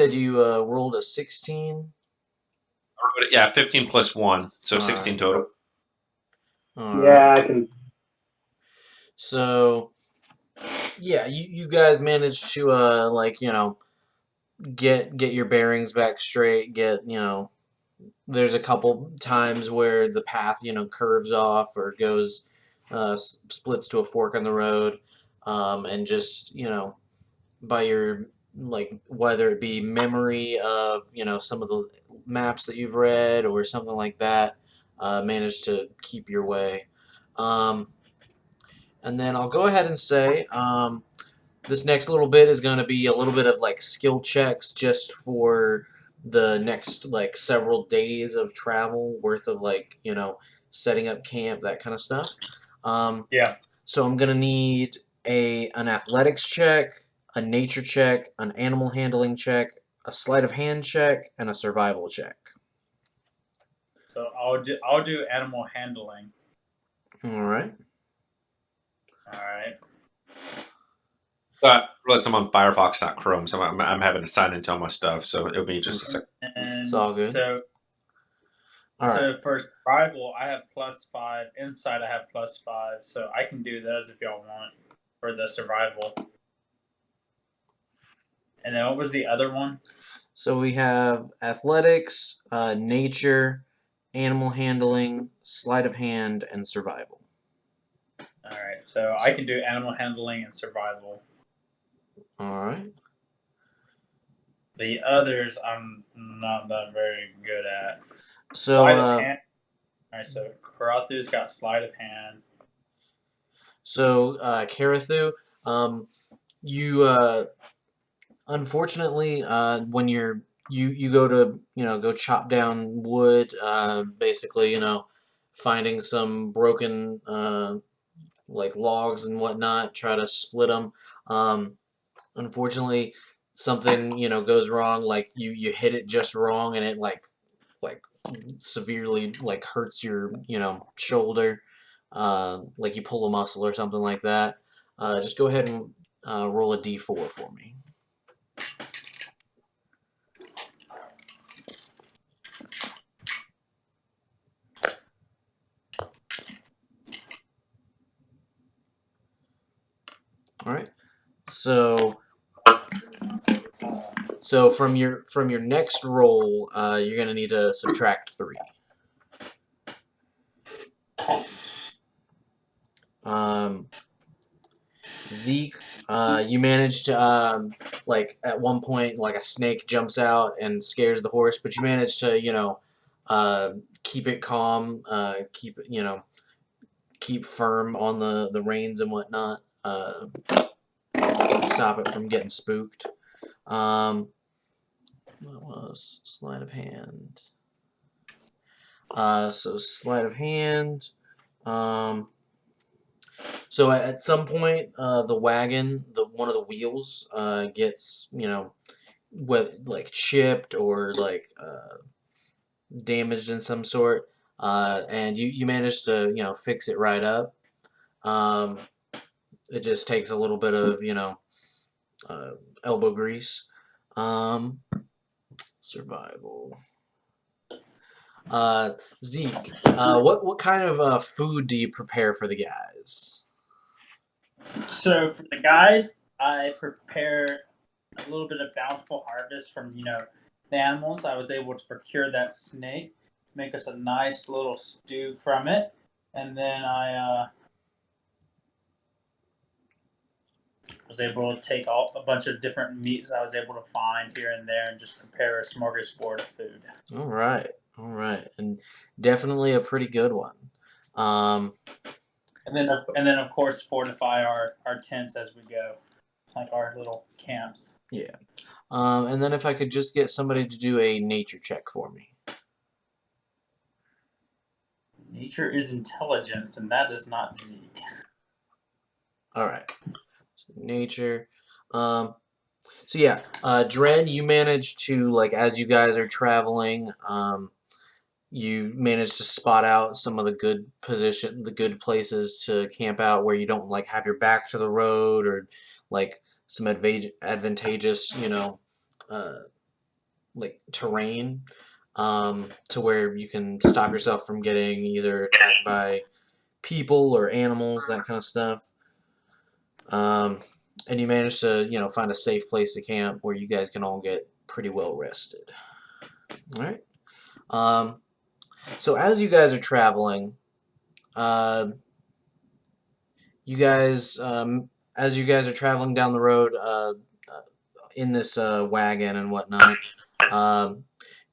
Said you rolled a 16. Yeah, 15 plus 1, so All 16 right. total. All right. Yeah, I can. So yeah, you guys managed to get your bearings back straight. There's a couple times where the path curves off or goes splits to a fork on the road, and just by your whether it be memory of some of the maps that you've read or something like that, managed to keep your way. Um, and then I'll go ahead and say this next little bit is going to be a little bit of like skill checks just for the next like several days of travel worth of setting up camp, that kind of stuff. Um, Yeah. so I'm gonna need an athletics check, a nature check, an animal handling check, a sleight of hand check, and a survival check. So I'll do animal handling. All right. All right. Realize I'm on Firefox, not Chrome, so I'm having to sign into all my stuff, so it'll be just a second. It's And all good. All right. so for survival, I have +5. Inside, I have +5. So I can do those if y'all want for the survival. And then what was the other one? So we have athletics, nature, animal handling, sleight of hand, and survival. All right. So I can do animal handling and survival. All right. The others, I'm not that very good at. So Sleight of hand. All right. So Karathu's got sleight of hand. Karathu, you unfortunately, when you go to go chop down wood, basically finding some broken like logs and whatnot, try to split them. Unfortunately, something goes wrong. Like you hit it just wrong, and it like severely like hurts your shoulder. Like you pull a muscle or something like that. Just go ahead and roll a d4 for me. All right. So from your next roll, you're gonna need to subtract 3. Um, Zeke, you manage to like at one point like a snake jumps out and scares the horse, but you manage to keep it calm, keep firm on the reins and whatnot, stop it from getting spooked. What was sleight of hand? So sleight of hand. Um, so at some point, the wagon, one of the wheels, gets like chipped or like damaged in some sort, and you manage to fix it right up. Um, it just takes a little bit of uh, elbow grease. Um, survival. Zeke, what kind of food do you prepare for the guys? So for the guys, I prepare a little bit of bountiful harvest from the animals. I was able to procure that snake, make us a nice little stew from it, and then I was able to take a bunch of different meats I was able to find here and there and just prepare a smorgasbord of food. All right, and definitely a pretty good one. Um, And then of course fortify our tents as we go, like our little camps. yeah. And then if I could just get somebody to do a nature check for me. Nature is intelligence, and that is not Zeke. All right. So nature. Um, so yeah, Dren, you managed to like as you guys are traveling, you manage to spot out some of the good places to camp out where you don't like have your back to the road or like some advantageous, uh, like terrain, to where you can stop yourself from getting either attacked by people or animals, that kind of stuff. And you manage to, find a safe place to camp where you guys can all get pretty well rested. All right. Um, so as you guys are traveling, uh, you guys, as you guys are traveling down the road, in this wagon and whatnot, um,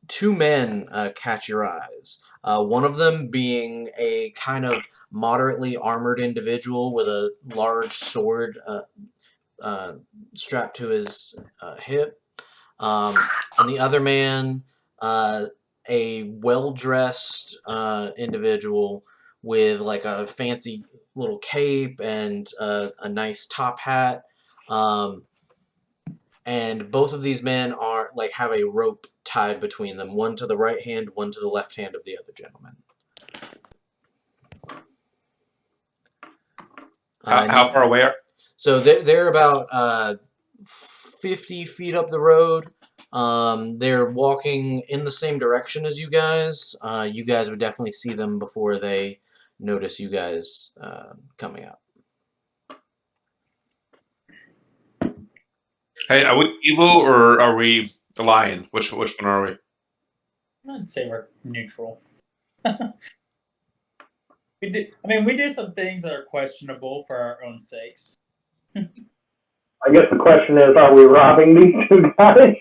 two men catch your eyes. One of them being a kind of moderately armored individual with a large sword uh, strapped to his hip. And the other man, uh, a well-dressed individual with like a fancy little cape and a nice top hat. Um, and both of these men are like have a rope tied between them, one to the right hand, one to the left hand of the other gentleman. How far away are? So they're about 50 feet up the road. They're walking in the same direction as you guys. You guys would definitely see them before they notice you guys coming up. Hey, are we evil or are we the lion? Which one are we? I'd say we're neutral. We do some things that are questionable for our own sakes. I guess the question is, are we robbing these two guys?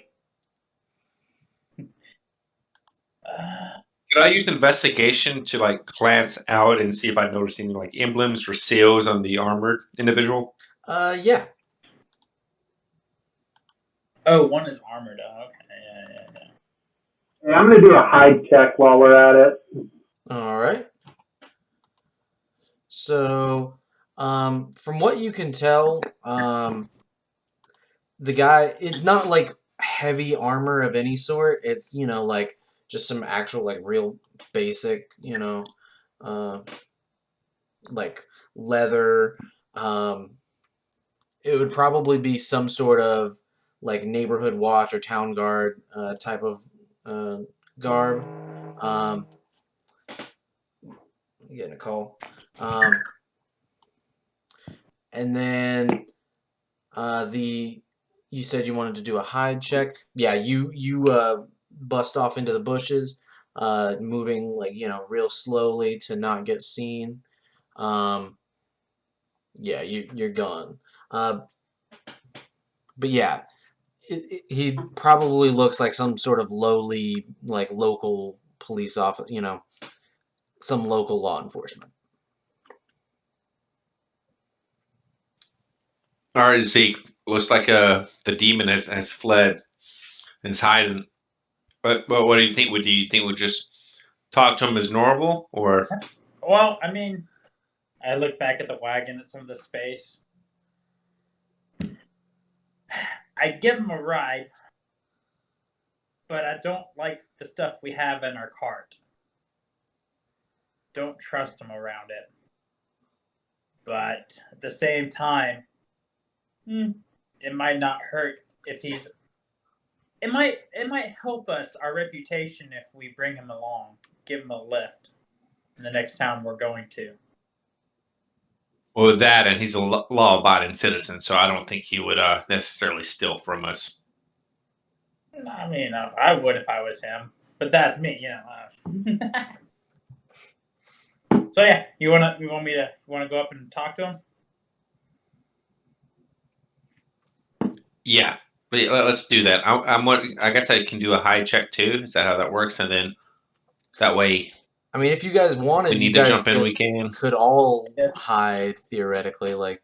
Could I use investigation to like glance out and see if I notice any like emblems or seals on the armored individual? Yeah. Oh, one is armored. Oh, okay. Yeah. Hey, I'm going to do a hide check while we're at it. All right. So, from what you can tell, the guy, it's not like heavy armor of any sort. It's, like just some actual, like, real basic, like leather. It would probably be some sort of like neighborhood watch or town guard type of garb. Um, I'm getting a call. And then you said you wanted to do a hide check. Yeah, you bust off into the bushes, moving like real slowly to not get seen. Um, yeah, you're gone. Uh, but yeah, he probably looks like some sort of lowly like local police officer, some local law enforcement. All right, Zeke. Looks like the demon has fled and is hiding. But what do you think? Do you think we'll just talk to him as normal, or Well, I look back at the wagon at some of the space. I give him a ride, but I don't like the stuff we have in our cart. Don't trust him around it. But at the same time, it might not hurt if he's. It might help us our reputation if we bring him along, give him a lift in the next town we're going to. well, with that? And he's a law-abiding citizen, so I don't think he would necessarily steal from us. I would if I was him, but that's me, So yeah, you want to go up and talk to him? Yeah, but let's do that. I guess I can do a high check too. Is that how that works? And then that way, I mean, if you guys wanted, we you need to guys jump in. We can. could all Yes. hide theoretically, like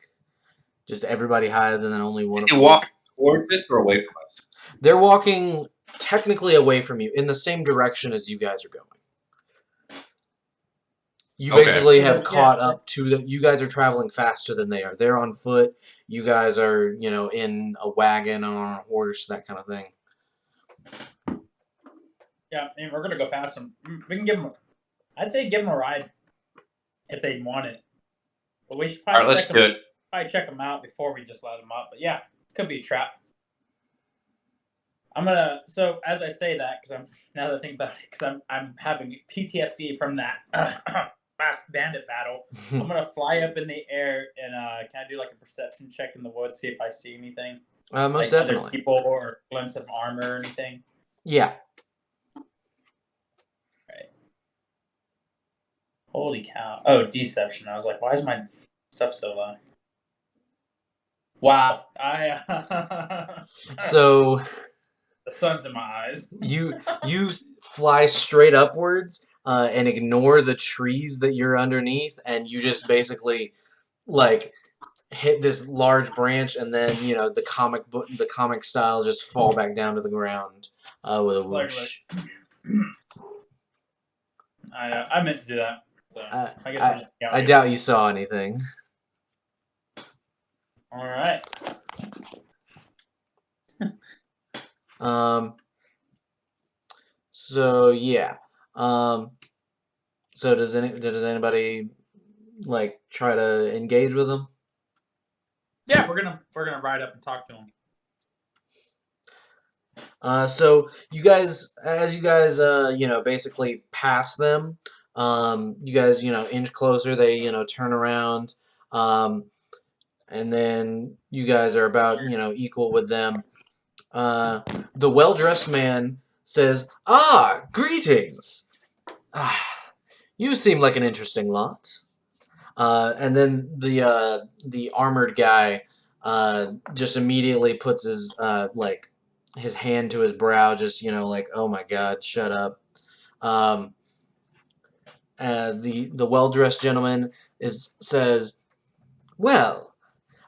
just everybody hides and then only one Is of he them. walking towards it or away from us? They're walking technically away from you in the same direction as you guys are going. You Okay. basically have Yeah. caught up to them. You guys are traveling faster than they are. They're on foot. You guys are, in a wagon or on a horse, that kind of thing. Yeah, and we're gonna go past them. We can give them. I'd say give them a ride if they want it, but we should All right, probably let's do it. check them out before we just let them up. But yeah, it could be a trap. I'm gonna. So as I say that, because I'm now that I think about it, because I'm having PTSD from that last bandit battle. I'm gonna fly up in the air and can I do like a perception check in the woods, see if I see anything, Most like other definitely. people or glimpse of armor or anything. Yeah. Right. Holy cow! Oh, deception. I was like, why is my stuff so low? Wow. So The sun's in my eyes. you fly straight upwards and ignore the trees that you're underneath, and you just basically like hit this large branch, and then the comic style just fall back down to the ground with a whoosh. I meant to do that. So I guess we're just I doubt you saw anything. All right. So yeah. So does anybody like try to engage with them? Yeah, we're gonna ride up and talk to him. So you guys, as you guys, basically pass them, you guys, inch closer. They, turn around, and then you guys are about, equal with them. The well-dressed man says, "Ah, greetings. Ah, you seem like an interesting lot." And then the armored guy just immediately puts his his hand to his brow, just like, "Oh my God, shut up." Um, the well-dressed gentleman says, "Well,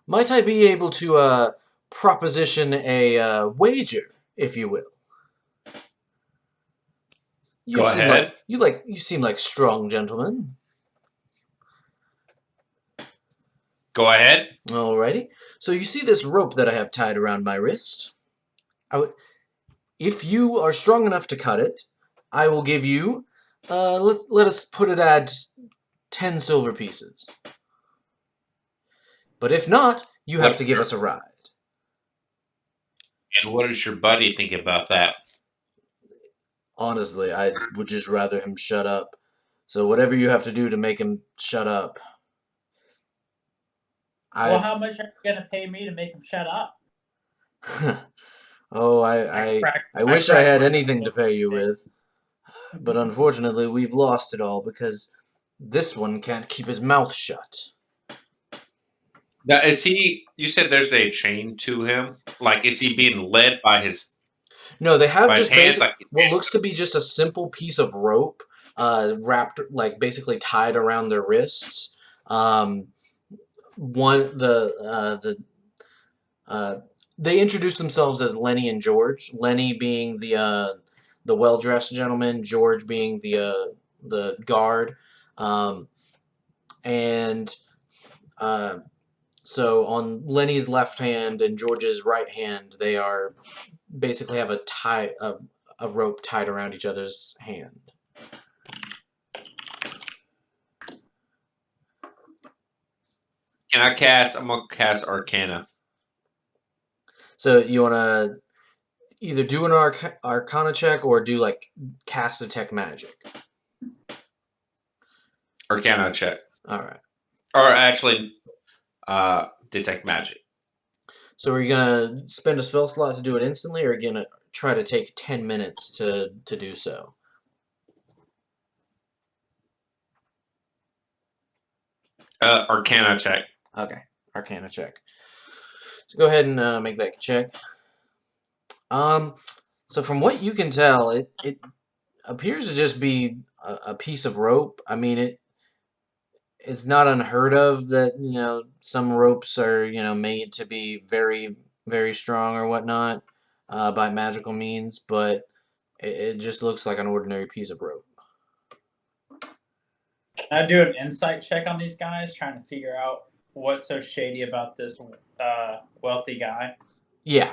might I be able to proposition a wager, if you will? Go ahead. You seem like strong gentlemen." Go ahead. Alrighty. So you see this rope that I have tied around my wrist? If you are strong enough to cut it, I will give you, let us put it at 10 silver pieces. But if not, you have to give us a ride. And what does your buddy think about that? Honestly, I would just rather him shut up. So whatever you have to do to make him shut up. Well, how much are you gonna pay me to make him shut up? Oh, I wish I had anything to pay you with. But unfortunately, we've lost it all because this one can't keep his mouth shut. Now, is he? You said there's a chain to him. Like, is he being led by his? No, they have By his just hands, like what looks to be just a simple piece of rope, wrapped like basically tied around their wrists. They introduced themselves as Lenny and George. Lenny being the well-dressed gentleman, George being the guard, and so on Lenny's left hand and George's right hand, they are basically have a rope tied around each other's hand. Can I cast? I'm gonna cast Arcana. So you want to either do an Arcana check or do like cast detect magic. Arcana check. All right. Or actually, detect magic. So are you gonna spend a spell slot to do it instantly, or are you gonna try to take 10 minutes to do so? Arcana check. Okay, Arcana check. So go ahead and make that check. So from what you can tell, it appears to just be a piece of rope. I mean, it's not unheard of that some ropes are made to be very, very strong or whatnot by magical means, but it just looks like an ordinary piece of rope. Can I do an insight check on these guys, trying to figure out what's so shady about this wealthy guy? Yeah.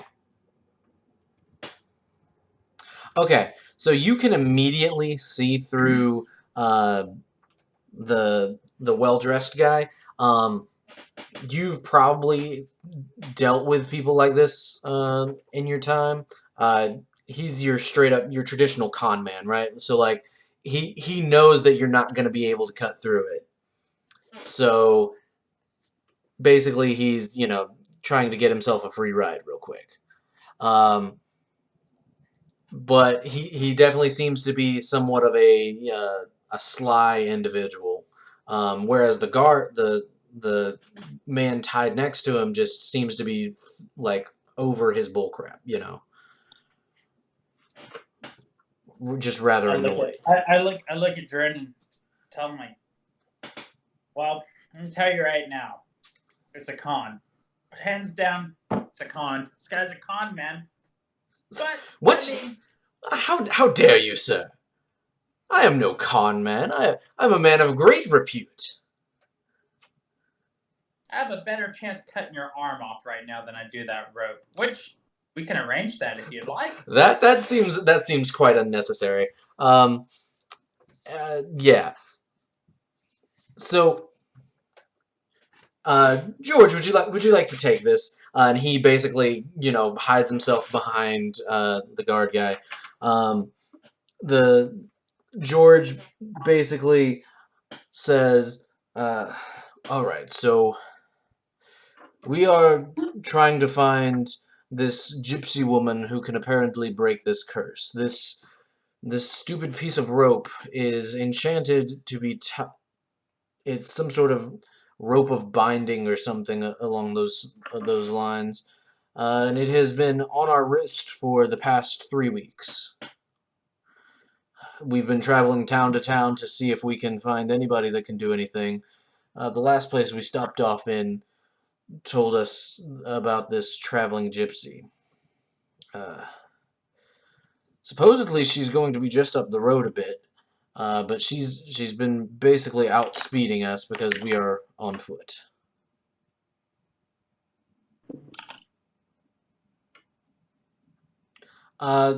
Okay, so you can immediately see through the well-dressed guy. You've probably dealt with people like this in your time. he's your straight up your traditional con man, right? So like he knows that you're not going to be able to cut through it. So basically, he's trying to get himself a free ride real quick. But he definitely seems to be somewhat of a sly individual. Whereas the man tied next to him just seems to be like over his bullcrap, just rather I look annoyed. at I look at Dren and tell him like, well, I'm gonna tell you right now, it's a con. But hands down, it's a con. This guy's a con man. But What? I mean, How dare you, sir? I am no con man. I'm a man of great repute. I have a better chance cutting your arm off right now than I do that rope. Which we can arrange that if you'd like. That seems quite unnecessary. Yeah. So, George, would you like to take this? And he basically, hides himself behind the guard guy. The George basically says, "All right, so we are trying to find this gypsy woman who can apparently break this curse. This stupid piece of rope is enchanted to be it's some sort of rope of binding or something along those lines, and it has been on our wrist for the past 3 weeks. We've been traveling town to town to see if we can find anybody that can do anything. The last place we stopped off in told us about this traveling gypsy. Uh, Supposedly she's going to be just up the road a bit, but she's been basically outspeeding us because we are on foot." Uh,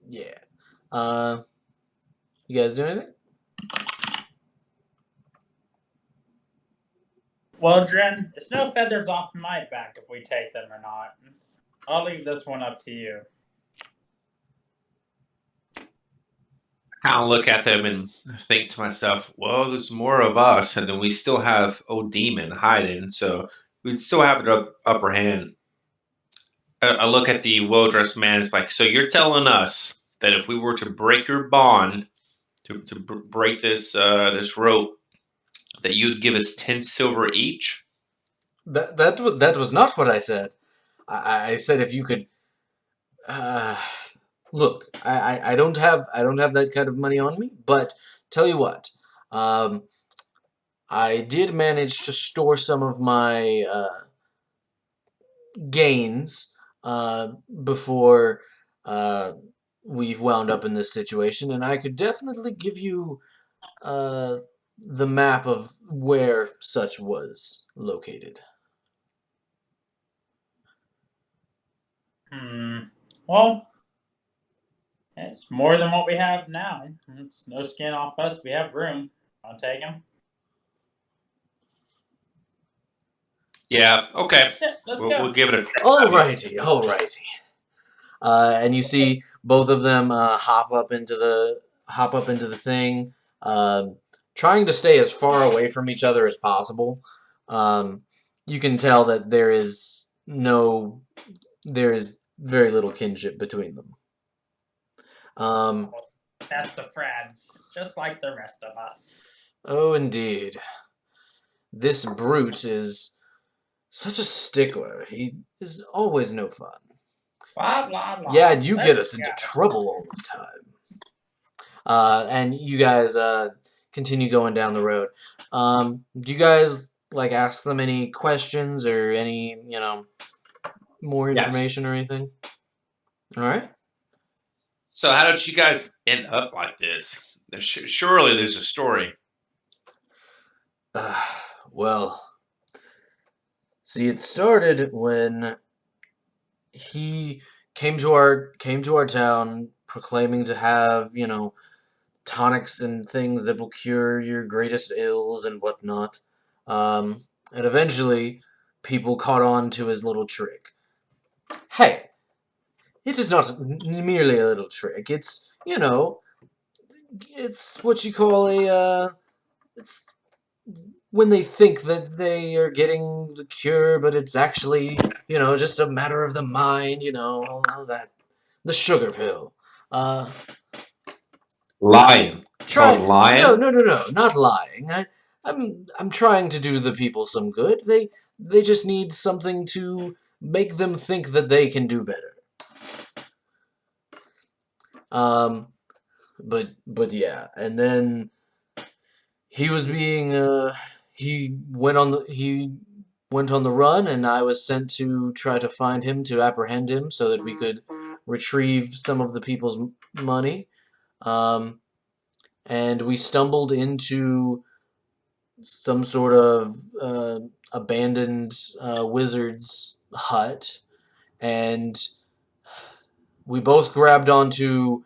yeah. You guys do anything? Well, Dren, it's no feathers off my back if we take them or not. I'll leave this one up to you. I kind of look at them and think to myself, well, there's more of us, and then we still have old demon hiding, so we'd still have the upper hand. I look at the well-dressed man. It's like, so you're telling us that if we were to break your bond, to break this rope, that you'd give us 10 silver each? That was not what I said. I said if you could. Look, I don't have that kind of money on me, but tell you what, I did manage to store some of my gains before uh, we've wound up in this situation, and I could definitely give you uh, the map of where such was located. Well, it's more than what we have now. It's no skin off us. We have room. I'll take him. Yeah, okay. Yeah, let's We'll, go. we'll give it a try. Alrighty. And you see both of them hop up into the thing, trying to stay as far away from each other as possible. You can tell that there is very little kinship between them. That's the friends, just like the rest of us. Oh, indeed. This brute is such a stickler. He is always no fun. Blah blah blah. Yeah, you get Let's us into go. trouble all the time. And you guys continue going down the road. Do you guys like ask them any questions or any more Yes. information or anything? All right. So how did you guys end up like this? Surely there's a story. Well, see, it started when he came to our town proclaiming to have tonics and things that will cure your greatest ills and whatnot. And eventually, people caught on to his little trick. Hey, It is not merely a little trick. It's, it's what you call it's when they think that they are getting the cure, but it's actually, just a matter of the mind, all that. The sugar pill. Uh, Lying. It's called try. No, lying. no, no, no, not lying. I'm trying to do the people some good. They just need something to make them think that they can do better. Um, but yeah, and then he was being he went on the run, and I was sent to try to find him, to apprehend him, so that we could retrieve some of the people's money. Um, and we stumbled into some sort of abandoned wizard's hut, and we both grabbed onto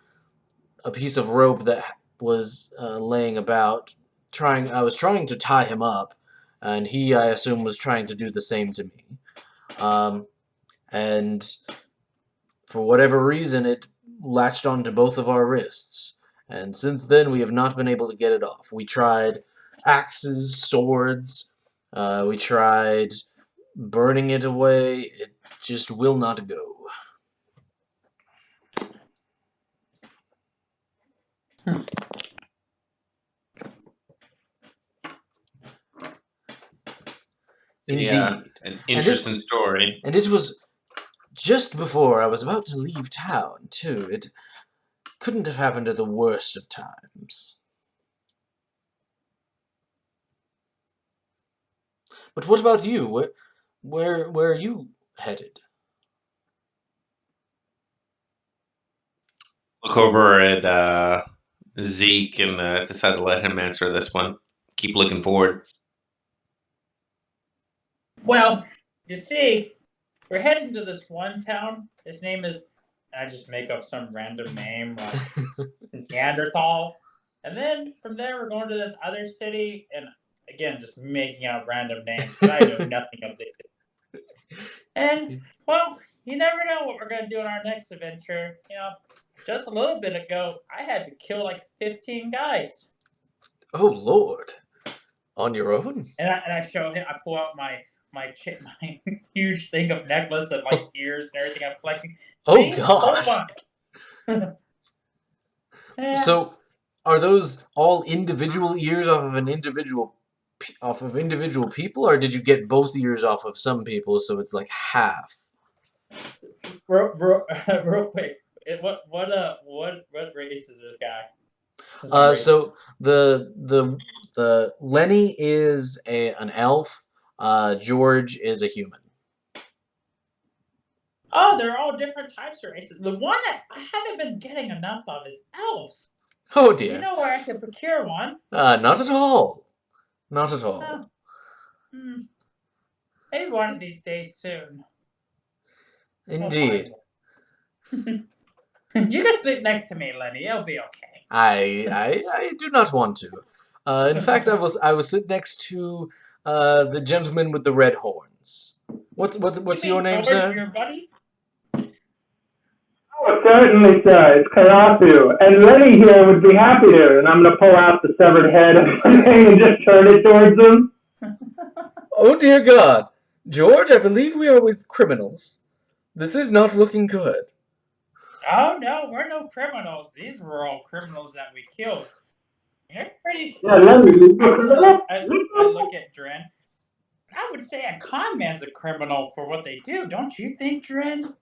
a piece of rope that was laying about. I was trying to tie him up, and he, I assume, was trying to do the same to me. And for whatever reason, it latched onto both of our wrists. And since then, we have not been able to get it off. We tried axes, swords. We tried burning it away. It just will not go. Indeed. Yeah, an interesting story. And it was just before I was about to leave town, too. It couldn't have happened at the worst of times. But what about you? Where are you headed? Look over at Zeke and decide to let him answer this one. Keep looking forward. Well, you see, we're heading to this one town. His name is, I just make up some random name like Neanderthal. And then from there, we're going to this other city. And again, just making out random names because I know nothing of this. And, well, you never know what we're going to do in our next adventure. Just a little bit ago, I had to kill like 15 guys. Oh, Lord. On your own? And I show him, I pull out my huge thing of necklace and like ears and everything I'm collecting. Oh, See? God. Yeah. So, are those all individual ears off of individual people, or did you get both ears off of some people, so it's like half? Real quick, what race is this guy? So the Lenny is an elf. George is a human. Oh, they're all different types of races. The one that I haven't been getting enough of is elves. Oh Do you dear. know where I could procure one? Not at all. Not at all. Oh. Maybe one of these days soon. Indeed. You can sleep next to me, Lenny. It'll be okay. I do not want to. In fact, I was sitting next to the gentleman with the red horns. What's your name, sir? Your buddy? Oh, certainly, sir. It's Karasu. And Lenny here would be happy to. And I'm going to pull out the severed head of something and just turn it towards him. Oh, dear God. George, I believe we are with criminals. This is not looking good. Oh, no, we're no criminals. These were all criminals that we killed. You're pretty sure. Yeah, Lenny. I look at Dren. I would say a con man's a criminal for what they do. Don't you think, Dren?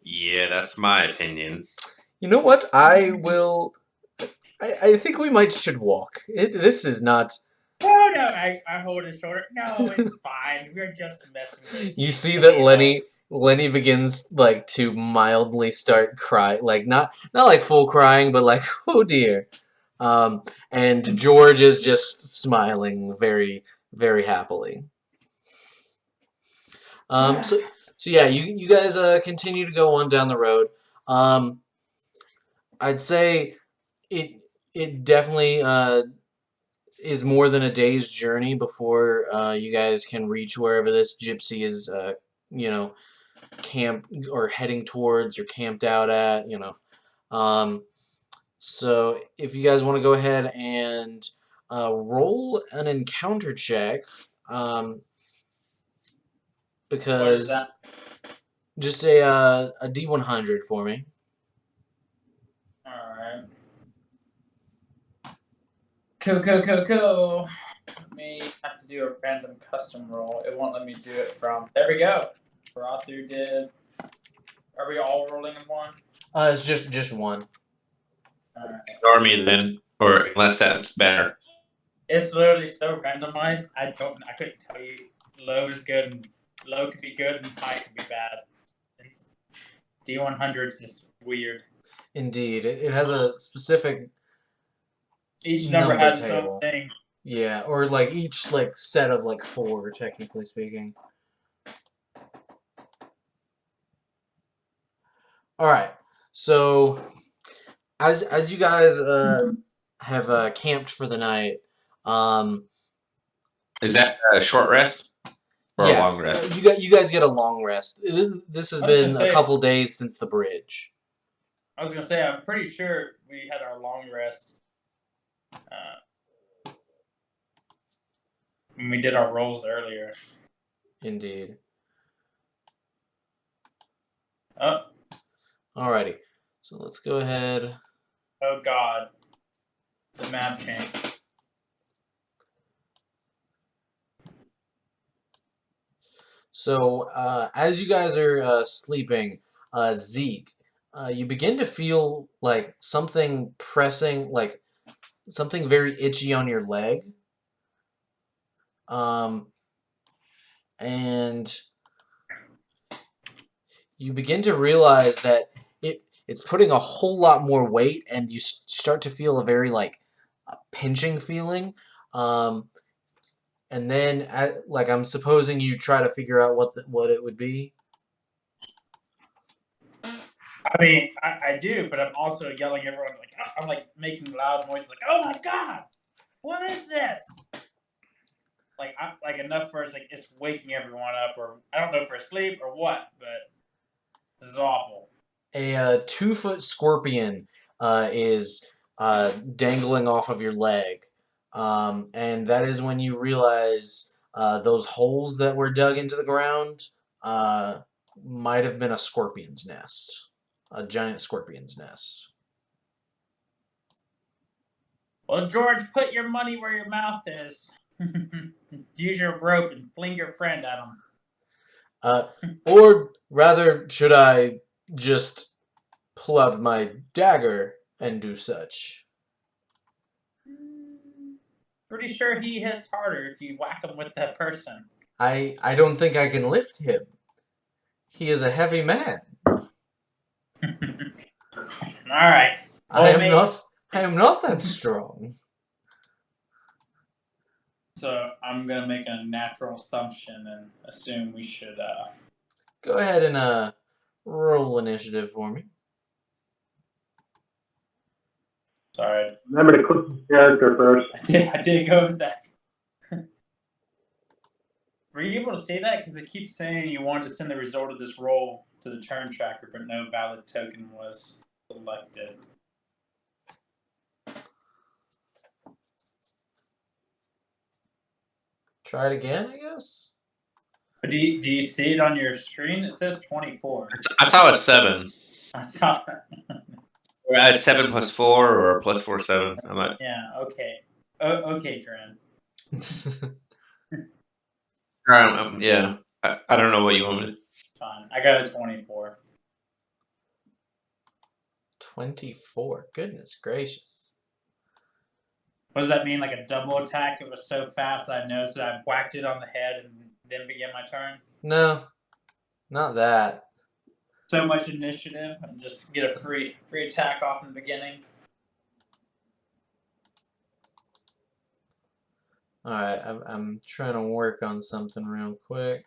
Yeah, that's my opinion. You know what? I think we should walk. This is not... Oh, no, I hold his shoulder. No, it's fine. We're just messing with you. See that Lenny begins, like, to mildly start crying. Like, not like full crying, but like, oh dear. And George is just smiling very, very happily. So yeah, you guys continue to go on down the road. I'd say it definitely is more than a day's journey before you guys can reach wherever this gypsy is camped or heading towards or camped out at, you know. So if you guys want to go ahead and roll an encounter check, What is because that? just a D100 for me. Alright. Cool. May have to do a random custom roll. It won't let me do it from. There we go. Barathu did. Are we all rolling in one? It's just one. Alright. Ignore me then, or unless that's better. It's literally so randomized. I couldn't tell you. Low is good and low could be good and high could be bad. It's, D100 is just weird. Indeed, it has a specific Each number has its table. own thing. Yeah, or like each like set of like 4, technically speaking. All right, so as you guys have camped for the night, Is that a short rest or a yeah, long rest? you guys get a long rest. This has I was been gonna a say- couple days since the bridge. I was gonna say I'm pretty sure we had our long rest when we did our rolls earlier. Indeed. Oh, Alrighty, so let's go ahead. oh God, the map changed. So as you guys are sleeping, Zeke, you begin to feel like something pressing, like something very itchy on your leg. And you begin to realize that it's putting a whole lot more weight, and you start to feel a very like pinching feeling. And then, like, I'm supposing you try to figure out what it would be. I mean, I do, but I'm also yelling at everyone like I'm like making loud noises like, "Oh my God, what is this?" Like I'm like enough for it's waking everyone up, or I don't know if they're asleep or what, but this is awful. A 2-foot scorpion is dangling off of your leg, and that is when you realize those holes that were dug into the ground might have been a scorpion's nest, a giant scorpion's nest. Well, George, put your money where your mouth is. Use your rope and fling your friend at him. Or rather, should I just pull out my dagger and do such? Pretty sure he hits harder if you whack him with that person. I don't think I can lift him. He is a heavy man. All right. I am not that strong. So I'm gonna make a natural assumption and assume we should. Go ahead and roll initiative for me. Sorry, Remember to click the character first. I did go with that. Were you able to say that? Because it keeps saying you wanted to send the result of this roll to the turn tracker, but no valid token was selected. Try it again, I guess. But do you see it on your screen? It says 24. I saw a 7. I saw. Or a 7 plus 4 or plus 4 7. I'm like, Yeah. Okay. Okay, Dren. yeah. I don't know what you want me to. Fine. I got a 24. 24. Goodness gracious. What does that mean? Like a double attack? It was so fast I noticed that I whacked it on the head and then began my turn. No, not that. So much initiative and just get a free attack off in the beginning. All right, I'm trying to work on something real quick.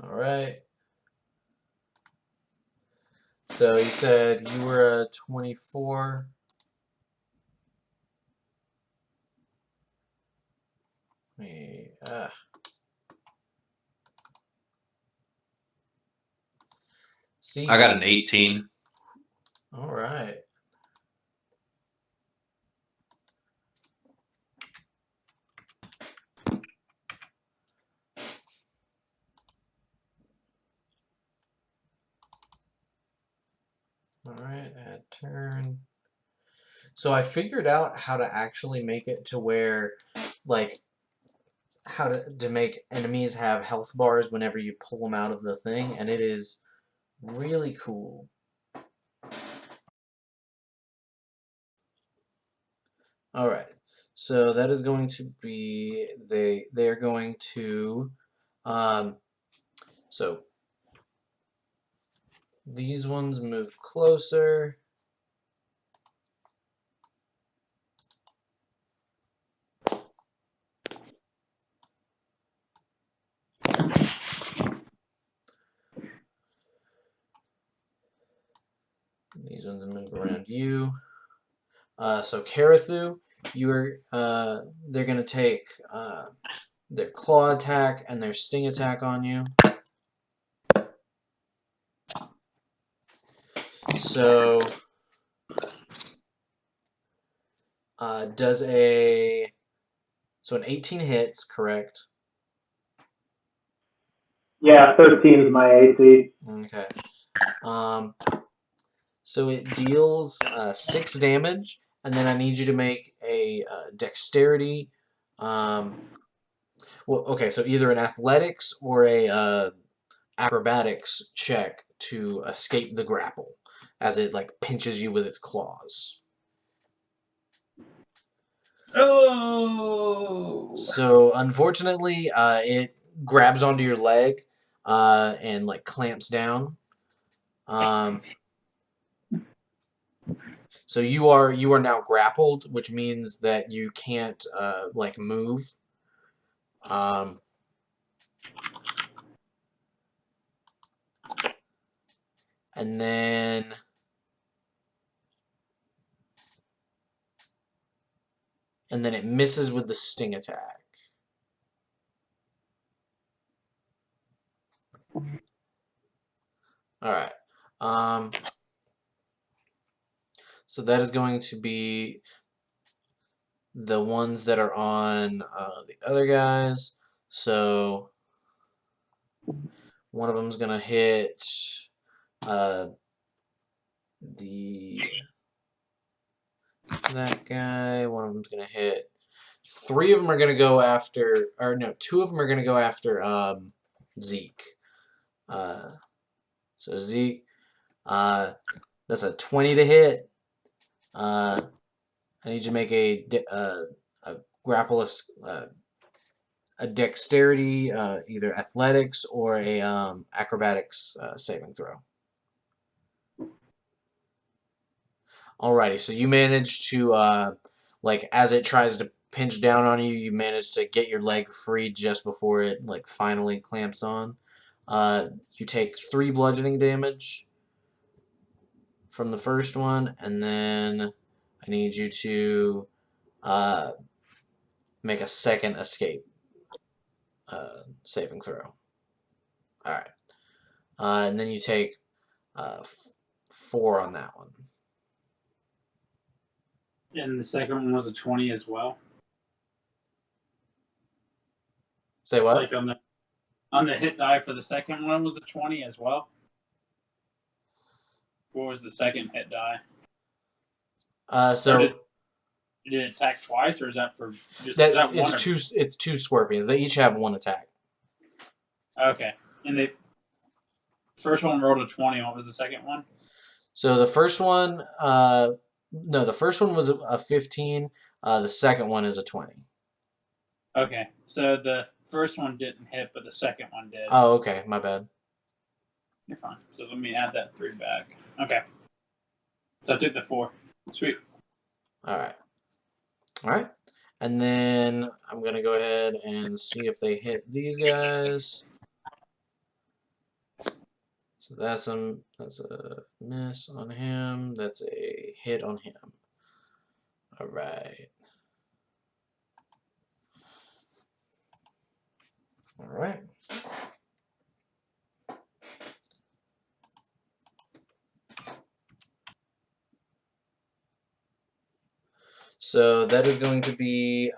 All right. So you said you were a 24. See, I got an 18. all right. All right, add turn. So I figured out how to actually make it to where, like, how to make enemies have health bars whenever you pull them out of the thing, and it is really cool. All right, so that is going to be they're going to so these ones move closer. These ones move around you. So Karathu, they're gonna take their claw attack and their sting attack on you. So does an 18 hits, correct? Yeah, 13 is my AC. Okay. So it deals 6 damage, and then I need you to make a dexterity. Well, okay, so either an athletics or a acrobatics check to escape the grapple, as it like pinches you with its claws. Oh. So unfortunately, it grabs onto your leg and like clamps down. So you are now grappled, which means that you can't like move. And then it misses with the sting attack. All right. So that is going to be the ones that are on the other guys. So one of them's gonna hit that guy. One of them's gonna hit. 3 of them are gonna go after, or no, 2 of them are gonna go after Zeke. So Zeke, that's a 20 to hit. I need you to make a grapple a dexterity, either athletics or a acrobatics saving throw. Alrighty, so you manage to like as it tries to pinch down on you, you manage to get your leg free just before it like finally clamps on. You take 3 bludgeoning damage from the first one, and then I need you to make a second escape saving throw. Alright. And then you take 4 on that one. And the second one was a 20 as well. Say what? Like on the hit die for the second one was a 20 as well. What was the second hit die? So did it attack twice, or is that for just that is that one? it's 2 scorpions. They each have 1 attack. Okay, and the first one rolled a 20. What was the second one? So the first one, no, the first one was a 15. The second one is a 20. Okay, so the first one didn't hit, but the second one did. Oh, okay, my bad. You're fine. So let me add that 3 back. Okay. So I took the 4. Sweet. All right. And then I'm gonna go ahead and see if they hit these guys. So that's a miss on him. That's a hit on him. All right. All right. So that is going to be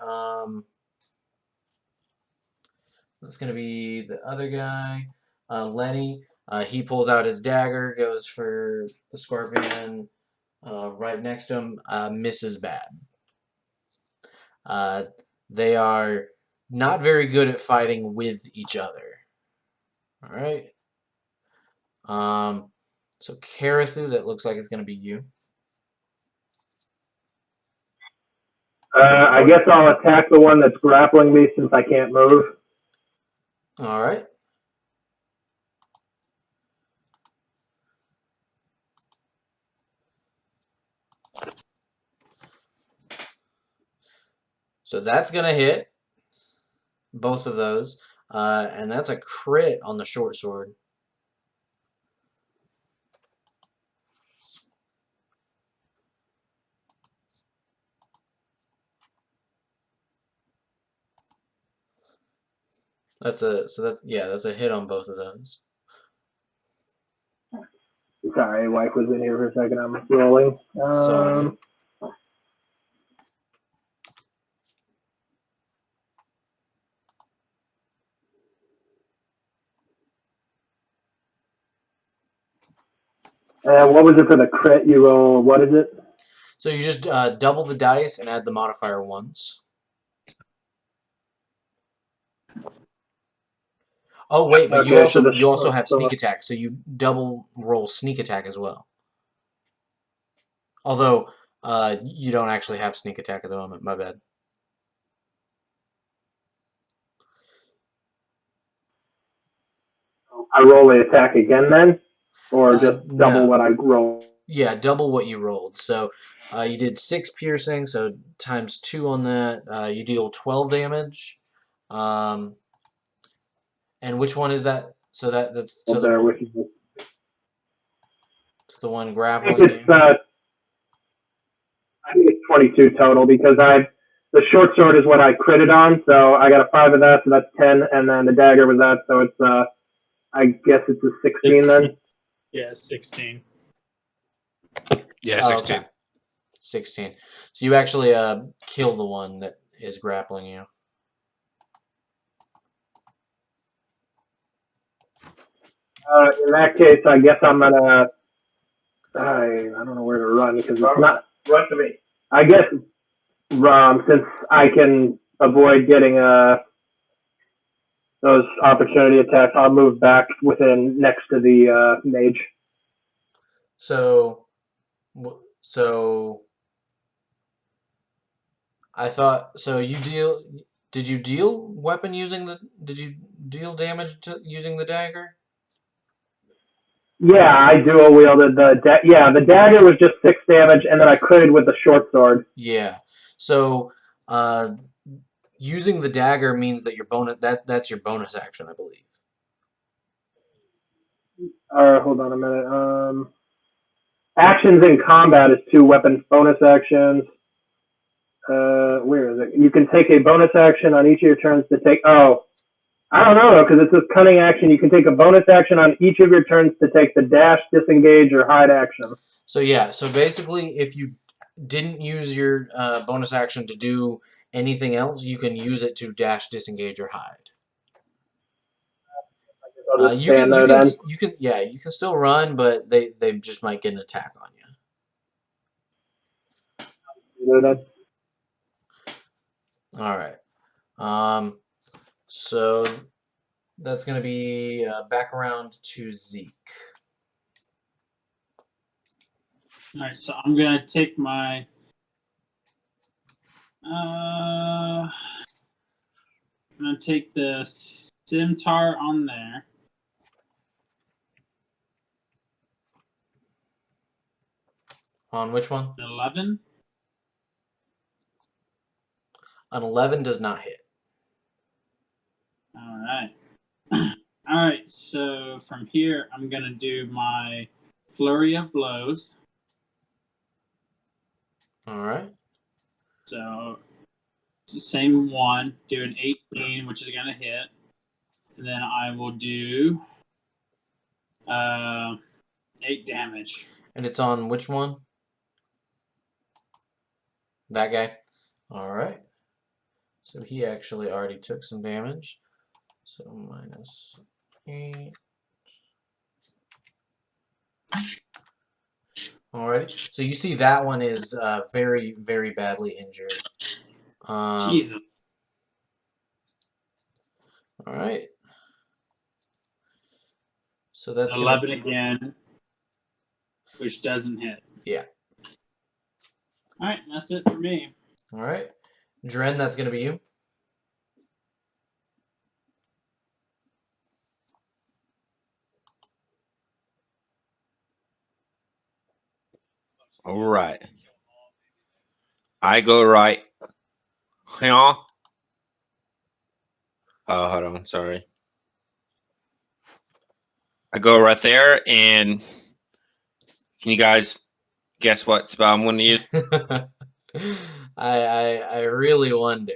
that's going to be the other guy, Lenny. He pulls out his dagger, goes for the scorpion right next to him, misses bad. They are not very good at fighting with each other. All right. So Karathu, that looks like it's going to be you. I guess I'll attack the one that's grappling me since I can't move. All right. So that's going to hit both of those. And that's a crit on the short sword. That's a hit on both of those. Sorry, wife was in here for a second. I'm rolling. So What was it for the crit you roll? What is it? so you just double the dice and add the modifier once. Oh wait, but Okay, so you also have so sneak attack, so you double roll sneak attack as well. Although you don't actually have sneak attack at the moment. My bad. I roll the attack again then, or just double No. what I roll? Yeah, double what you rolled. So you did 6 piercing, so times 2 on that. You deal 12 damage. And which one is that? So that's to There, the which is one I grappling think it's you. I think it's 22 total because the short sword is what I critted on, so I got a 5 of that, so that's 10, and then the dagger was that, so it's I guess it's a 16 then. Yeah, 16. Yeah, Oh, 16. okay. 16. So you actually kill the one that is grappling you. In that case, I guess I'm gonna. I don't know where to run because it's not. Run to me. I guess since I can avoid getting those opportunity attacks, I'll move back within next to the mage. So I thought so. Did you deal weapon using the? Did you deal damage using the dagger? Yeah, I dual wielded the dagger was just 6 damage, and then I critted with the short sword. Yeah. So using the dagger means that your bonus that's your bonus action, I believe. Hold on a minute. Actions in combat is 2 weapons. Bonus actions. Where is it? You can take a bonus action on each of your turns to take. Oh, I don't know because it says cunning action. You can take a bonus action on each of your turns to take the dash, disengage, or hide action. So yeah. So basically, if you didn't use your bonus action to do anything else, you can use it to dash, disengage, or hide. I'll just stand there then. You can still run, but they just might get an attack on you. All right. So that's gonna be back around to Zeke. All right, so I'm gonna take my. I'm gonna take the scimitar on there. On which one? 11. An 11 does not hit. All right. All right. So So from here, I'm gonna do my flurry of blows. All right. So it's the same one. Do an 18, which is gonna hit, and then I will do 8 damage. And it's on which one? That guy. All right. So he actually already took some damage. So -8. Alrighty. So you see that one is very, very badly injured. Jesus. All right. So that's 11 again, which doesn't hit. Yeah. All right, that's it for me. All right. Dren, that's gonna be you. All right. I go right. Yeah. Oh, hold on. Sorry. I go right there, and can you guys guess what spell I'm going to use? I really wonder.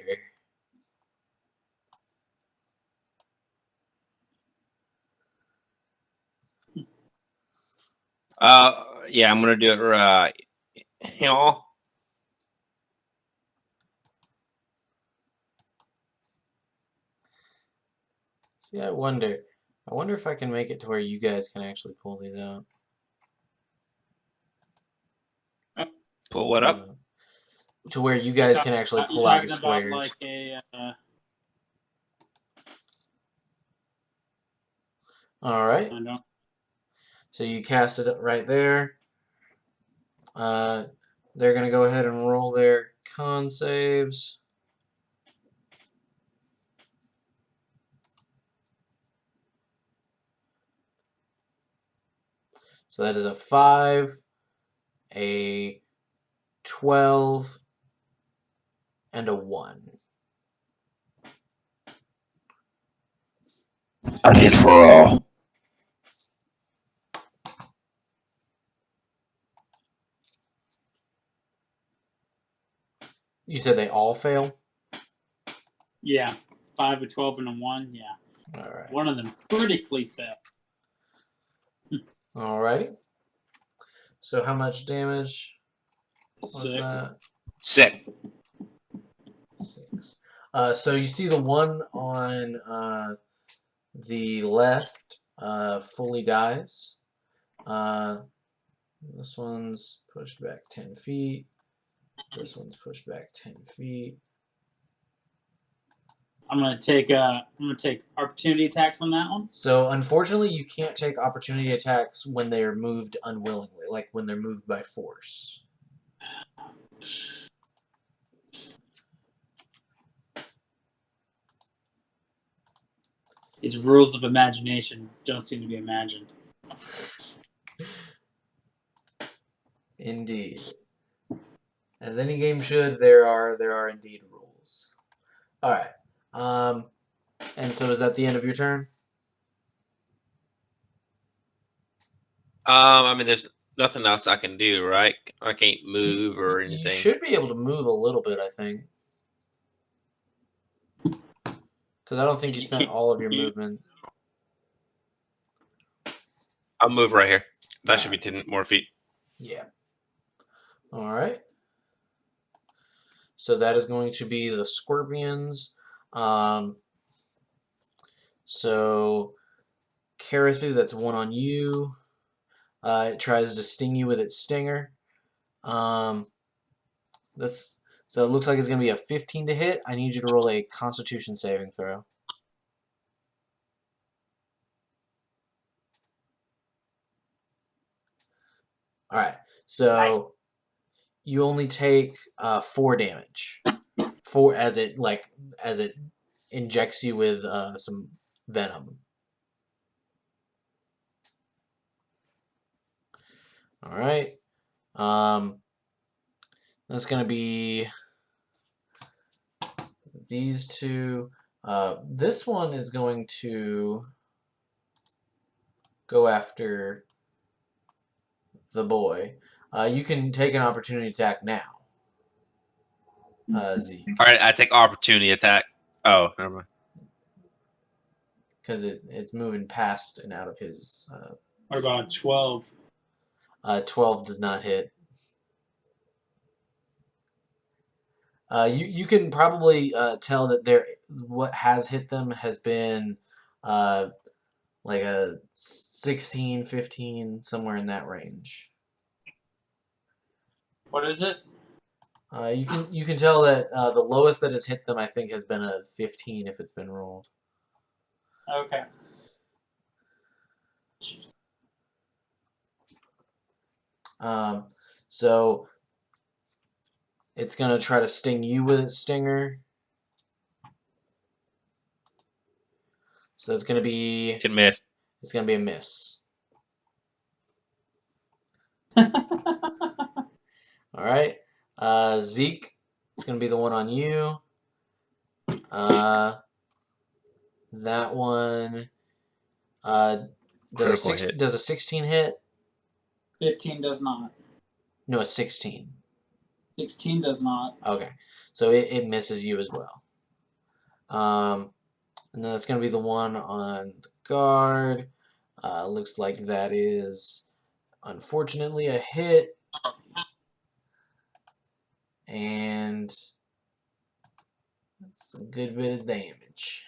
Yeah, I'm going to do it right. Yeah. See, I wonder. I wonder if I can make it to where you guys can actually pull these out. Pull what up? To where you guys can actually pull out your Talking about squares. like a All right. I don't. So you cast it right there. They're gonna go ahead and roll their con saves. So that is a 5, a 12, and a 1. I hit for all. You said they all fail? Yeah, 5, a 12, and a 1. Yeah, All right. one of them critically failed. Alrighty. So how much damage was 6. that? Sick. 6. So you see the one on the left fully dies. This one's pushed back 10 feet. This one's pushed back 10 feet. I'm gonna take opportunity attacks on that one. So unfortunately, you can't take opportunity attacks when they are moved unwillingly, like when they're moved by force. These rules of imagination don't seem to be imagined. Indeed. As any game should, there are indeed rules. All right. And so is that the end of your turn? I mean, there's nothing else I can do, right? I can't move or anything. You should be able to move a little bit, I think. Because I don't think you spent all of your movement. I'll move right here. That should be 10 more feet. Yeah. All right. So that is going to be the scorpions. So Karathu, that's one on you. It tries to sting you with its stinger. So it looks like it's going to be a 15 to hit. I need you to roll a Constitution saving throw. All right. So you only take 4 damage. 4 as it injects you with some venom. All right. That's going to be these two. This one is going to go after the boy. You can take an opportunity attack now, Zeke. All right, I take opportunity attack. Oh, never mind. Because it's moving past and out of his. What about 12? 12 does not hit. You can probably tell that what has hit them has been like a 16, 15, somewhere in that range. What is it? You can tell that the lowest that has hit them, I think, has been a 15 if it's been rolled. Okay. So it's gonna try to sting you with its stinger. So it's gonna be It missed. It's gonna be a miss. All right, Zeke, it's gonna be the one on you. That one does Critical hit. does a 16 hit? 15 does not. No, a 16. 16 does not. Okay, so it misses you as well. And then it's gonna be the one on the guard. Looks like that is unfortunately a hit, and it's a good bit of damage.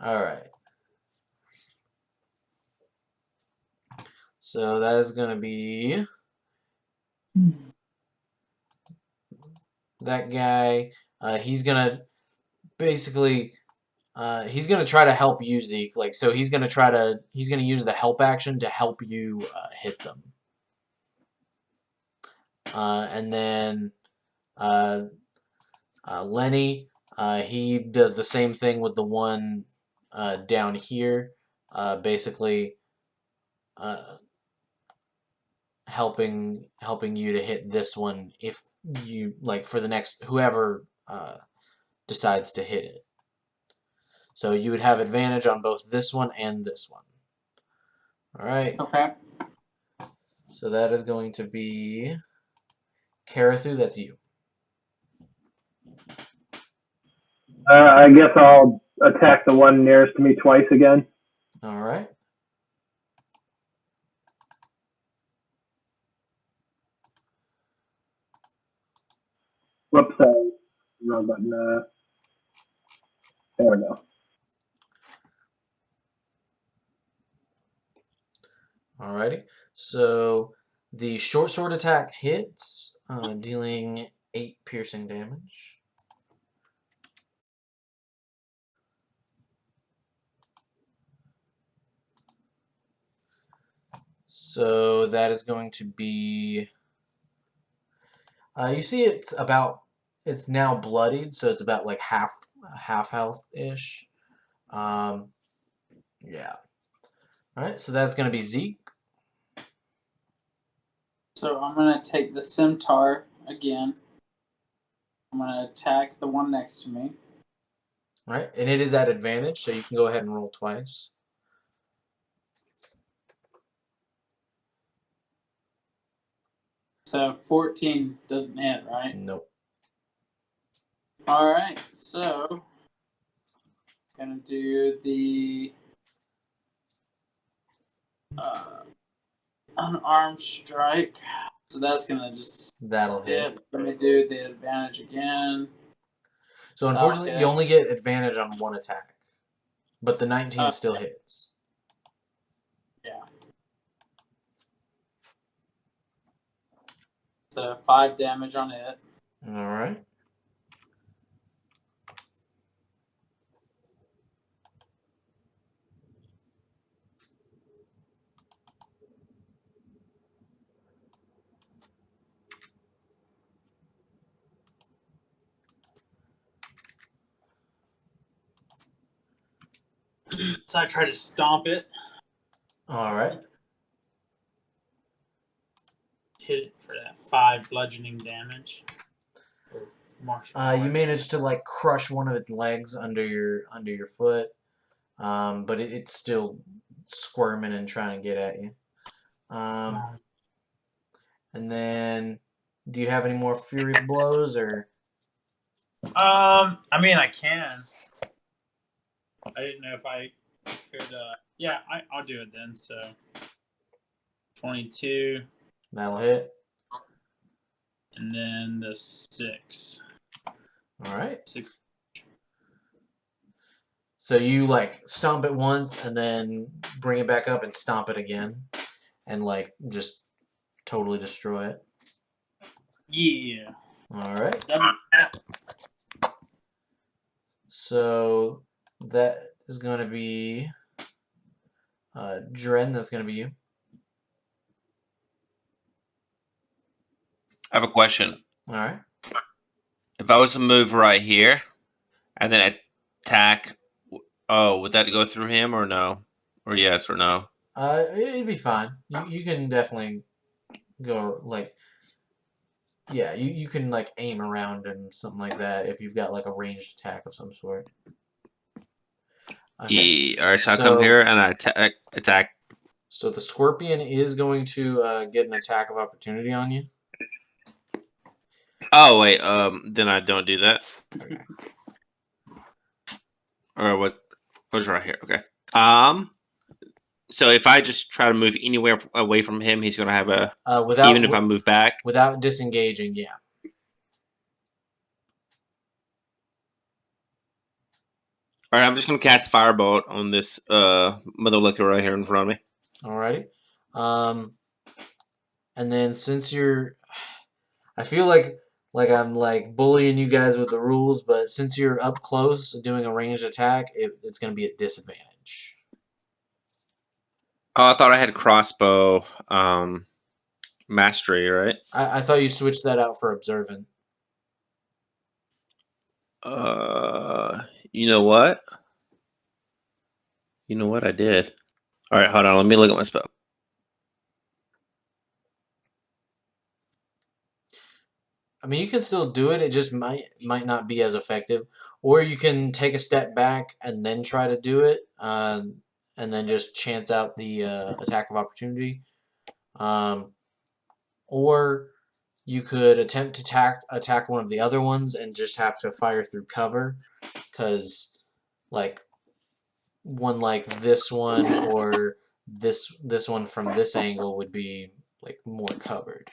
All right. So that is going to be that guy. He's going to basically he's going to try to help you, Zeke. Like, so he's going to use the help action to help you hit them. And then Lenny, he does the same thing with the one down here. Basically helping you to hit this one if you like for the next whoever decides to hit it. So you would have advantage on both this one and this one. All right. Okay. So that is going to be Karathu. That's you. I guess I'll attack the one nearest to me twice again. All right. Whoops, wrong button. There we go. Alrighty. So the short sword attack hits, dealing 8 piercing damage. So that is going to be. You see, it's now bloodied, so it's about like half health ish. Yeah. All right. So that's going to be Zeke. So I'm going to take the scimitar again. I'm going to attack the one next to me. All right, and it is at advantage, so you can go ahead and roll twice. So 14 doesn't hit, right? Nope. All right. So going to do the unarmed strike. So that's going to just That'll hit. Let me do the advantage again. So unfortunately, Okay. you only get advantage on one attack, but the 19 still hits. Yeah. So 5 damage on it. All right. So I try to stomp it. All right. Hit it for that 5 bludgeoning damage. You managed to like crush one of its legs under your foot. but it's still squirming and trying to get at you. And then, do you have any more fury blows or? I mean, I can. I didn't know if I could. Yeah, I'll do it then. So 22, That'll hit. and then the 6. All right. 6. So you like stomp it once and then bring it back up and stomp it again, and like just totally destroy it. Yeah. All right. Double tap. So that is going to be Dren. That's going to be you. I have a question. All right. If I was to move right here and then attack, would that go through him or no? Or yes or no? It'd be fine. You can definitely go like, yeah, you can like aim around and something like that if you've got like a ranged attack of some sort. Okay. Yeah. All right. So I come here and I attack. So the scorpion is going to get an attack of opportunity on you. Oh wait. Then I don't do that. Okay. Or what's right here? Okay. So if I just try to move anywhere away from him, he's gonna have a. Even if I move back. Without disengaging, yeah. All right. I'm just gonna cast Firebolt on this motherfucker right here in front of me. Alrighty. And then since you're, I feel like I'm like bullying you guys with the rules, but since you're up close doing a ranged attack, it's going to be at disadvantage. Oh, I thought I had crossbow mastery, right? I thought you switched that out for observant. You know what? You know what? I did. All right, hold on. Let me look at my spell. I mean, you can still do it. It just might not be as effective. Or you can take a step back and then try to do it, and then just chance out the attack of opportunity. Or you could attempt to attack one of the other ones and just have to fire through cover, because like one like this one or this one from this angle would be like more covered.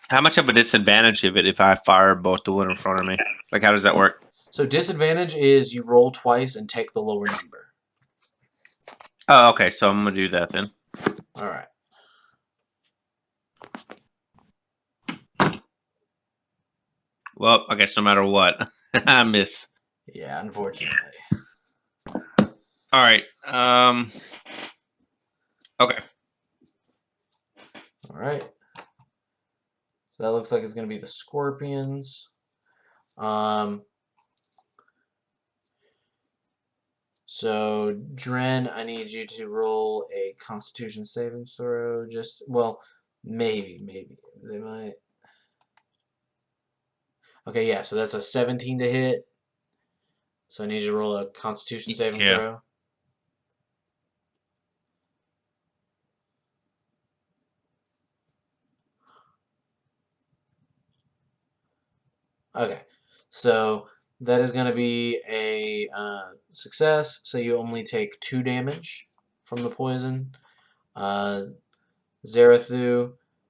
How much of a disadvantage of it if I fire both the one in front of me? Like, how does that work? So disadvantage is you roll twice and take the lower number. Oh, okay. So I'm gonna do that then. All right. Well, I guess no matter what, I miss. Yeah, unfortunately. All right. Okay. All right. So that looks like it's going to be the scorpions. So Dren, I need you to roll a Constitution saving throw. Maybe they might. Okay, yeah. So that's a 17 to hit. So I need you to roll a Constitution saving throw. Okay, so that is going to be a success. So you only take 2 damage from the poison. Zarathu,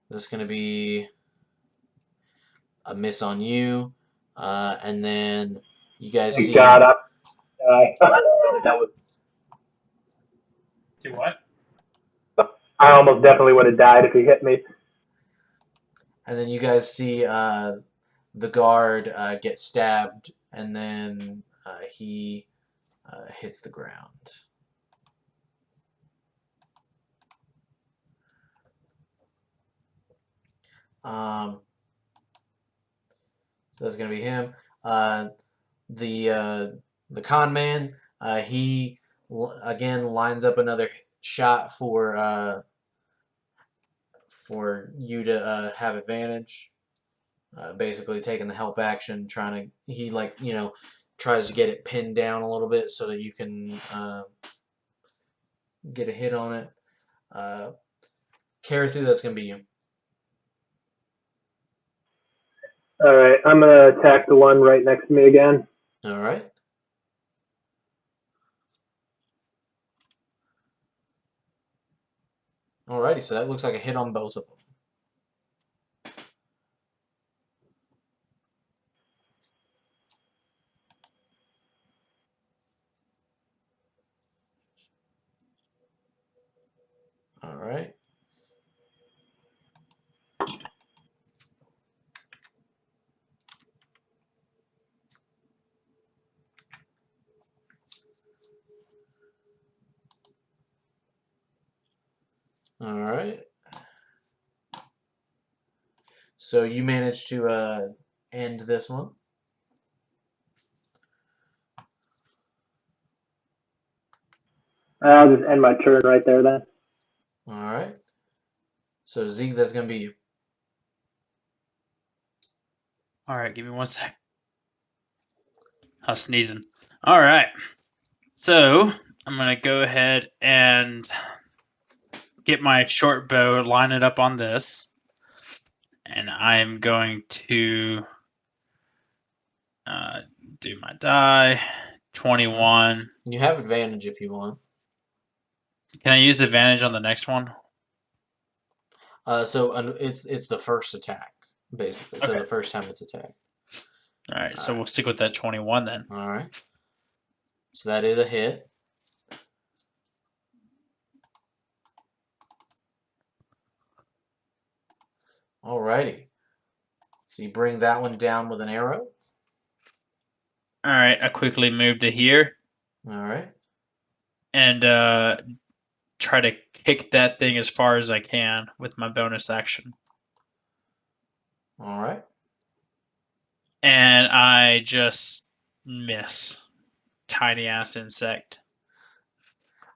that's going to be a miss on you. And then you guys see. God, that was. Do what? I almost definitely would have died if he hit me. And then you guys see the guard get stabbed, and then he hits the ground. So that's gonna be him. The con man, he again lines up another shot for you to have advantage. Basically taking the help action, trying to, he tries to get it pinned down a little bit so that you can get a hit on it. Karathu, that's going to be you. All right, I'm gonna attack the one right next to me again. All right. Alrighty, so that looks like a hit on both of them. All right. All right. So you managed to end this one. I'll just end my turn right there then. All right. So Zeke, that's going to be you. All right, give me 1 sec. I was sneezing. All right. So I'm going to go ahead and get my short bow, line it up on this. And I'm going to do my die. 21. You have advantage if you want. Can I use advantage on the next one? So it's the first attack, basically. So Okay. the first time it's attacked. All right, so we'll stick with that 21 then. All right. So that is a hit. Alrighty. So you bring that one down with an arrow. All right, I quickly move to here All right. and try to kick that thing as far as I can with my bonus action. All right. And I just miss. Tiny ass insect.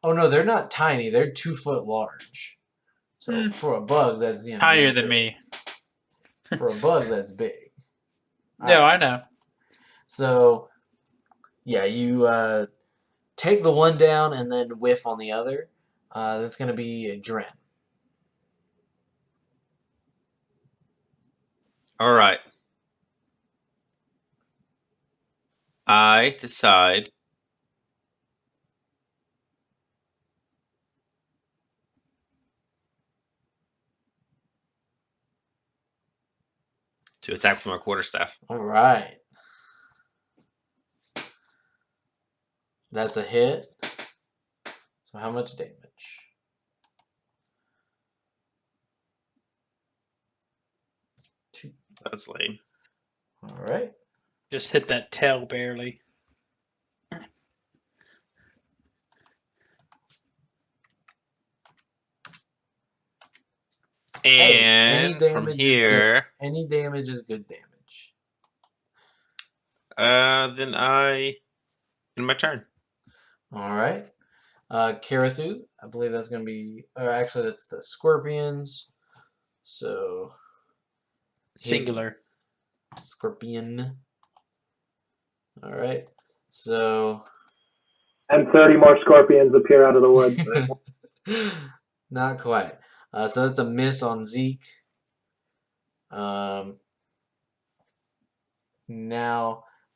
Oh no, they're not tiny. They're 2 foot large. So for a bug, that's Tinier than big. me. For a bug, that's big. No, I know. So yeah, you take the one down and then whiff on the other. That's going to be a Dren. All right. I decide to attack with my quarterstaff. All right. That's a hit. So how much damage? 2. That's lame. All right. Just hit that tail barely. And from here, any damage is good damage. then I in my turn. All right. Karathu, I believe that's going to be, or actually that's the scorpions. So Singular. Scorpion. All right. So And 30 more scorpions appear out of the woods. not quite. So that's a miss on Zeke. Now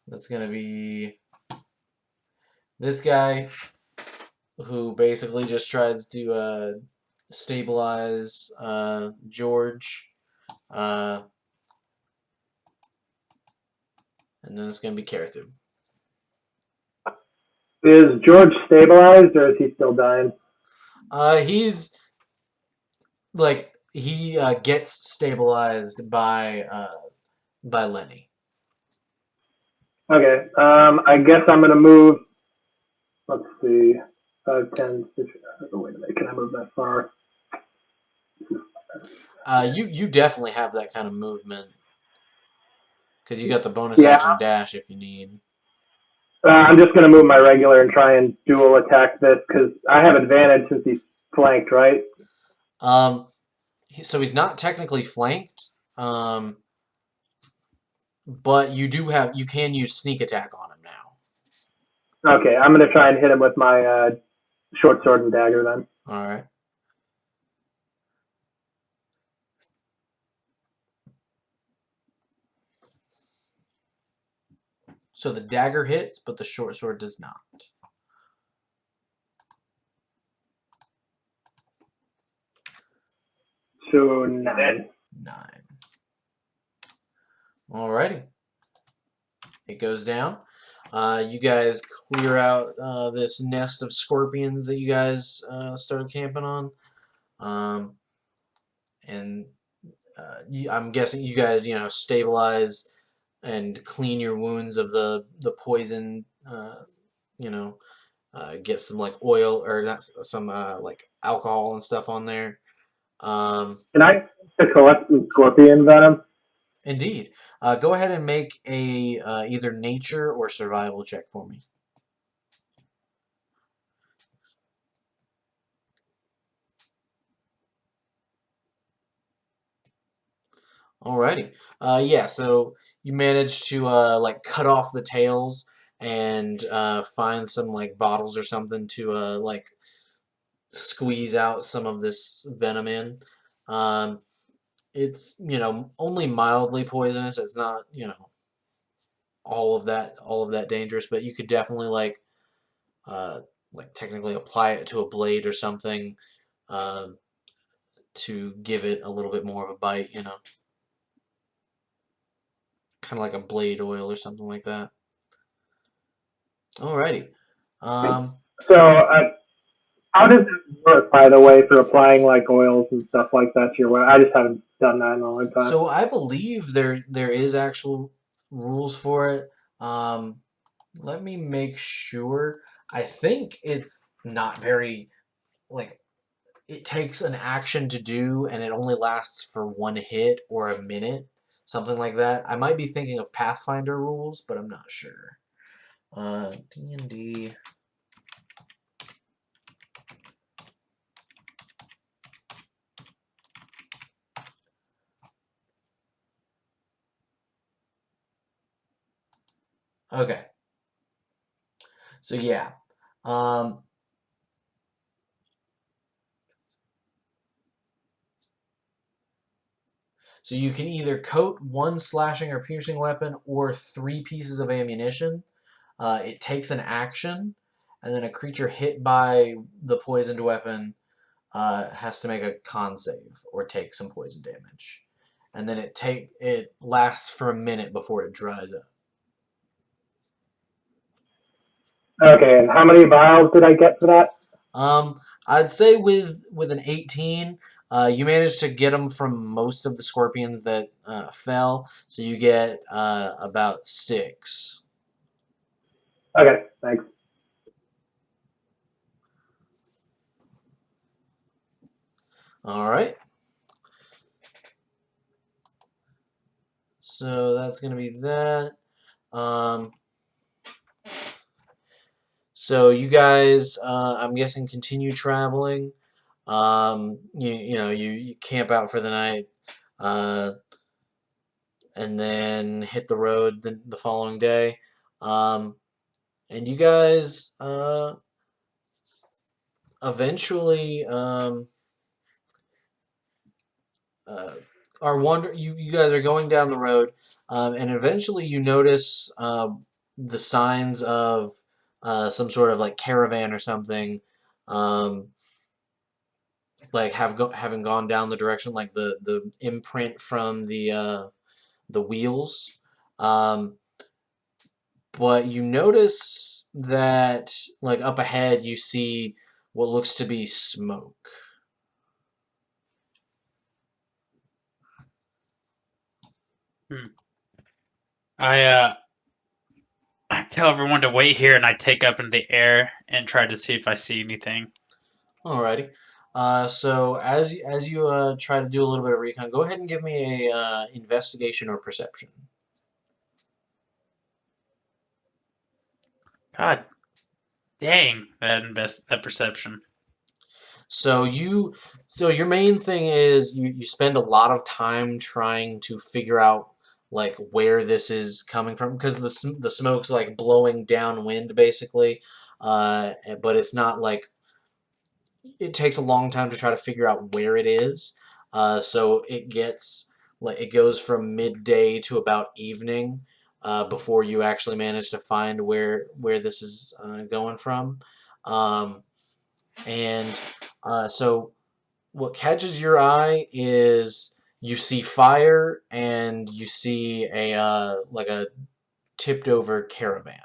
that's going to be this guy who basically just tries to stabilize George. And then it's going to be Karathu. Is George stabilized or is he still dying? He's like he gets stabilized by Lenny. Okay. I guess I'm gonna move. Let's see. 5, 10, 15. Oh, wait a minute. Can I move that far? You definitely have that kind of movement because you got the bonus action dash if you need. I'm just gonna move my regular and try and dual attack this because I have advantage since he's flanked, right? So he's not technically flanked. But you can use sneak attack on him now. Okay, I'm gonna try and hit him with my short sword and dagger then. All right. So the dagger hits, but the short sword does not. So 9. 9. Alrighty. It goes down. You guys clear out this nest of scorpions that you guys started camping on. And I'm guessing you guys, stabilize and clean your wounds of the poison, you know, get some like oil or not some like alcohol and stuff on there. Can I collect some scorpion venom? Indeed. Go ahead and make a either nature or survival check for me. Alrighty. Yeah, so you managed to like cut off the tails and find some like bottles or something to like squeeze out some of this venom in. Um, it's only mildly poisonous. It's not all of that dangerous, but you could definitely like technically apply it to a blade or something uh, to give it a little bit more of a bite. Kind of like a blade oil or something like that. Alrighty. So, how does it work, by the way, for applying like oils and stuff like that to your weapon? I just haven't done that in a long time. So I believe there is actual rules for it. Let me make sure. I think it's not very like it takes an action to do and it only lasts for 1 hit or a minute, something like that. I might be thinking of Pathfinder rules, but I'm not sure. D&D. Okay. So yeah. So you can either coat 1 slashing or piercing weapon or 3 pieces of ammunition. It takes an action, and then a creature hit by the poisoned weapon has to make a con save or take some poison damage. And then it lasts for a minute before it dries up. Okay, and how many vials did I get for that? I'd say with an 18, you managed to get them from most of the scorpions that fell, so you get about 6. Okay, thanks. All right. So that's gonna be that. So you guys, I'm guessing, continue traveling. You camp out for the night, uh, and then hit the road the following day. And you guys eventually uh, you guys are going down the road, and eventually you notice the signs of some sort of like caravan or something, um, like having gone down the direction, like the imprint from the wheels. Um, but you notice that like up ahead you see what looks to be smoke. I tell everyone to wait here, and I take up in the air and try to see if I see anything. Alrighty. So as you try to do a little bit of recon, go ahead and give me a investigation or perception. God dang, that perception. So your main thing is you spend a lot of time trying to figure out like where this is coming from, because the smoke's like blowing downwind basically, but it's not like it takes a long time to try to figure out where it is. So it gets like it goes from midday to about evening before you actually manage to find where this is going from. Um, and so what catches your eye is you see fire and you see a like a tipped over caravan.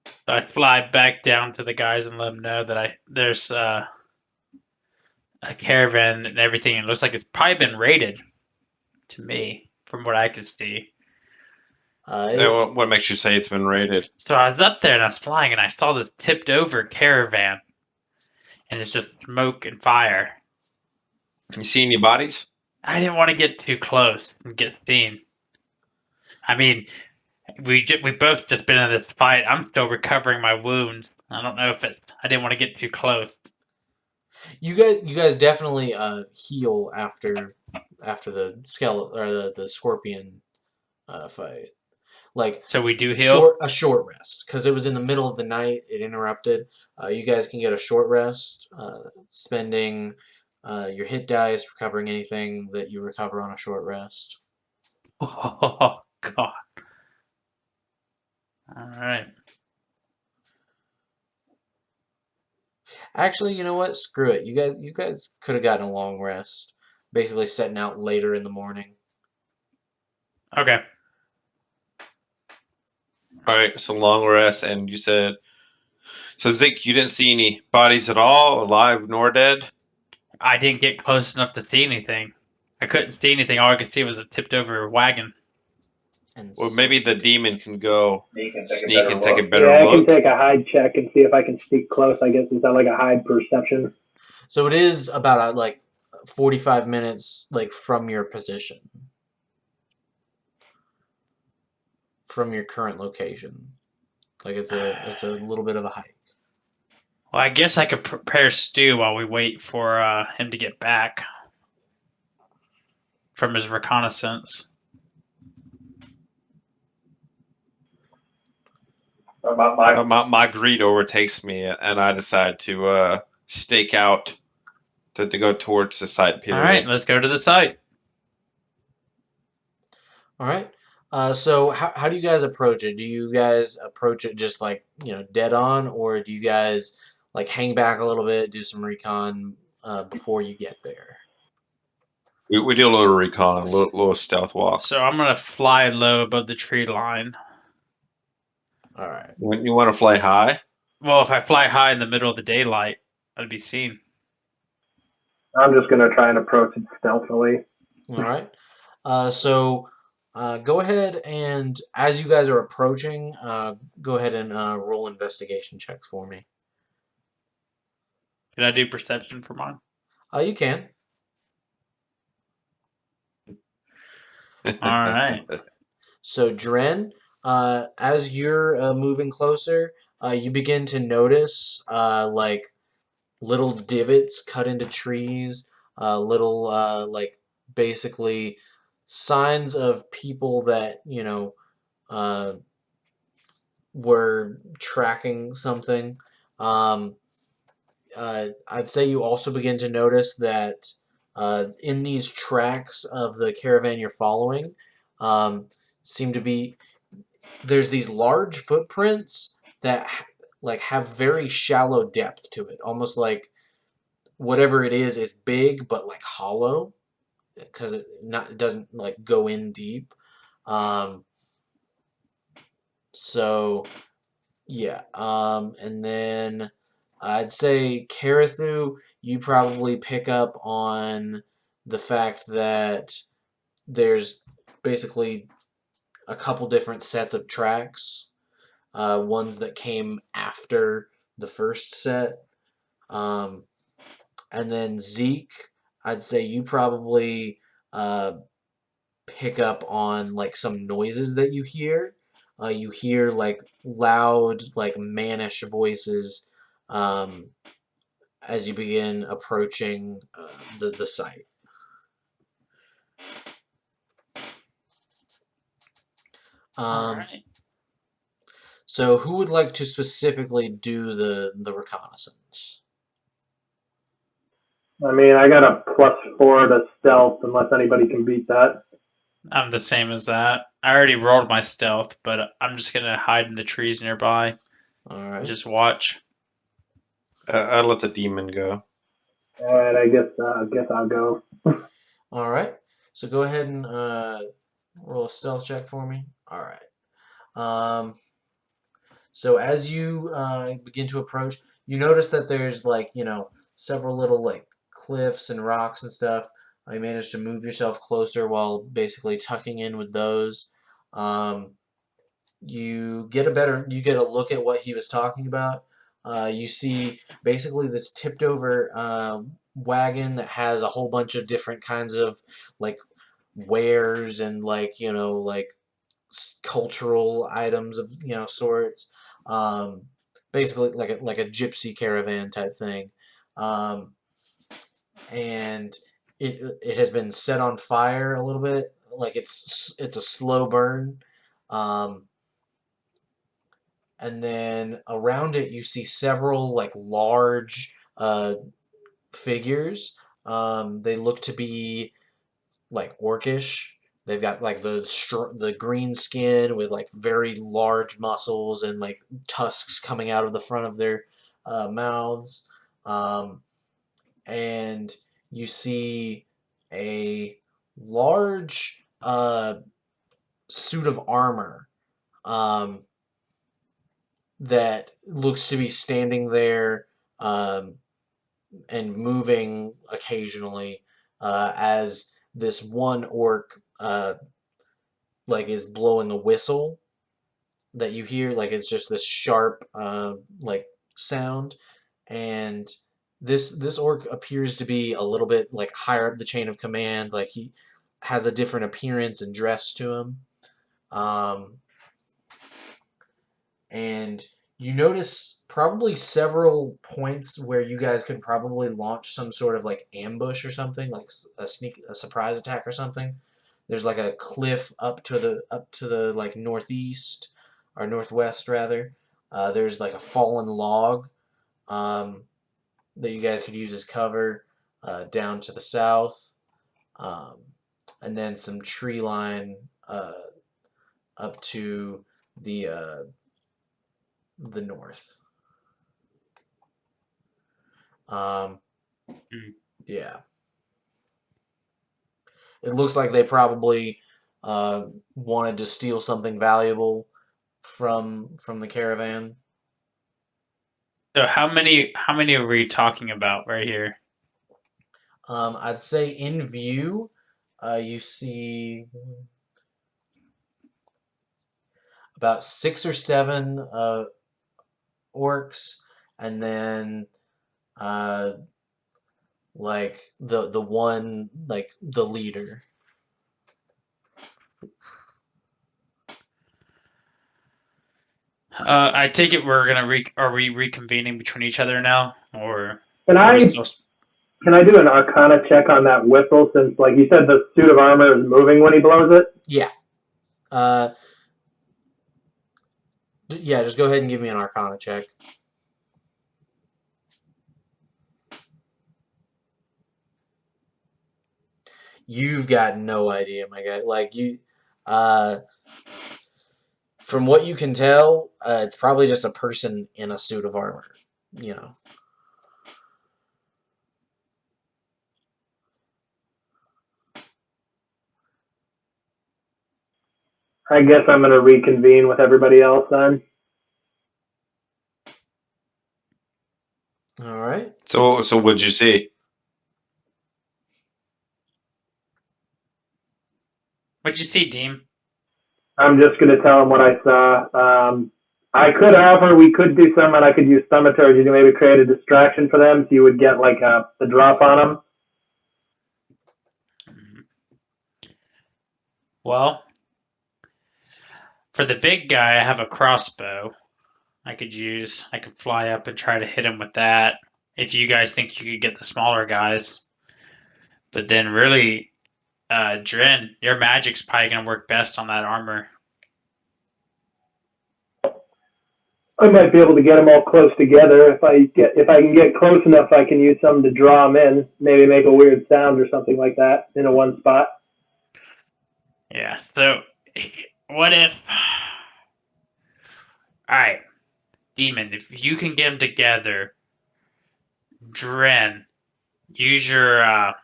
So I fly back down to the guys and let them know that there's a caravan and everything. It looks like it's probably been raided to me, from what I could see. What makes you say it's been raided? So I was up there and I was flying and I saw this tipped over caravan, and it's just smoke and fire. You see any bodies? I didn't want to get too close and get seen. I mean, we both just been in this fight. I'm still recovering my wounds. I don't know if I didn't want to get too close. You guys definitely heal after the skeleton or the scorpion fight. Like So we do heal. a short rest because it was in the middle of the night. It interrupted. You guys can get a short rest, spending your hit dice, recovering anything that you recover on a short rest. Oh God! All right. Actually, you know what? Screw it. You guys could have gotten a long rest. Basically, setting out later in the morning. Okay. All right, so long rest, and you said so. Zeke, you didn't see any bodies at all, alive nor dead. I didn't get close enough to see anything. I couldn't see anything. All I could see was a tipped over wagon. And Well, maybe the demon can go Sneak and take a better Yeah, I can look. take a hide check and see if I can sneak close. I guess is that like a hide perception? so it is about like 45 minutes like from your position, from your current location. Like it's a little bit of a hike. Well, I guess I could prepare stew while we wait for him to get back from his reconnaissance. My greed overtakes me, and I decide to stake out to go towards the side All pyramid. right, let's go to the site. All right. So how do you guys approach it? Do you guys approach it just like, dead on, or do you guys like hang back a little bit, do some recon before you get there? We do a little recon, a little stealth walk. So I'm gonna fly low above the tree line. All right. When you want to fly high, Well, if I fly high in the middle of the daylight, I'd be seen. I'm just gonna try and approach it stealthily. All right. So go ahead and as you guys are approaching, go ahead and roll investigation checks for me. Can I do perception for mine? You can. All right. So Dren, as you're moving closer, you begin to notice like little divots cut into trees, little like basically signs of people that were tracking something. Um, I'd say you also begin to notice that in these tracks of the caravan you're following, seem to be there's these large footprints that like have very shallow depth to it, almost like whatever it is big but like hollow because it doesn't like go in deep. Um, so yeah, and then I'd say Karathu, you probably pick up on the fact that there's basically a couple different sets of tracks, ones that came after the first set. Um, and then Zeke, I'd say you probably pick up on like some noises that you hear. You hear like loud, like mannish voices um, as you begin approaching the site. All right. So who would like to specifically do the reconnaissance? I mean, I got a +4 to stealth unless anybody can beat that. I'm the same as that. I already rolled my stealth, but I'm just gonna hide in the trees nearby All and right. just watch. I'll let the demon go. All right, I guess I'll go. All right. So go ahead and roll a stealth check for me. All right. So as you begin to approach, you notice that there's like several little like cliffs and rocks and stuff. You manage to move yourself closer while basically tucking in with those. Um, you get a look at what he was talking about. You see basically this tipped over wagon that has a whole bunch of different kinds of like wares and like cultural items of sorts. Um, Basically like a gypsy caravan type thing, and it has been set on fire a little bit. Like it's a slow burn. Um, and then around it you see several like large figures. They look to be like orcish. They've got like the green skin with like very large muscles and like tusks coming out of the front of their mouths. Um, and you see a large suit of armor um, that looks to be standing there um, and moving occasionally as this one orc like is blowing a whistle that you hear, like it's just this sharp like sound. And this orc appears to be a little bit like higher up the chain of command, like he has a different appearance and dress to him. um, and you notice probably several points where you guys could probably launch some sort of like ambush or something, like a surprise attack or something. There's like a cliff up to the like northeast or northwest rather. There's like a fallen log um, that you guys could use as cover down to the south, um, and then some tree line up to the north. Um, Mm. yeah, it looks like they probably wanted to steal something valuable from the caravan. So how many are we talking about right here? I'd say in view, you see about 6 or 7 orcs, and then uh, like the one like the leader. I take it we're gonna are we reconvening between each other now, or Can are we I still? can I do an Arcana check on that whistle since, like you said, the suit of armor is moving when he blows it? Yeah. Uh, yeah. Just go ahead and give me an Arcana check. You've got no idea, my guy. Like uh, from what you can tell, it's probably just a person in a suit of armor. You know. I guess I'm going to reconvene with everybody else then. All right. So what'd you see? What'd you see, Deem? I'm just going to tell him what I saw. We could do some, and I could use thaumaturgy to maybe create a distraction for them so you would get like a drop on them. Well, for the big guy, I have a crossbow. I could use. I could fly up and try to hit him with that. If you guys think you could get the smaller guys, but then really, Drin, your magic's probably gonna work best on that armor. I might be able to get them all close together. If I can get close enough, I can use something to draw them in. Maybe make a weird sound or something like that in a one spot. Yeah. So, what if? All right, Demon. If you can get them together, Dren, use your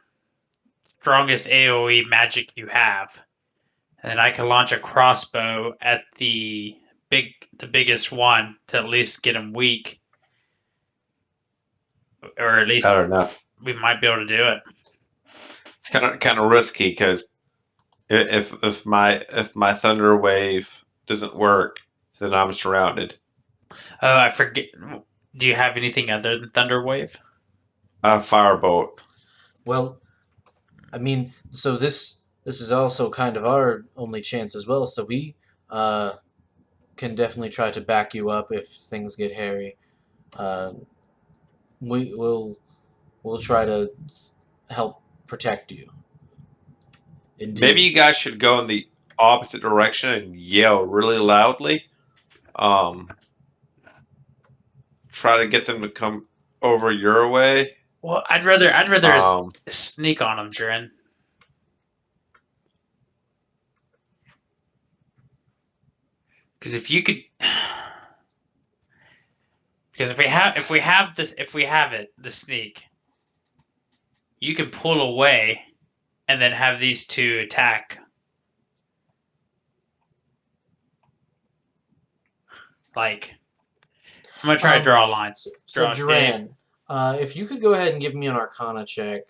strongest AOE magic you have, and then I can launch a crossbow at the biggest one to at least get him weak, or at least I don't know. we might be able to do it. It's kind of risky because if my thunder wave doesn't work, then I'm surrounded. Oh, I forget. Do you have anything other than Thunder Wave? Firebolt. Well, I mean, so this is also kind of our only chance as well. So we can definitely try to back you up if things get hairy. Uh, we'll try to help protect you. Maybe Indeed. you guys should go in the opposite direction and yell really loudly. Try to get them to come over your way. Well, I'd rather Um, sneak on them, Dren. Because if you could, because if we have it, the sneak, you can pull away, and then have these two attack. Like, I'm gonna try to draw a line. So Draw a shape. Duran, if you could go ahead and give me an Arcana check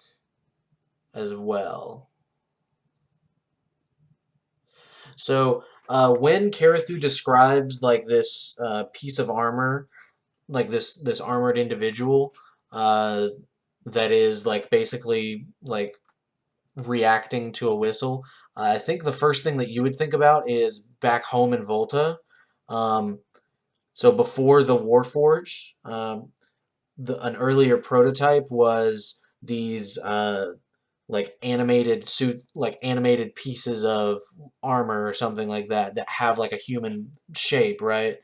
as well. So when Karathu describes like this piece of armor, like this armored individual that is like basically like reacting to a whistle, I think the first thing that you would think about is back home in Volta. Um, so before the Warforged, an earlier prototype was these like animated pieces of armor or something like that that have like a human shape, right?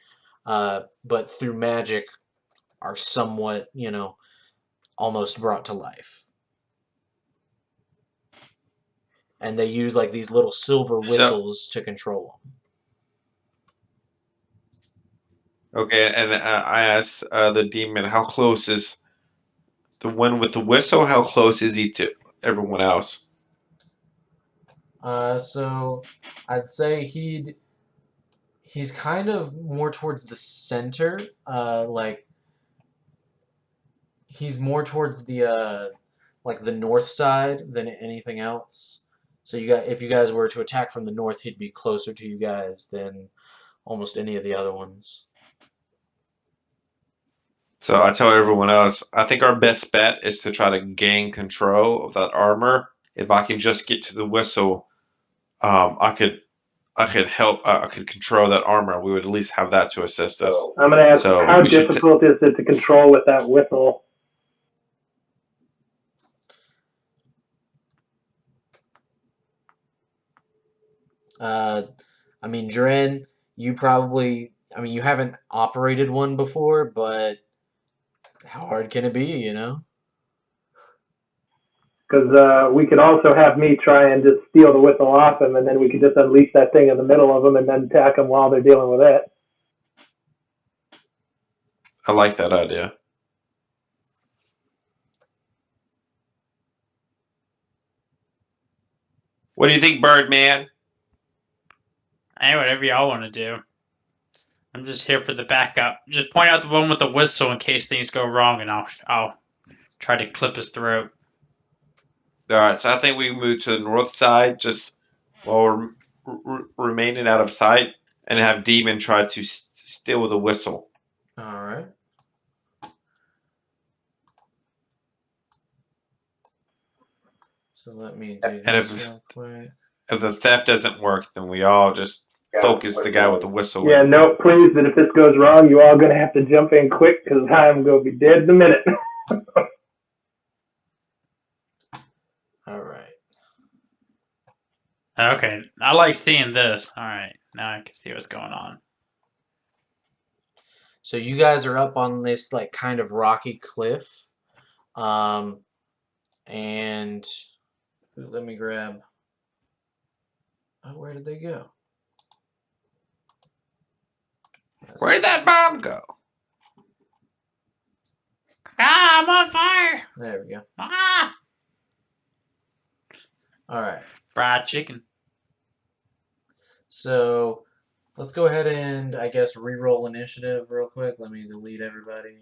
But through magic are somewhat, almost brought to life. And they use like these little silver so whistles to control them. okay, and I asked the demon, how close is the one with the whistle? How close is he to everyone else? So I'd say he's kind of more towards the center. Like he's more towards the like the north side than anything else. So if you guys were to attack from the north, he'd be closer to you guys than almost any of the other ones. So I tell everyone else, I think our best bet is to try to gain control of that armor. If I can just get to the whistle, I could help. I could control that armor. We would at least have that to assist us. I'm going to ask, So how we should. difficult is it to control with that whistle? I mean, Dren, you probably, I mean, you haven't operated one before, but how hard can it be, Because we could also have me try and just steal the whistle off him, and then we could just unleash that thing in the middle of them and then attack them while they're dealing with it. I like that idea. What do you think, Birdman? Hey, whatever y'all want to do. I'm just here for the backup. Just point out the one with the whistle in case things go wrong, and I'll try to clip his throat. All right, so I think we move to the north side, just while we're remaining out of sight, and have Demon try to steal the whistle. All right. So let me do And this real quick. if the theft doesn't work, then we all just focus the guy with the whistle. Yeah, no, please, that if this goes wrong, you all going to have to jump in quick because I'm going to be dead in a minute. All right. Okay, I like seeing this. All right, now I can see what's going on. So you guys are up on this like kind of rocky cliff, and let me grab. Oh, where did they go? Where'd that bomb go? Ah, I'm on fire! There we go. Ah! All right. Fried chicken. So let's go ahead and I guess re-roll initiative real quick. Let me delete everybody.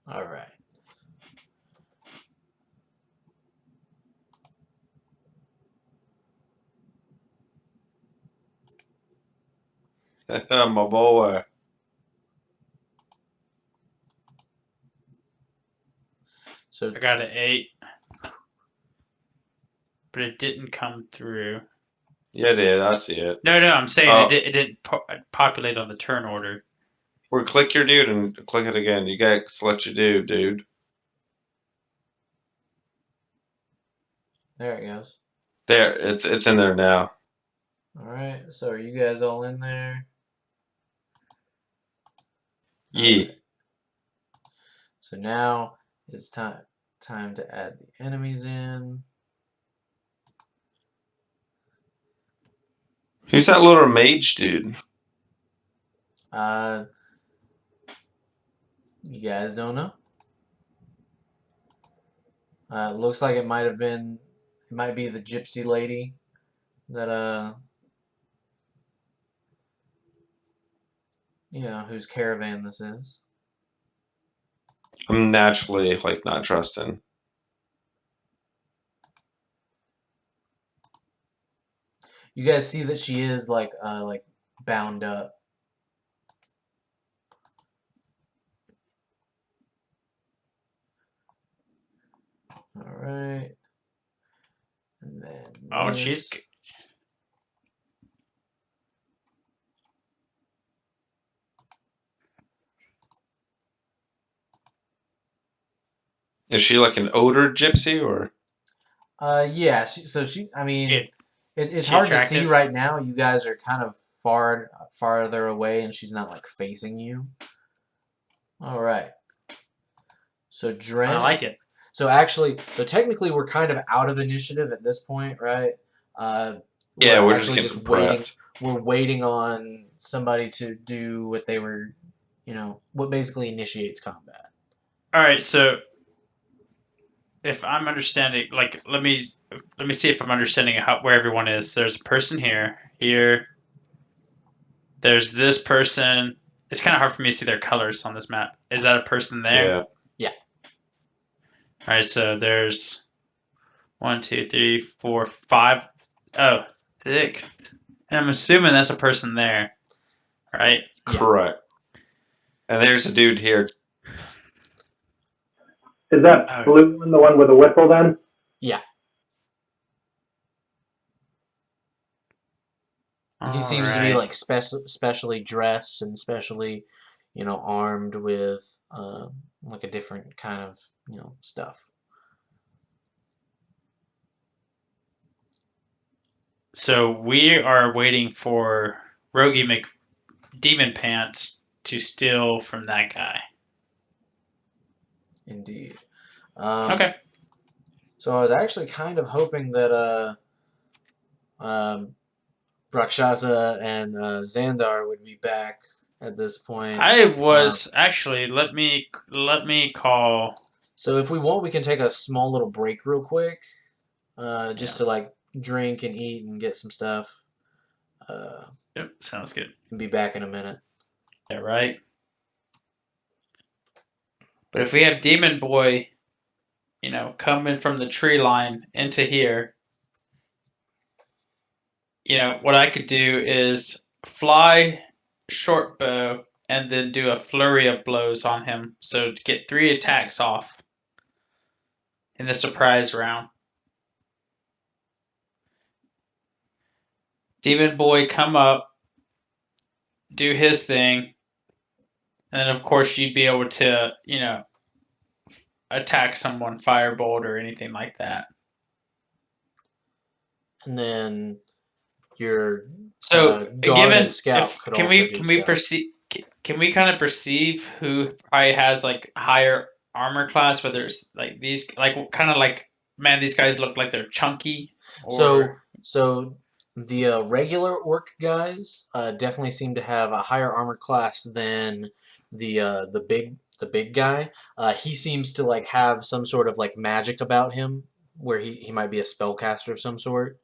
All right. My boy. So I got an 8. But it didn't come through. Yeah, it is. I see it. No, I'm saying Oh. it didn't populate on the turn order. Or click your dude and click it again. You gotta select your dude. there it goes. There, it's in there now. All right. So are you guys all in there? Yee. Right. So now it's time to add the enemies in. Who's that little mage dude? You guys don't know? It looks like it might be the gypsy lady that whose caravan this is. I'm naturally like not trusting. You guys see that she is like bound up. All right. And then Oh, this. she's. Is she like an odor gypsy or? Yeah. I mean, it's she hard to see attractive? right now. You guys are kind of farther away, and she's not like facing you. All right. So Dren. I like it. So technically, we're kind of out of initiative at this point, right? Yeah, we're actually just getting waiting. prepped. We're waiting on somebody to do what they were, what basically initiates combat. All right, so if I'm understanding, like, let me see if I'm understanding where everyone is. There's a person here. There's this person. It's kind of hard for me to see their colors on this map. Is that a person there? Yeah. All right, so there's 1, 2, 3, 4, 5. Oh, thick. And I'm assuming that's a person there, right? Yeah. Correct. And there's a dude here. Is that blue one the one with the whistle then? Yeah. He seems to be like specially dressed and specially, armed with like a different kind of stuff. So we are waiting for Rogie McDemon Pants to steal from that guy. Indeed. Okay. So I was actually kind of hoping that Rakshasa and Xandar would be back at this point. I was actually let me call. So if we want, we can take a small little break real quick, just to like drink and eat and get some stuff. Yep, sounds good. And be back in a minute. Yeah, right. But if we have Demon Boy, coming from the tree line into here, what I could do is fly short bow and then do a flurry of blows on him. So to get 3 attacks off in the surprise round. Demon Boy come up, do his thing, and then of course you'd be able to, attack someone, firebolt or anything like that. And then your So guard and given scout if could also do can we scout. perceive can we kind of perceive who probably has like higher armor class, whether it's like these like kind of like man these guys look like they're chunky or So the regular orc guys definitely seem to have a higher armor class than the big guy. He seems to like have some sort of like magic about him, where he might be a spellcaster of some sort,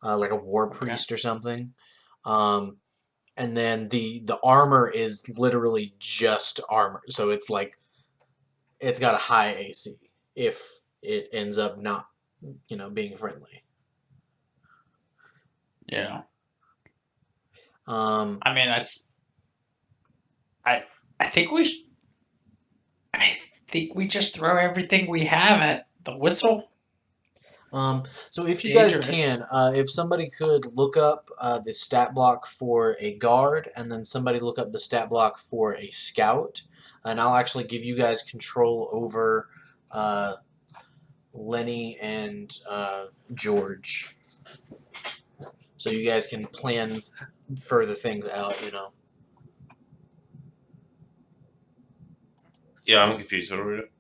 like a war priest or something. Um, and then the armor is literally just armor, so it's like it's got a high AC if it ends up not being friendly. yeah. Um, I mean I I think I think we just throw everything we have at the whistle. so if you guys Dangerous. can, if somebody could look up the stat block for a guard, and then somebody look up the stat block for a scout, and I'll actually give you guys control over Lenny and George, so you guys can plan further things out. Yeah, I'm confused over it.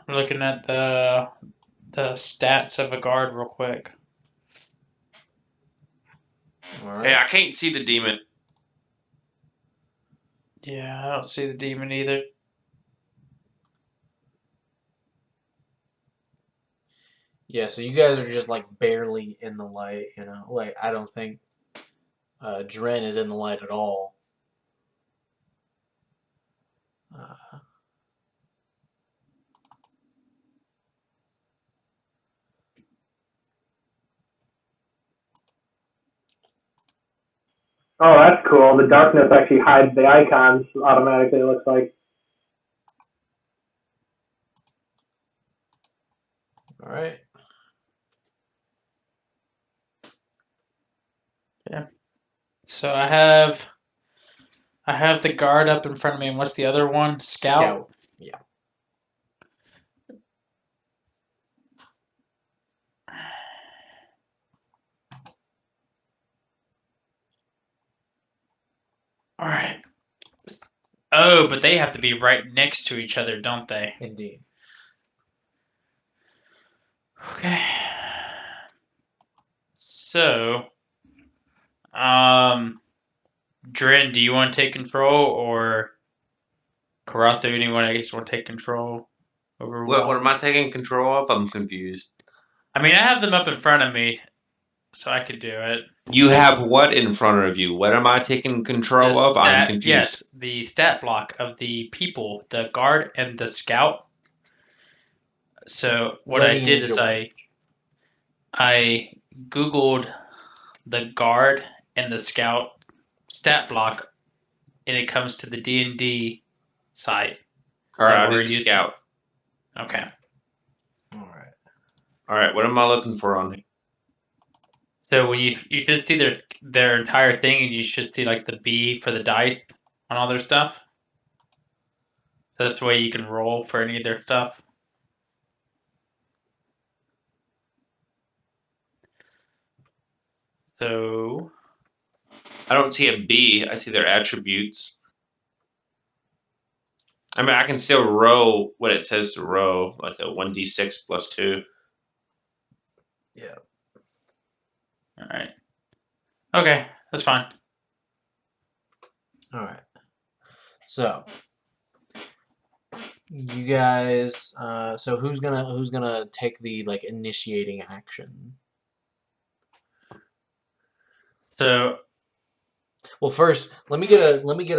I'm looking at the stats of a guard real quick. All Hey, right. I can't see the demon. Yeah, I don't see the demon either. Yeah, so you guys are just like barely in the light. Like I don't think Dren is in the light at all. Uh, Oh, that's cool. The darkness actually hides the icons automatically, it looks like. all right. So I have the guard up in front of me, and what's the other one? Scout. Yeah. All right. Oh, but they have to be right next to each other, don't they? Indeed. Okay. So, Dren, do you want to take control, or Karathu, anyone I guess want to take control over What one? am I taking control of? I'm confused. I mean, I have them up in front of me, so I could do it. You have what in front of you? What am I taking control of? I'm confused. Yes, the stat block of the people, the guard and the scout. So what I Lenny did and is George. I Googled the guard and the scout stat block, and it comes to the D&D site. All right, that I'll we're do the using. scout. Okay. All right. All right, what am I looking for on here? So when you should see their entire thing, and you should see like the B for the dice on all their stuff. So that's the way you can roll for any of their stuff. So I don't see a B. I see their attributes. I mean, I can still row what it says to row, like a 1d6 plus 2. Yeah. all right. Okay, that's fine. All right. So you guys. So who's gonna take the like initiating action? So Well, first, let me get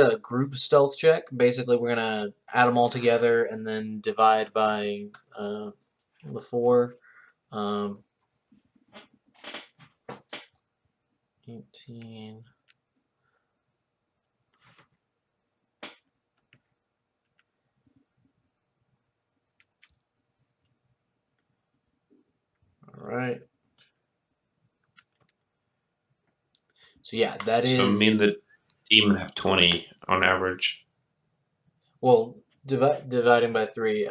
a group stealth check. Basically, we're gonna add them all together and then divide by the 4. 18. All right. So yeah, that So is me and the demon have 20 on average. well dividing by 3.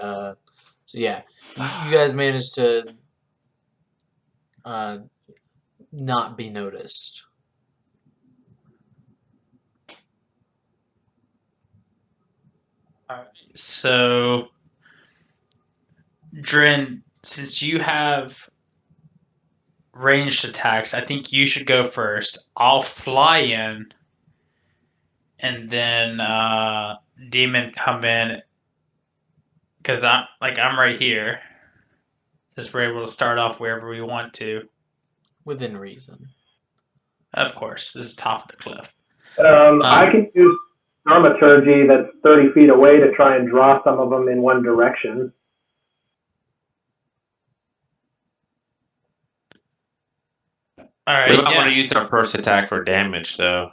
So yeah, you guys managed to not be noticed. All right. So, Dren, since you have ranged attacks, I think you should go first. I'll fly in, and then Demon come in because I'm right here. Just we're able to start off wherever we want to. Within reason. Of course, this is top of the cliff. I can use thaumaturgy that's 30 feet away to try and draw some of them in one direction. All right. We might Yeah. want to use our first attack for damage, though.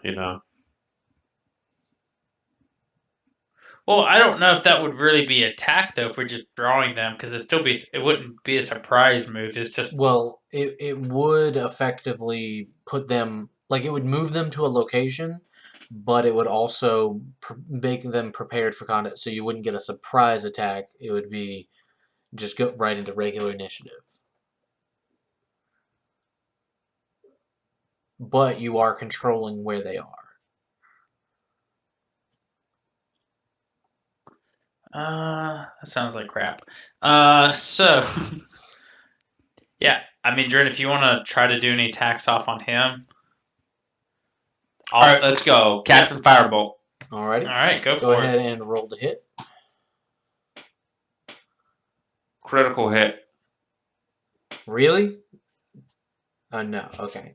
Well, I don't know if that would really be attack though if we're just drawing them because it wouldn't be a surprise move. It's just Well, it would effectively put them, like, it would move them to a location, but it would also make them prepared for combat, so you wouldn't get a surprise attack. It would be just go right into regular initiative. But you are controlling where they are. that sounds like crap. So yeah, I mean, Dren, if you want to try to do any attacks off on him, All right, let's go. Casting Firebolt. Alrighty. All right, go Go for ahead it. and roll to hit. Critical hit. Really? No. Okay.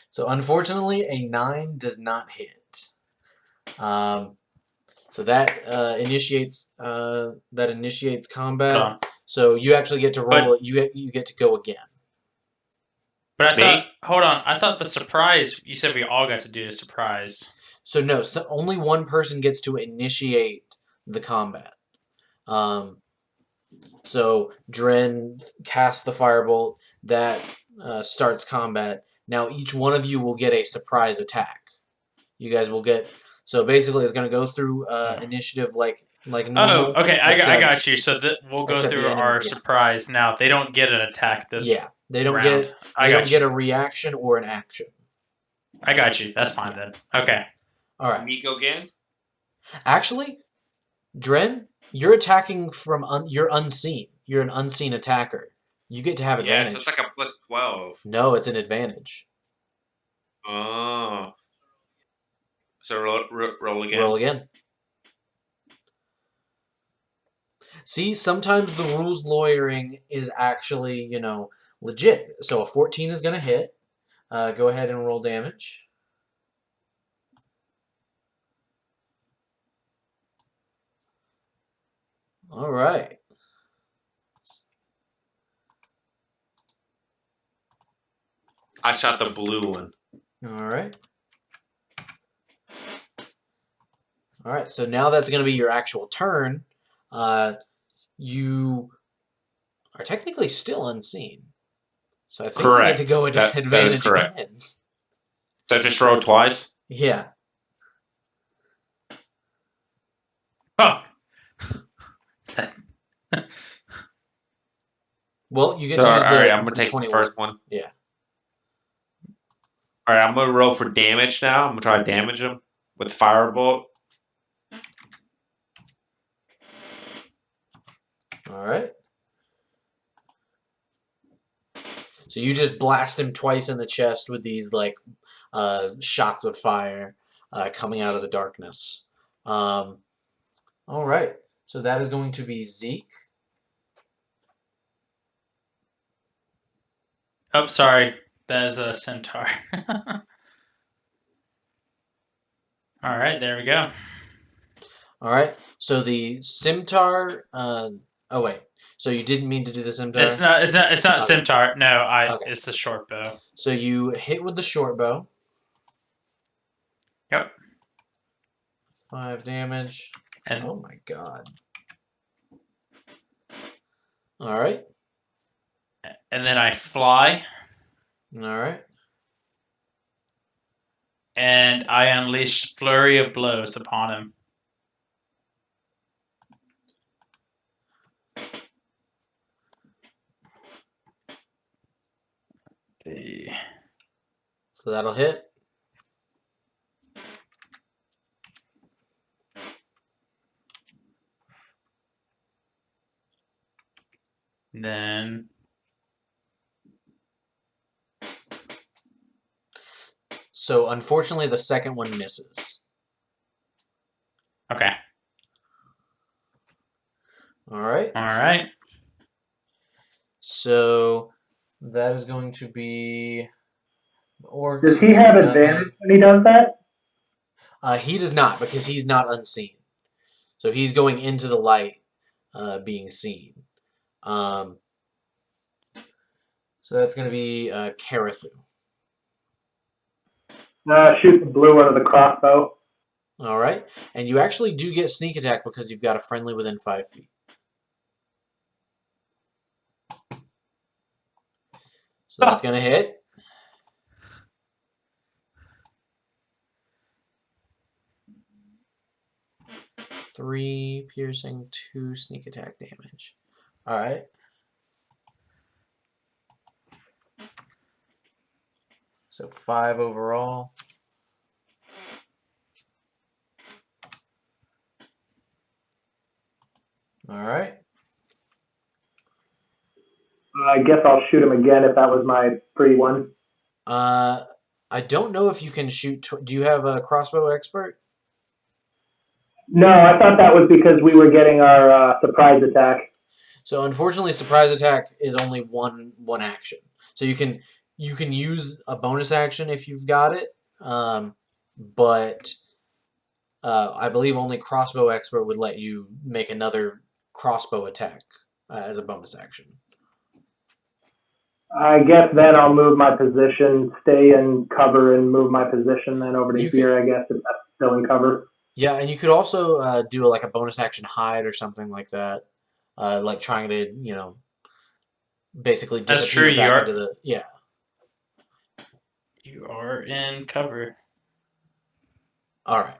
So unfortunately, a 9 does not hit. So that initiates combat. So you actually get to roll it. You get to go again. But hold on. I thought the surprise. You said we all got to do the surprise. So no, only one person gets to initiate the combat. So Dren casts the firebolt that starts combat. Now each one of you will get a surprise attack. You guys will get. So basically, it's going to go through initiative like normal. Oh, okay. I got you. So we'll go through our yeah. surprise now. They don't get an attack this they don't round. get a reaction or an action. I got you. That's fine then. Okay. All right. Me go again? Actually, Dren, you're attacking from you're unseen. You're an unseen attacker. You get to have advantage. Yeah, so it's like a plus 12. No, it's an advantage. Oh. So roll again. Roll again. See, sometimes the rules lawyering is actually, legit. So a 14 is going to hit. Go ahead and roll damage. All right. I shot the blue one. All right. All right. So now that's going to be your actual turn. You are technically still unseen. So I think you get to go at advantage that is correct. again. So just roll twice? Yeah. Fuck. Well, you get to use all right, I'm going to take 21. the first one. Yeah. All right, I'm going to roll for damage now. I'm going to try to damage him with Firebolt. All right. So you just blast him twice in the chest with these shots of fire coming out of the darkness. All right. So that is going to be Zeke. Oh, sorry. That is a centaur. All right, there we go. All right. So the scimitar. Oh wait. So you didn't mean to do the scimitar? It's not Okay. scimitar. No, Okay. It's the short bow. So you hit with the short bow. Yep. 5 damage. And oh my god. All right. And then I fly. All right. And I unleash flurry of blows upon him. So that'll hit. Then So unfortunately, the second one misses. okay. All right. All right. So that is going to be the orc. Does he have advantage when he does that? He does not, because he's not unseen. So he's going into the light, being seen. So that's going to be Karathu. Shoot the blue one of the crossbow. All right. And you actually do get sneak attack because you've got a friendly within 5 feet. So that's going to hit. Three piercing, 2 sneak attack damage. All right. So 5 overall. All right. I guess I'll shoot him again if that was my free one. I don't know if you can shoot. Do you have a crossbow expert? No, I thought that was because we were getting our surprise attack. So unfortunately, surprise attack is only one action. So you can use a bonus action if you've got it, but I believe only crossbow expert would let you make another crossbow attack as a bonus action. I guess then I'll move my position, stay in cover, and move my position then over to here, I guess, if that's still in cover. Yeah, and you could also do like a bonus action hide or something like that, like trying to, basically That's disappear true. back into the You are in cover. All right,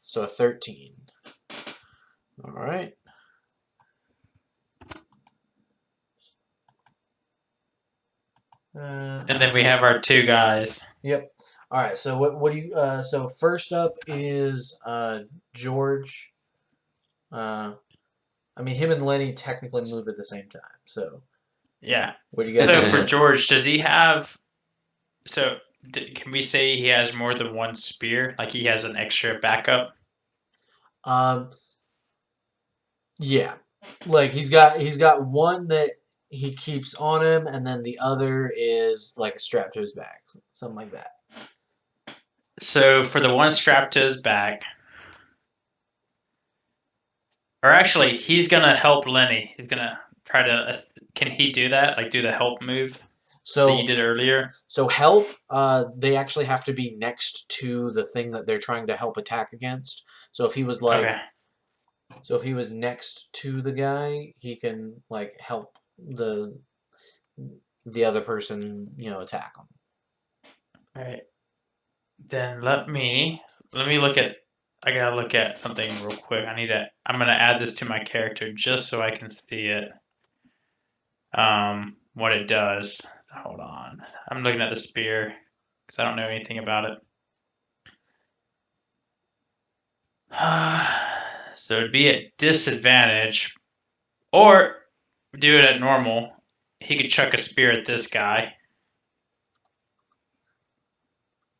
so a 13. All right. And then we have our 2 guys. Yep. All right. So what do you? So first up is George. I mean, him and Lenny technically move at the same time. So Yeah. what do you guys? So do? for George, does he have? So can we say he has more than one spear? Like he has an extra backup? Yeah. Like he's got one that he keeps on him, and then the other is like strapped to his back, something like that. So for the one strapped to his back, or actually, he's gonna help Lenny. He's gonna try to. Can he do that? Like do the help move that So you did earlier? So help, they actually have to be next to the thing that they're trying to help attack against. So if he was like, Okay. so if he was next to the guy, he can like help the other person, attack him. All right. Then let me look at. I gotta look at something real quick. I'm gonna add this to my character just so I can see it. What it does. Hold on. I'm looking at the spear because I don't know anything about it. So it'd be at disadvantage, or do it at normal. He could chuck a spear at this guy.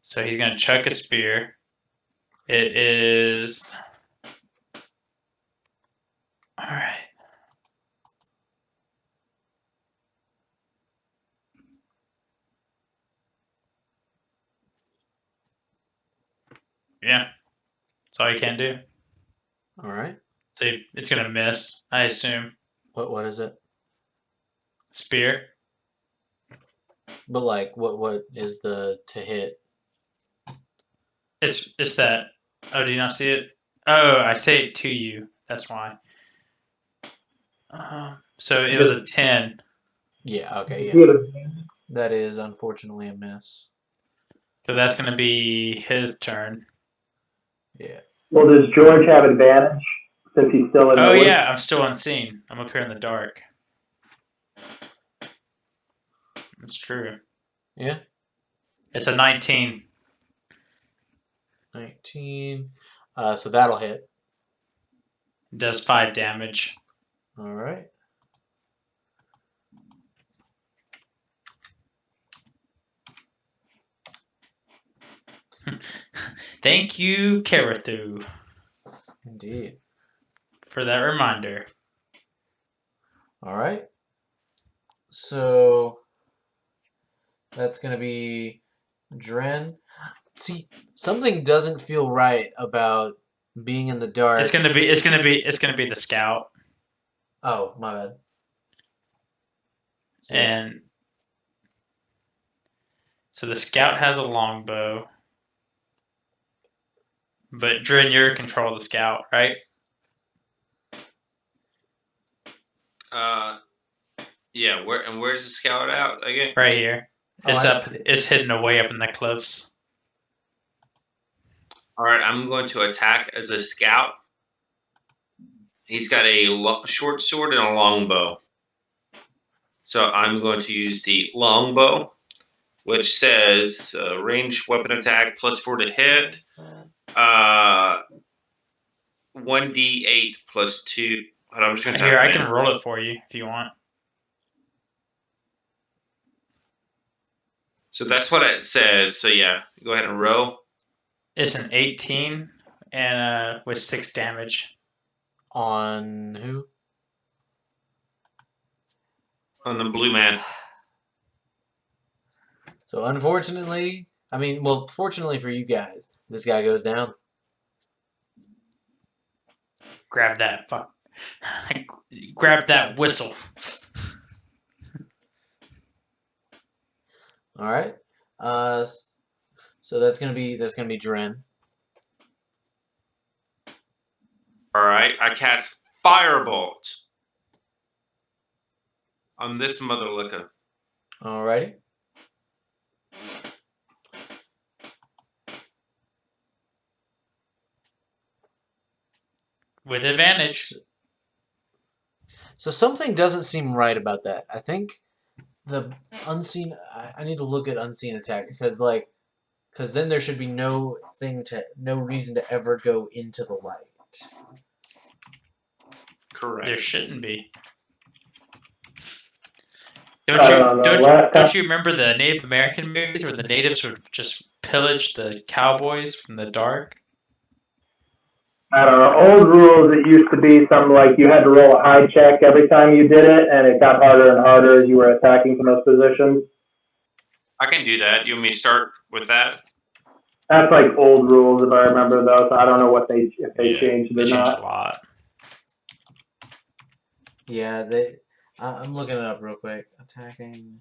So he's gonna chuck a spear. It is. All right. Yeah. That's all you can do. All right. So it's gonna miss, I assume. What is it? Spear. But like, what is the to hit? It's that. Oh, do you not see it? Oh, I say it to you. That's why. So it was a 10. Yeah. Okay. Yeah. That is unfortunately a miss. So that's gonna be his turn. Yeah. Well, does George have advantage since he's still in the Oh woods? yeah, I'm still unseen. I'm up here in the dark. That's true. Yeah. It's a 19. 19. So that'll hit. It does 5 damage. All right. Thank you, Karathu, Indeed. for that reminder. All right. So that's going to be Dren. See, something doesn't feel right about being in the dark. It's gonna be the scout. Oh, my bad. So, And so the scout has a longbow. But Dren, you're in control of the scout, right? Yeah. Where's the scout out again? Right here. It's Oh, up. It's hidden away up in the cliffs. All right, I'm going to attack as a scout. He's got a short sword and a long bow. So I'm going to use the long bow, which says ranged weapon attack +4 to hit. 1d8 plus 2. Hold on, I'm just going to Here, type I it can in. roll it for you if you want. So that's what it says. So yeah, go ahead and roll. It's an 18 and with 6 damage. on who? On the blue man. So unfortunately, fortunately for you guys, this guy goes down. Grab that fuck. Grab that whistle. All right. So that's gonna be Dren. All right, I cast Firebolt on this mother licker. Alrighty. With advantage. So something doesn't seem right about that. I think the unseen. I need to look at unseen attack because then there should be no reason to ever go into the light. Correct. There shouldn't be. Don't you remember the Native American movies where the natives would just pillage the cowboys from the dark? I don't know. Old rules, it used to be something like you had to roll a high check every time you did it, and it got harder and harder as you were attacking from those positions. I can do that. You want me to start with that? That's like old rules, if I remember though. So I don't know if they changed They or changed not. a lot. Yeah, I'm looking it up real quick. Attacking.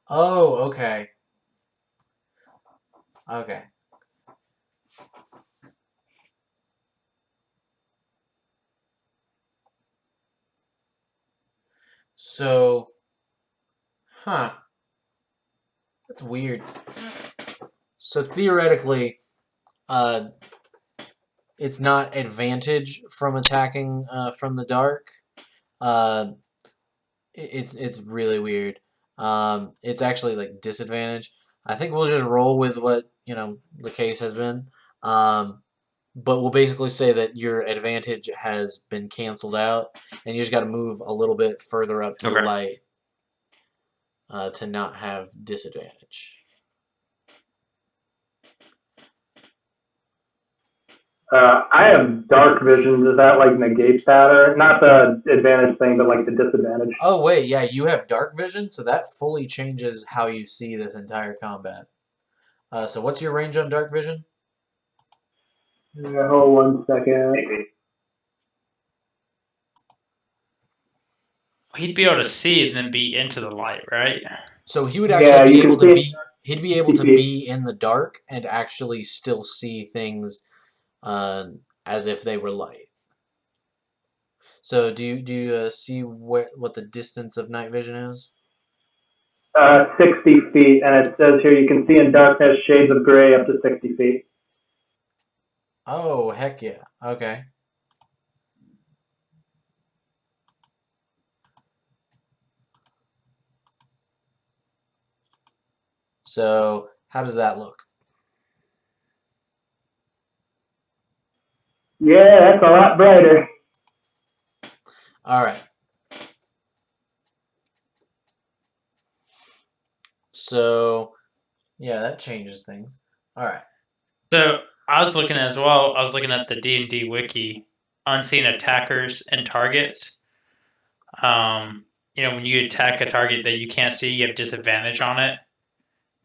Oh, okay. Okay. So, that's weird. So theoretically, it's not advantage from attacking from the dark. It's really weird. It's actually like disadvantage. I think we'll just roll with what the case has been. But we'll basically say that your advantage has been canceled out, and you just got to move a little bit further up to the light to not have disadvantage. I have dark vision. Does that like negate that, or not the advantage thing, but like the disadvantage? Oh wait, yeah, you have dark vision, so that fully changes how you see this entire combat. So what's your range on dark vision? Hold 1 second. He'd be able to see and then be into the light, right? So he would actually be able to be. He'd be able to see. be in the dark and actually still see things as if they were light. So do you see what the distance of night vision is? 60 feet, and it says here you can see in darkness shades of gray up to 60 feet. Oh, heck yeah. Okay. So, how does that look? Yeah, that's a lot brighter. All right. So, yeah, that changes things. All right. So I was looking as well. I was looking at the D&D wiki, unseen attackers and targets. When you attack a target that you can't see, you have disadvantage on it.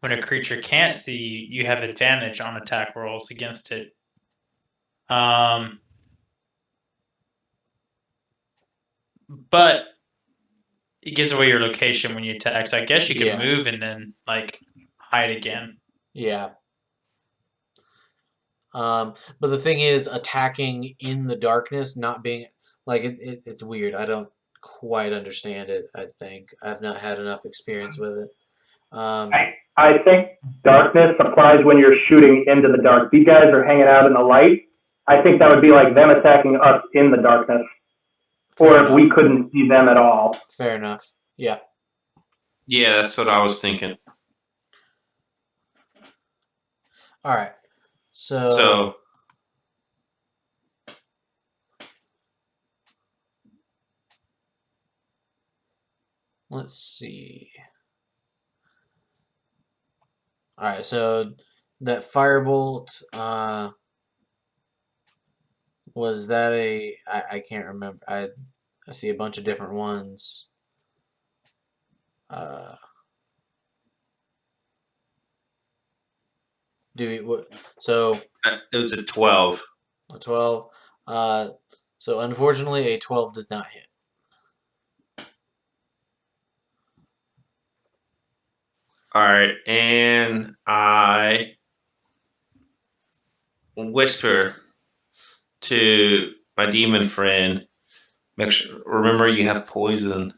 When a creature can't see you, you have advantage on attack rolls against it. But it gives away your location when you attack. So I guess you can Yeah. move and then hide again. Yeah. But the thing is, attacking in the darkness, not being like it's weird. I don't quite understand it. I think I've not had enough experience with it. I think darkness applies when you're shooting into the dark. These guys are hanging out in the light. I think that would be like them attacking us in the darkness, Fair or if we enough. couldn't see them at all. Fair enough. Yeah. Yeah, that's what I was thinking. All right. So, So let's see. All right. So that firebolt. Was that a? I can't remember. I see a bunch of different ones. Uh, do we, what? So it was a 12. a 12. So unfortunately, a 12 does not hit. All right, and I whisper to my demon friend, make sure, remember you have poison.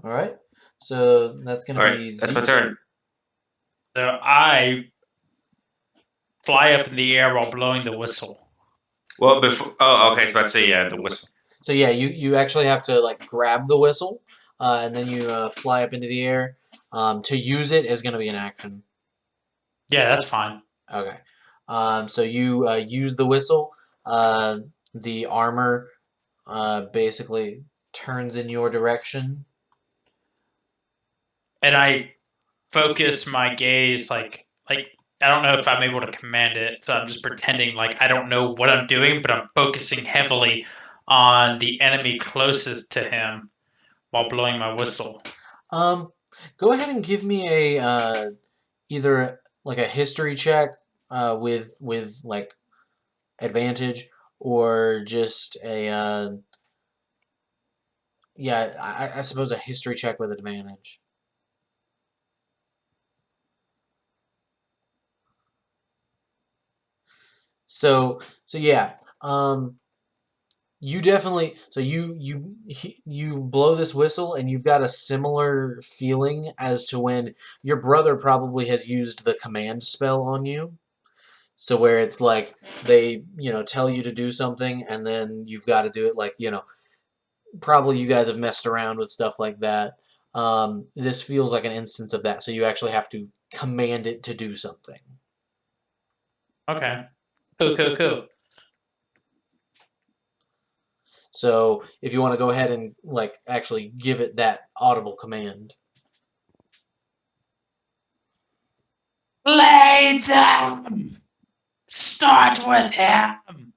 All right. So that's gonna All right, be that's my Zeke. turn. So I fly up in the air while blowing the whistle. Well, before, oh, okay, I was about to say, yeah, the whistle. So yeah, you actually have to like grab the whistle, and then you fly up into the air. To use it is gonna be an action. Yeah, that's fine. Okay. So you use the whistle. The armor basically turns in your direction. And I focus my gaze I don't know if I'm able to command it, so I'm just pretending like I don't know what I'm doing, but I'm focusing heavily on the enemy closest to him while blowing my whistle. Go ahead and give me a either like a history check with like advantage or just a yeah, I suppose a history check with advantage. So yeah, you definitely so you blow this whistle and you've got a similar feeling as to when your brother probably has used the command spell on you. So where it's like they, tell you to do something and then you've got to do it like, probably you guys have messed around with stuff like that. This feels like an instance of that. So you actually have to command it to do something. Okay. Cool. So if you want to go ahead and like actually give it that audible command. Lay them! Start with him!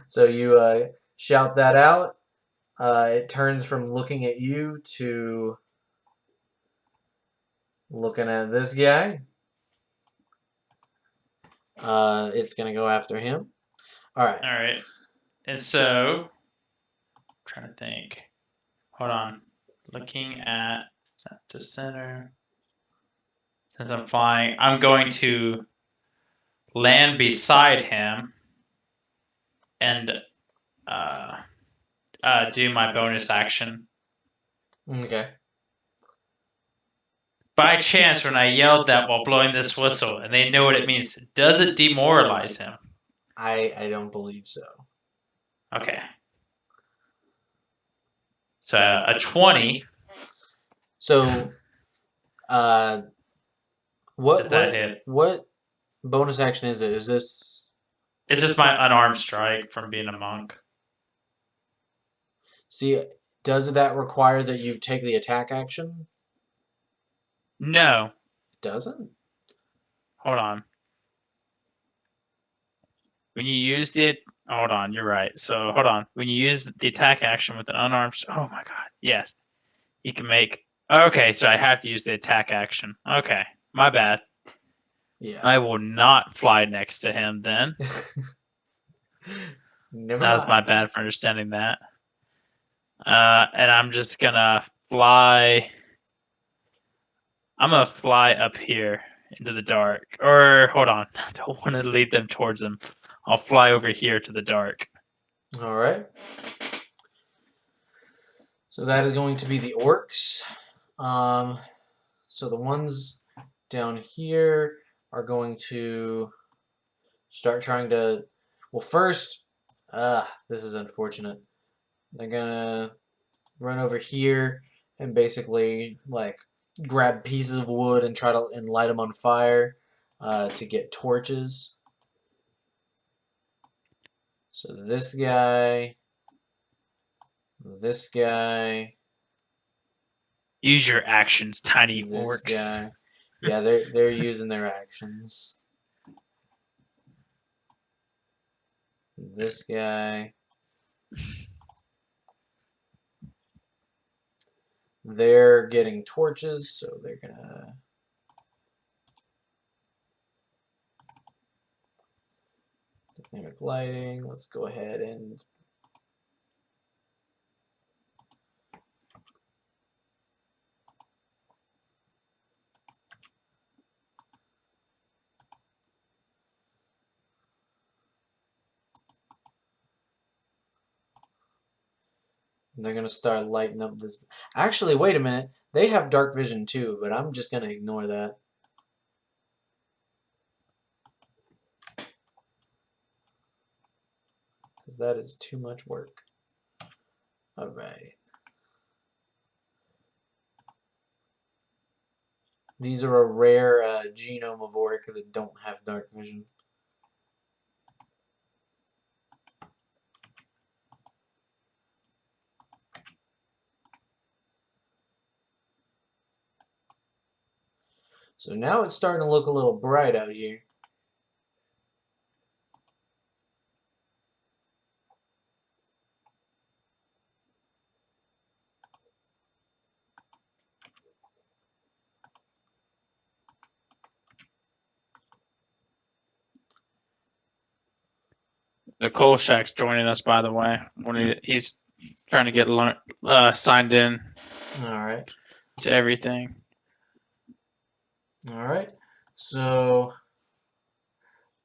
So you shout that out. It turns from looking at you to looking at this guy. It's gonna go after him. All right. Alright. And so, I'm trying to think. Hold on. Looking at the center. Since I'm flying, I'm going to land beside him and do my bonus action. Okay. By chance, when I yelled that while blowing this whistle, and they know what it means, does it demoralize him? I don't believe so. Okay. So a 20. So, uh, Does that hit? what bonus action is it? Is this? It's just my unarmed strike from being a monk. See, does that require that you take the attack action? No. It doesn't. Hold on. When you use the hold on, you're right. So hold on. When you use the attack action with an unarmed, oh my god, yes, you can make. Okay, so I have to use the attack action. Okay, my bad. Yeah. I will not fly next to him then. Never That was my mind. bad for understanding that. And I'm just gonna fly. I'm gonna fly up here into the dark. Or hold on, I don't want to lead them towards them. I'll fly over here to the dark. All right. So that is going to be the orcs. So the ones down here are going to start trying to. Well, first, this is unfortunate. They're gonna run over here and basically like grab pieces of wood and try to light them on fire to get torches. So this guy, Use your actions, tiny this orcs. guy. Yeah, they're using their actions. This guy. They're getting torches, so they're gonna. Dynamic lighting. Let's go ahead and. They're gonna start lighting up this. Actually, wait a minute. They have dark vision too, but I'm just gonna ignore that. Because that is too much work. Alright. These are a rare genome of orc that don't have dark vision. So now it's starting to look a little bright out here. The Kolchak's joining us, by the way. He's trying to get signed in Alright. to everything. Alright. So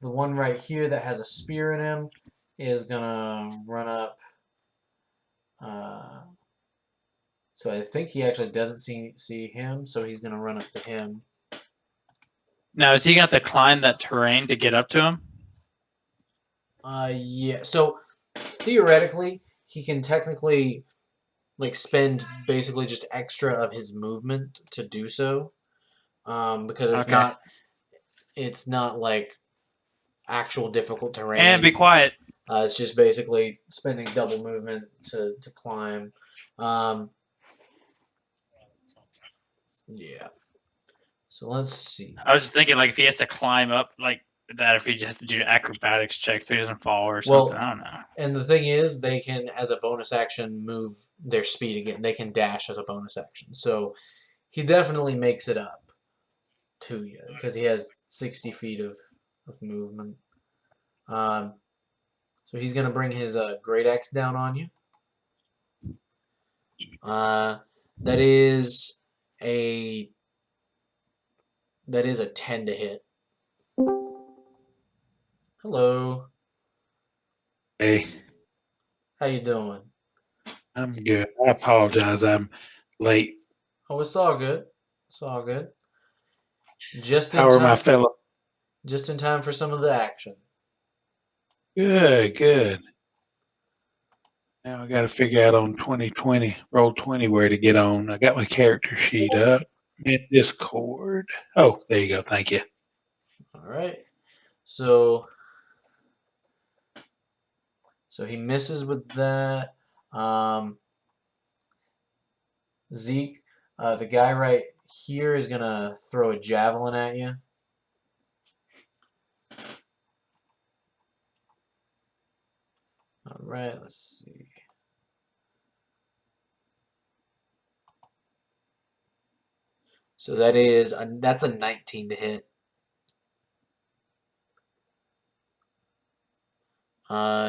the one right here that has a spear in him is gonna run up. So I think he actually doesn't see him, so he's gonna run up to him. Now, is he going to have to climb that terrain to get up to him? Yeah. So theoretically, he can technically like spend basically just extra of his movement to do so, because Okay. it's not like actual difficult terrain. And be quiet. It's just basically spending double movement to climb. Yeah. So let's see. I was just thinking, like, if he has to climb up like that, if he just has to do acrobatics check so he doesn't fall or something. Well, I don't know. And the thing is, they can, as a bonus action, move their speed again. They can dash as a bonus action. So he definitely makes it up to you because he has 60 feet of movement. So he's going to bring his great axe down on you. That is a 10 to hit. Hello. Hey, How you doing? I'm good. I apologize. I'm late. Oh, it's all good. It's all good. Just in How are my time. fellow? Just in time for some of the action. Good, good. Now I got to figure out on 2020, roll 20 where to get on. I got my character sheet up in Discord. Oh, there you go. Thank you. All right. So he misses with that. Zeke, the guy right here is gonna throw a javelin at you. All right. Let's see. So that's a 19 to hit.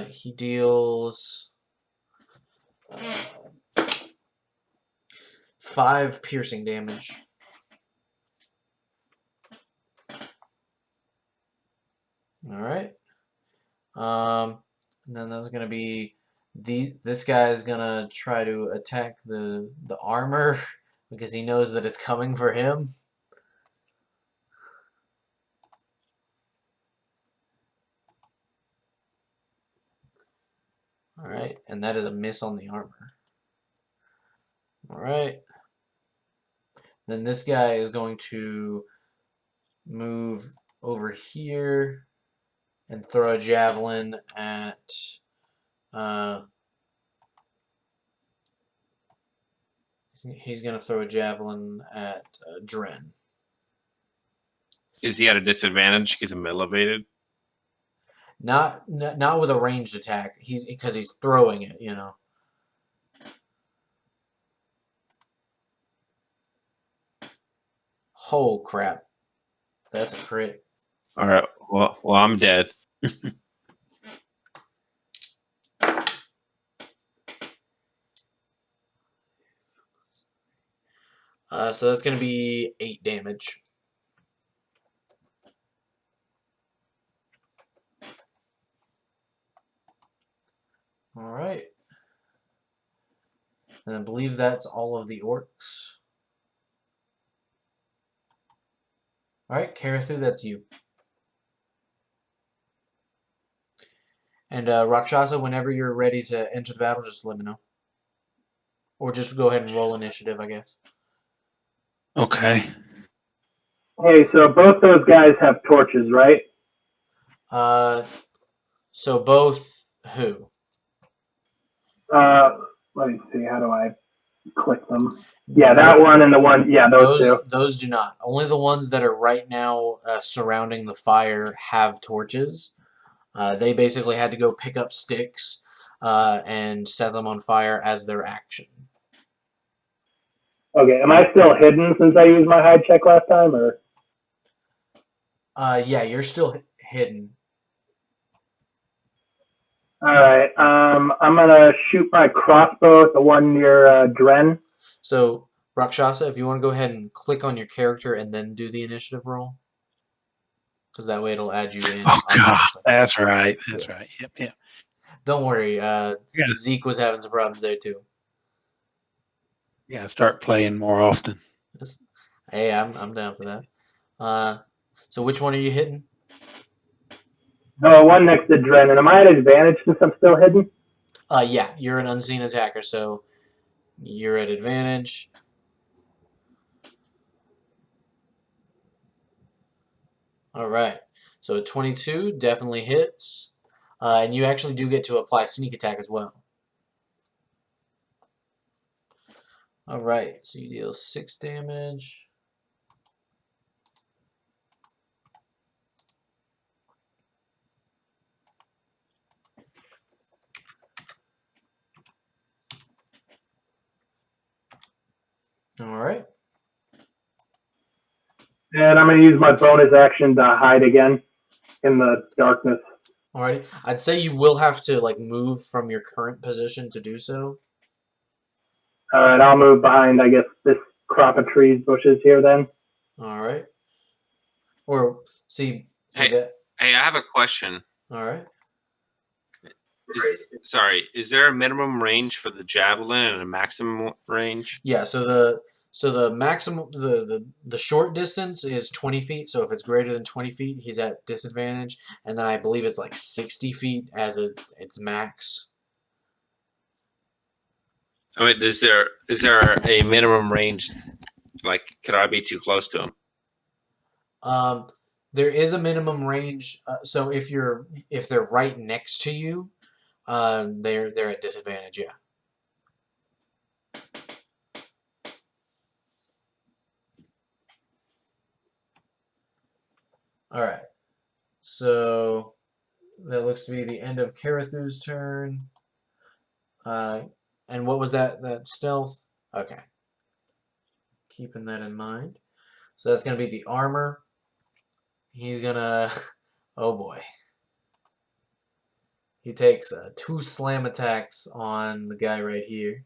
He deals 5 piercing damage. All right. And then that's gonna be this guy is gonna try to attack the armor because he knows that it's coming for him. All right, and that is a miss on the armor. All right. Then this guy is going to move over here and throw a javelin at he's going to throw a javelin at Dren. Is he at a disadvantage because I'm elevated? Not with a ranged attack. Because he's throwing it, you know. Oh crap. That's a crit. All right. Well, I'm dead. So that's going to be 8 damage. All right. And I believe that's all of the orcs. All right, Karathu, that's you. And Rakshasa, whenever you're ready to enter the battle, just let me know. Or just go ahead and roll initiative, I guess. Okay. Hey, so both those guys have torches, right? So both who? Let me see. How do I click them? Yeah, that one and the one. Yeah, those two. Those do not. Only the ones that are right now surrounding the fire have torches. They basically had to go pick up sticks and set them on fire as their action. Okay, am I still hidden since I used my hide check last time, or? Yeah, you're still hidden. All right. I'm gonna shoot my crossbow at the one near Dren. So, Rakshasa, if you want to go ahead and click on your character and then do the initiative roll, because that way it'll add you in. Oh, God. That's right. That's right. Yep. Don't worry. Yeah. Zeke was having some problems there too. You gotta start playing more often. Hey, I'm down for that. So which one are you hitting? The one next to Dren. And am I at advantage since I'm still hidden? Yeah, you're an unseen attacker, so you're at advantage. All right. So a 22 definitely hits. And you actually do get to apply sneak attack as well. All right. So you deal 6 damage. All right. And I'm gonna use my bonus action to hide again in the darkness. Alrighty. I'd say you will have to like move from your current position to do so. All right, I'll move behind, I guess, this crop of trees, bushes here then. All right. Or see Hey. that. Hey, I have a question. All right. Is there a minimum range for the javelin and a maximum range? Yeah. So the maximum the short distance is 20 feet. So if it's greater than 20 feet, he's at disadvantage. And then I believe it's like 60 feet as its max. I mean, is there a minimum range? Like, could I be too close to him? There is a minimum range. So if they're right next to you, they're at disadvantage. Yeah. All right. So that looks to be the end of Karathu's turn. And what was that? That stealth? Okay. Keeping that in mind. So that's going to be the armor. He's going to... Oh boy. He takes 2 slam attacks on the guy right here.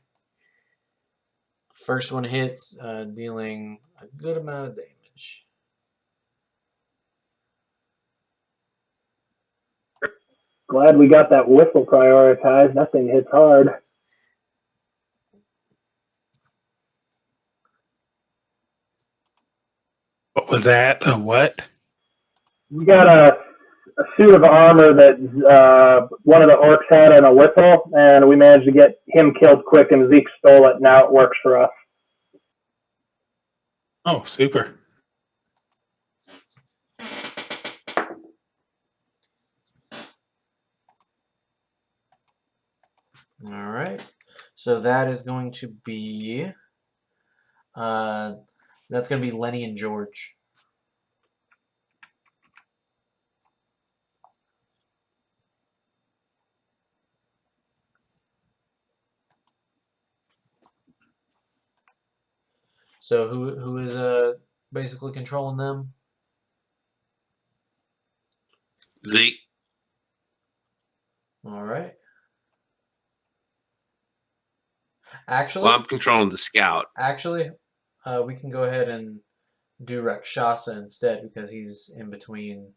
First one hits, dealing a good amount of damage. Glad we got that whistle prioritized. That thing hits hard. What was that? A what? We got a suit of armor that one of the orcs had and a whistle, and we managed to get him killed quick, and Zeke stole it. Now it works for us. Oh, super. All right. So that is going to be... that's going to be Lenny and George. So who is basically controlling them? Zeke. All right. Actually, Well, I'm controlling the scout. we can go ahead and do Rakshasa instead because he's in between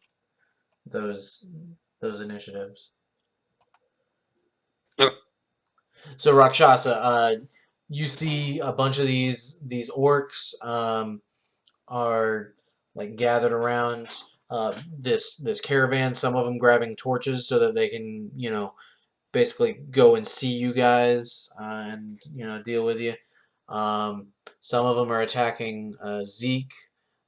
those initiatives. Okay. So Rakshasa, you see a bunch of these orcs are like gathered around this caravan. Some of them grabbing torches so that they can basically go and see you guys and deal with you. Some of them are attacking Zeke.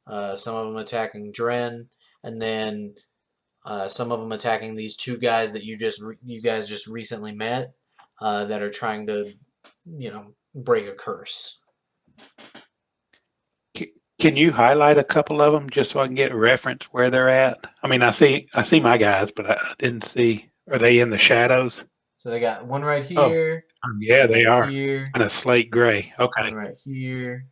Some of them attacking Dren, and then some of them attacking these 2 guys that you guys just recently met that are trying to break a curse. Can you highlight a couple of them just so I can get a reference where they're at? I mean, I see my guys, but I didn't see. Are they in the shadows? So they got one right here. Yeah, they are. Here. And a slate gray. Okay. One right here.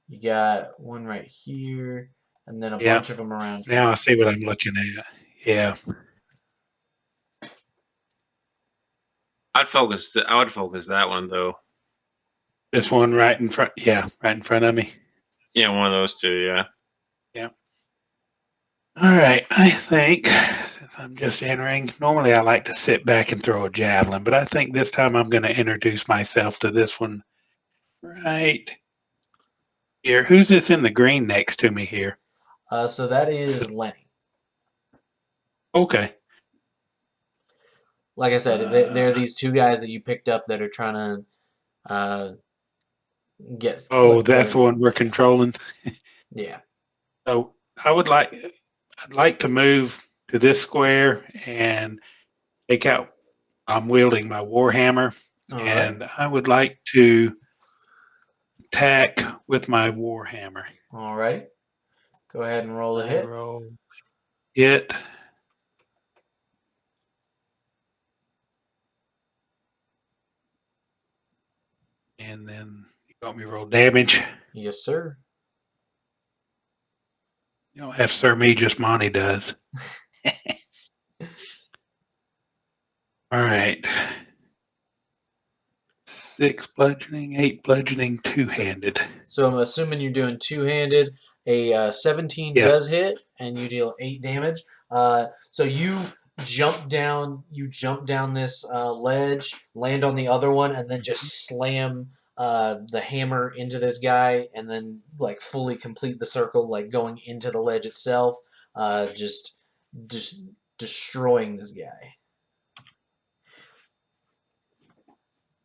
You got one right here, and then a bunch of them around here. Now I see what I'm looking at. Yeah. I would focus that one though. This one right in front. Yeah, right in front of me. Yeah, one of those 2. Yeah. Yeah. All right. I think since I'm just entering, normally I like to sit back and throw a javelin, but I think this time I'm going to introduce myself to this one right here. Who's this in the green next to me here? So that is Lenny. Okay. Like I said, there are these 2 guys that you picked up that are trying to get. Oh, that's the one we're controlling. Yeah. So I'd like to move to this square and take out. I'm wielding my warhammer, and I would like to attack with my warhammer. All right. Go ahead and roll a hit. Roll hit. And then you got me roll damage. Yes, sir. You don't have Sir Me, just Monty does. All right. 6 bludgeoning, 8 bludgeoning, 2-handed. So I'm assuming you're doing 2-handed. A 17 does hit, and you deal 8 damage. So you jump down. You jump down this ledge, land on the other one, and then just slam the hammer into this guy, and then like fully complete the circle, like going into the ledge itself, just destroying this guy.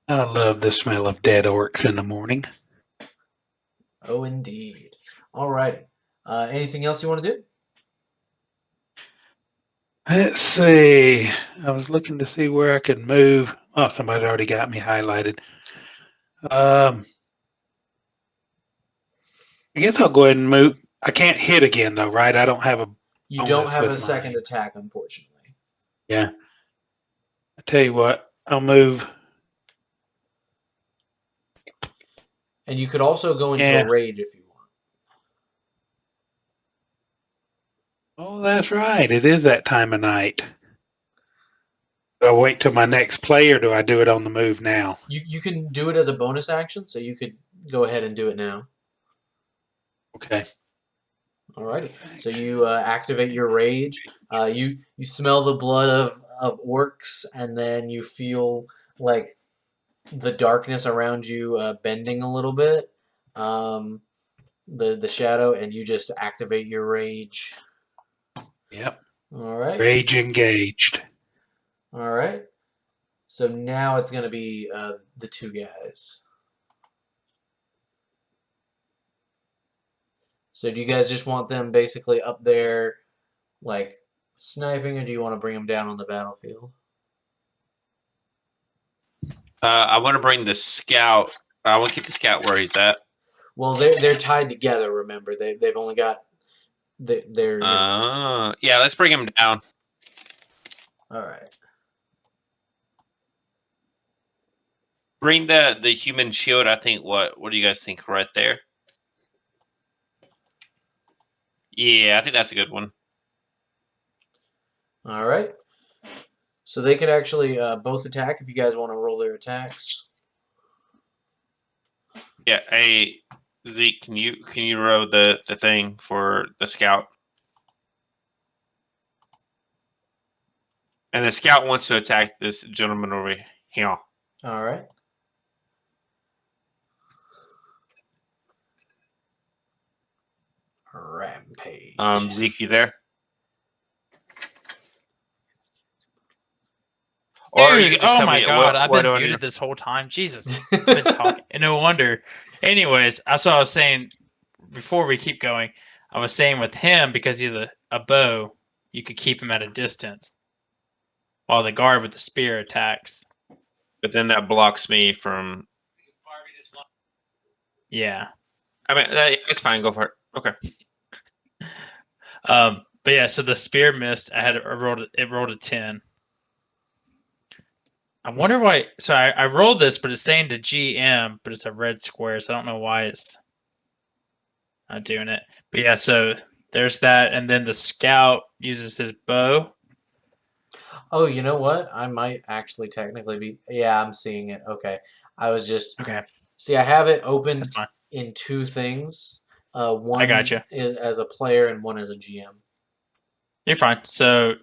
I love the smell of dead orcs in the morning. Oh, indeed. Alrighty. Anything else you want to do? Let's see. I was looking to see where I could move. Oh, somebody already got me highlighted. I guess I'll go ahead and move. I can't hit again, though, right? I don't have a You don't bonus have with a second mine. attack, unfortunately. Yeah. I tell you what, I'll move. And you could also go into Yeah. a rage if you want. Oh, that's right. It is that time of night. Do I wait till my next play, or do I do it on the move now? You can do it as a bonus action, so you could go ahead and do it now. Okay. Alrighty. So you activate your rage. You smell the blood of orcs, and then you feel like the darkness around you bending a little bit. The shadow, and you just activate your rage. Yep. All right. Rage engaged. All right. So now it's going to be the two guys. So do you guys just want them basically up there, like sniping, or do you want to bring them down on the battlefield? I want to bring the scout. I want to keep the scout where he's at. Well, they're tied together. Remember, they've only got they're you know. Yeah, let's bring him down. All right. Bring the human shield. I think. What do you guys think? Right there. Yeah, I think that's a good one. All right. So they could actually both attack if you guys want to roll their attacks. Yeah. Hey, Zeke, can you row the thing for the scout? And the scout wants to attack this gentleman over here. All right. Rampage. Zeke, you there? Or you Dude, can just oh tell my me god, I've what been on your. muted this whole time. Jesus, I've been talking. No wonder. Anyways, that's what I was saying before we keep going. I was saying with him, because he's a bow, you could keep him at a distance while the guard with the spear attacks. But then that blocks me from. Yeah. I mean, it's fine. Go for it. Okay. But yeah, so the spear missed. It rolled a 10. I wonder why. So I rolled this, but it's saying to GM, but it's a red square, so I don't know why it's not doing it. But yeah, so there's that, and then the scout uses his bow. Oh, you know what? I might actually technically be. Yeah, I'm seeing it. Okay. I was just. Okay, See, I have it opened that's fine. in two things. I One gotcha. is as a player and one as a GM. You're fine. So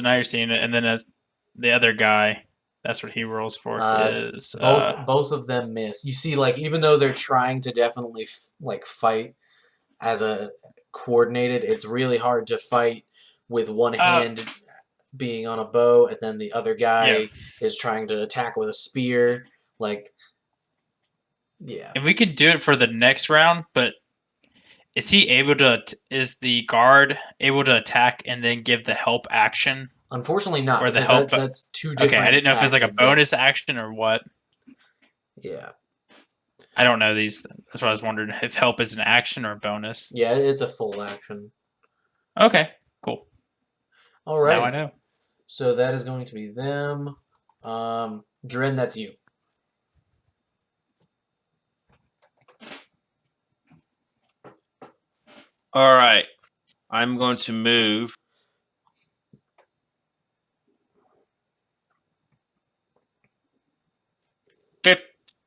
now you're seeing it, and then the other guy, that's what he rolls for. Is Both of them miss. You see, like even though they're trying to definitely like fight as a coordinated, it's really hard to fight with one hand being on a bow, and then the other guy is trying to attack with a spear. Like, yeah. And we could do it for the next round, but is he able to? Is the guard able to attack and then give the help action? Unfortunately, not, Or the because help. that's two different. Okay, I didn't know if it's like a actions, yeah. bonus action or what. Yeah. I don't know these. That's what I was wondering if help is an action or a bonus. Yeah, it's a full action. Okay, cool. All right. Now I know. So that is going to be them. Dren, that's you. All right. I'm going to move.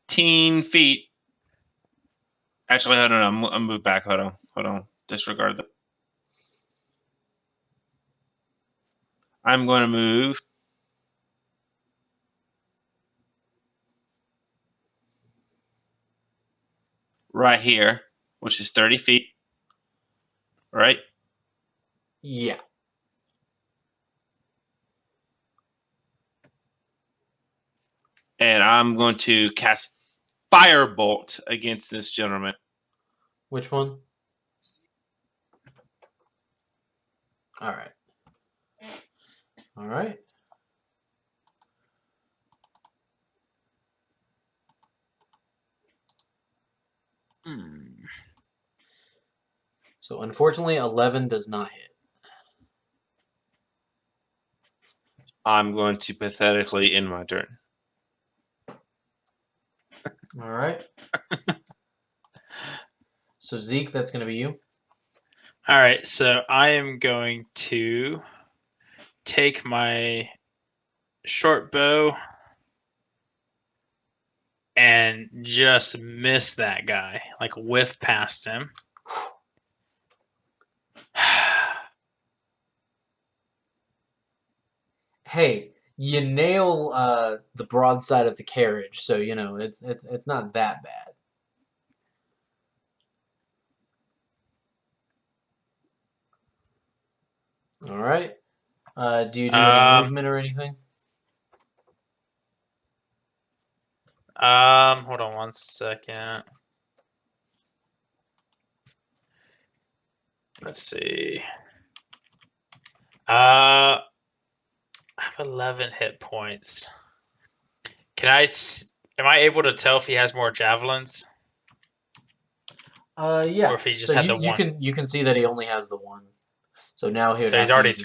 $15 Actually, hold on. I'm move back. Hold on. Disregard that. I'm going to move right here, which is 30 feet. Right? Yeah. And I'm going to cast Firebolt against this gentleman. Which one? All right. All right. So unfortunately, 11 does not hit. I'm going to pathetically end my turn. All right. So Zeke, that's going to be you. All right, so I am going to take my short bow and just miss that guy, like whiff past him. Hey, you nail the broadside of the carriage, so you know it's not that bad. All right. Do you do any movement or anything? Hold on one second. Let's see. I have 11 hit points. Am I able to tell if he has more javelins? Yeah. Or if he just So had you the one? you can see that he only has the one. So now he would So have he's to already use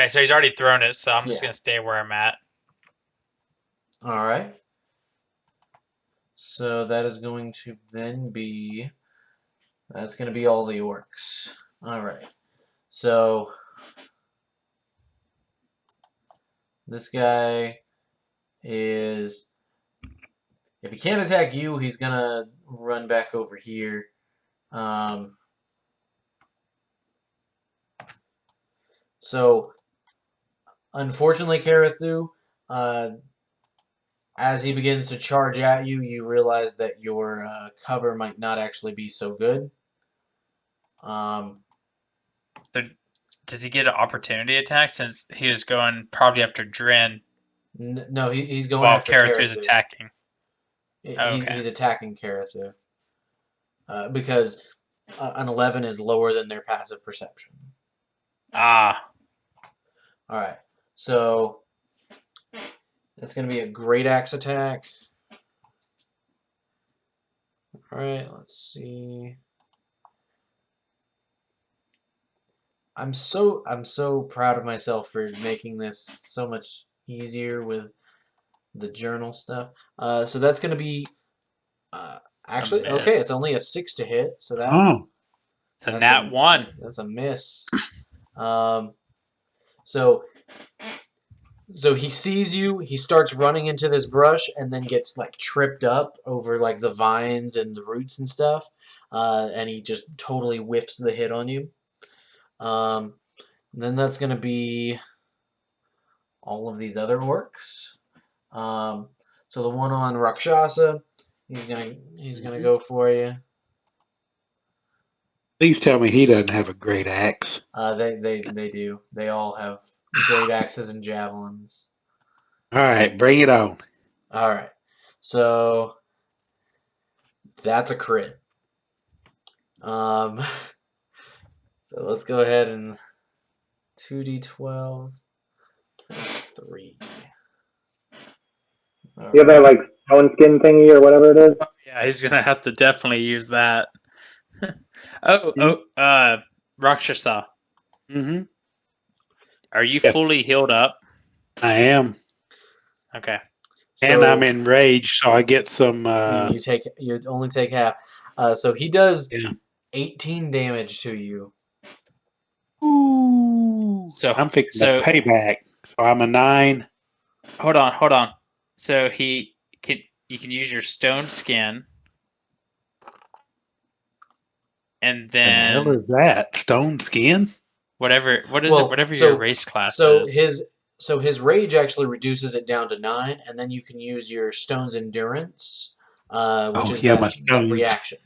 his... so he's already thrown it, so I'm just Yeah. gonna stay where I'm at. All right. So that is going to then be... That's going to be all the orcs. All right. So this guy is... If he can't attack you, he's going to run back over here. So, unfortunately, Karathu, as he begins to charge at you, you realize that your cover might not actually be so good. So does he get an opportunity attack since he was going probably after Dren No, he's going while after Karathu's Karathu. attacking? Okay. He's attacking Karathu. Because an 11 is lower than their passive perception. Ah. Alright, so that's going to be a great axe attack. Alright, let's see. I'm so proud of myself for making this so much easier with the journal stuff. So that's going to be actually okay. It's only a 6 to hit, so And that one. That's a miss. So he sees you. He starts running into this brush and then gets like tripped up over like the vines and the roots and stuff, and he just totally whiffs the hit on you. Then that's going to be all of these other orcs. So the one on Rakshasa, he's gonna go for you. Please tell me he doesn't have a great axe. They do. They all have great axes and javelins. All right, bring it on. All right, so that's a crit. So let's go ahead and 2d12 plus 3. You have that like stone skin thingy or whatever it is? Yeah, he's gonna have to definitely use that. Rakshasa. Mm-hmm. Are you fully healed up? I am. Okay. So and I'm enraged, so I get some. you only take half. So he does Yeah. 18 damage to you. Ooh. So I'm fixing to pay back. So I'm a 9. Hold on. So you can use your stone skin, and The hell then is that? Stone skin? whatever Well, whatever so- your race class So is. so his rage actually reduces it down to 9, and then you can use your stone's endurance, which is my that stones. reaction.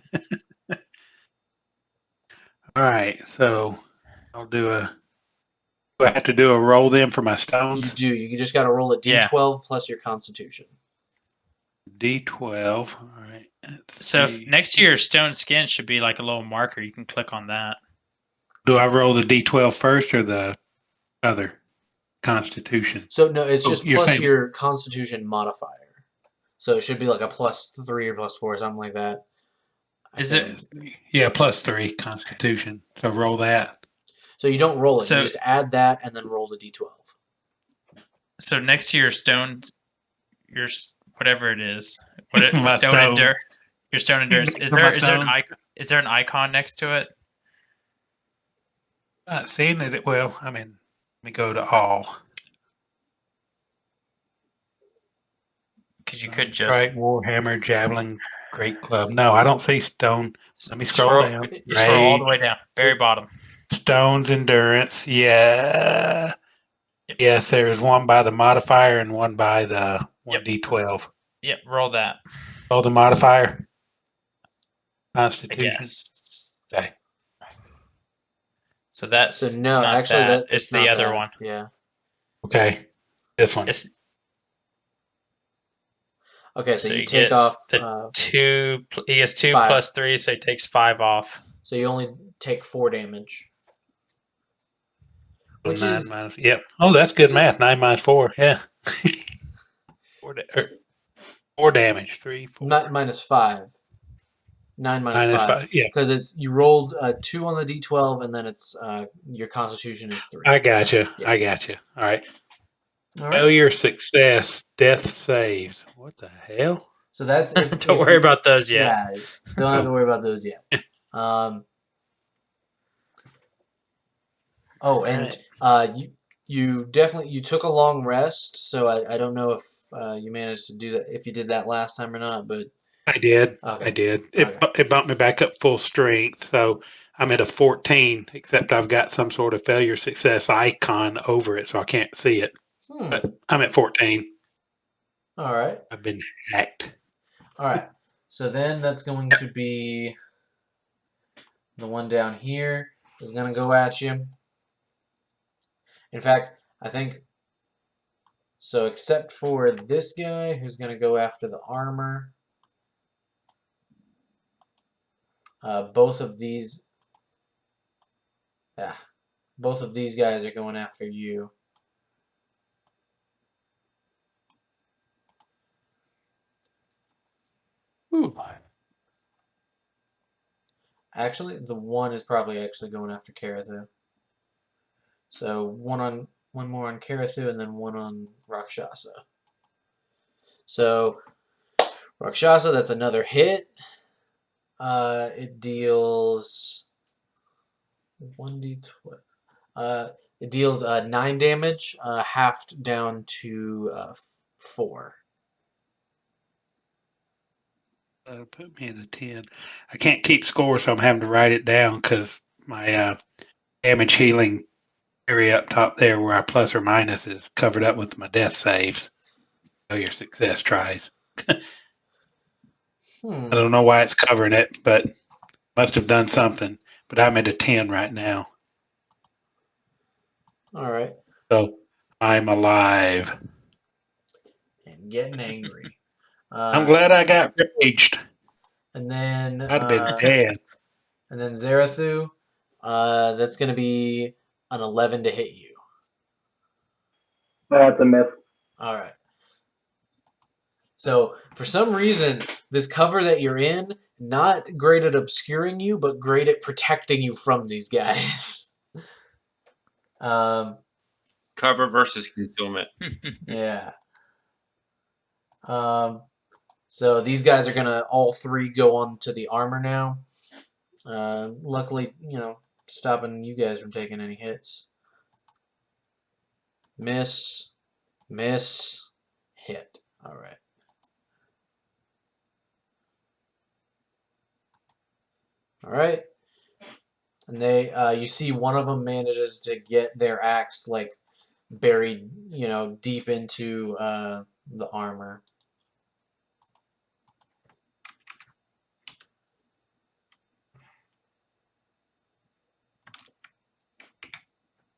All right, so I'll do a. Do I have to do a roll then for my You stones? do. You just got to roll a Yeah. d12 plus your Constitution. D12. All right. So next to your stone skin should be like a little marker. You can click on that. Do I roll the D12 first or the other Constitution? So no, it's just you're plus saying- your Constitution modifier. So it should be like a +3 or +4 or something like that. Is it? Yeah, +3 Constitution. So roll that. So you don't roll it. So- You just add that and then roll the d12. So next to your stone, your whatever it is, what it, My stone stone. your stone endurance. Next to my stone. Is there an icon next to it? Not seeing it. Well, I mean, let me go to all. Because you could just Right, Warhammer, Javelin, Great Club. No, I don't see stone. Let me scroll down. You scroll all the Rage, way down, very bottom. Stone's endurance. Yeah. Yep. Yes, there's one by the modifier and one by the 1d12. Yep, roll that. Oh, the modifier. I Constitution. guess. Okay. So that's So no, not actually that. it's It's the not other that. one. Yeah. Okay. This one. It's Okay, so you he take gets off the 2. He gets 2 5. plus 3, so he takes 5 off. So you only take 4 damage. So Which 9 is minus. Yep. Oh, that's good math. 9 minus 4. Yeah. 4 damage. 3, 4. -5. 9 minus Minus 5. 5. Yeah. Because it's you rolled 2 on the d12 and then it's your Constitution is 3. I got you. Yeah. I got you. All right. All right. Failure, success, death saves. What the hell? So that's if Don't worry about those yet. Yeah, don't have to worry about those yet. And you definitely you took a long rest, so I don't know if you managed to do that, if you did that last time or not, but I did. Okay. I did. Okay. It bumped me back up full strength, so I'm at a 14. Except I've got some sort of failure success icon over it, so I can't see it. But I'm at 14. All right. I've been hacked. All right. So then that's going to be the one down here is going to go at you. In fact, I think so, except for this guy who's going to go after the armor. Both of these guys are going after you. Ooh. Actually, the one is probably actually going after Karathu. So one more on Karathu and then one on Rakshasa. So Rakshasa, that's another hit. It deals 1d12. It deals 9 damage, halved down to 4. Put me at a 10. I can't keep score, so I'm having to write it down because my damage healing area up top there where I plus or minus is covered up with my death saves. Failure success tries. I don't know why it's covering it, but must have done something. But I'm at a 10 right now. All right. So I'm alive. And getting angry. I'm glad I got raged. And then I'd have been dead. And then Zarathu, that's going to be an 11 to hit you. That's a miss. All right. So for some reason, this cover that you're in, not great at obscuring you, but great at protecting you from these guys. Cover versus concealment. Yeah. So these guys are gonna all 3 go on to the armor now. Luckily, stopping you guys from taking any hits. Miss, miss, hit. All right. All right. And they, you see, one of them manages to get their axe like buried, deep into the armor.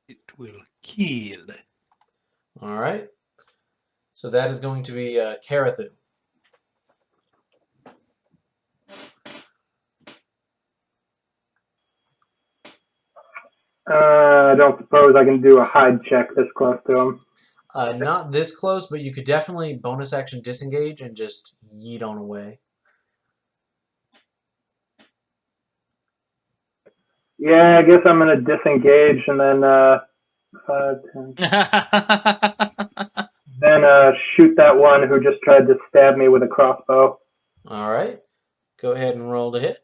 It will kill. All right. So that is going to be Karathu. I don't suppose I can do a hide check this close to him. Not this close, but you could definitely bonus action disengage and just yeet on away. Yeah, I guess I'm gonna disengage and then 5, 10, then shoot that one who just tried to stab me with a crossbow. All right. Go ahead and roll to hit.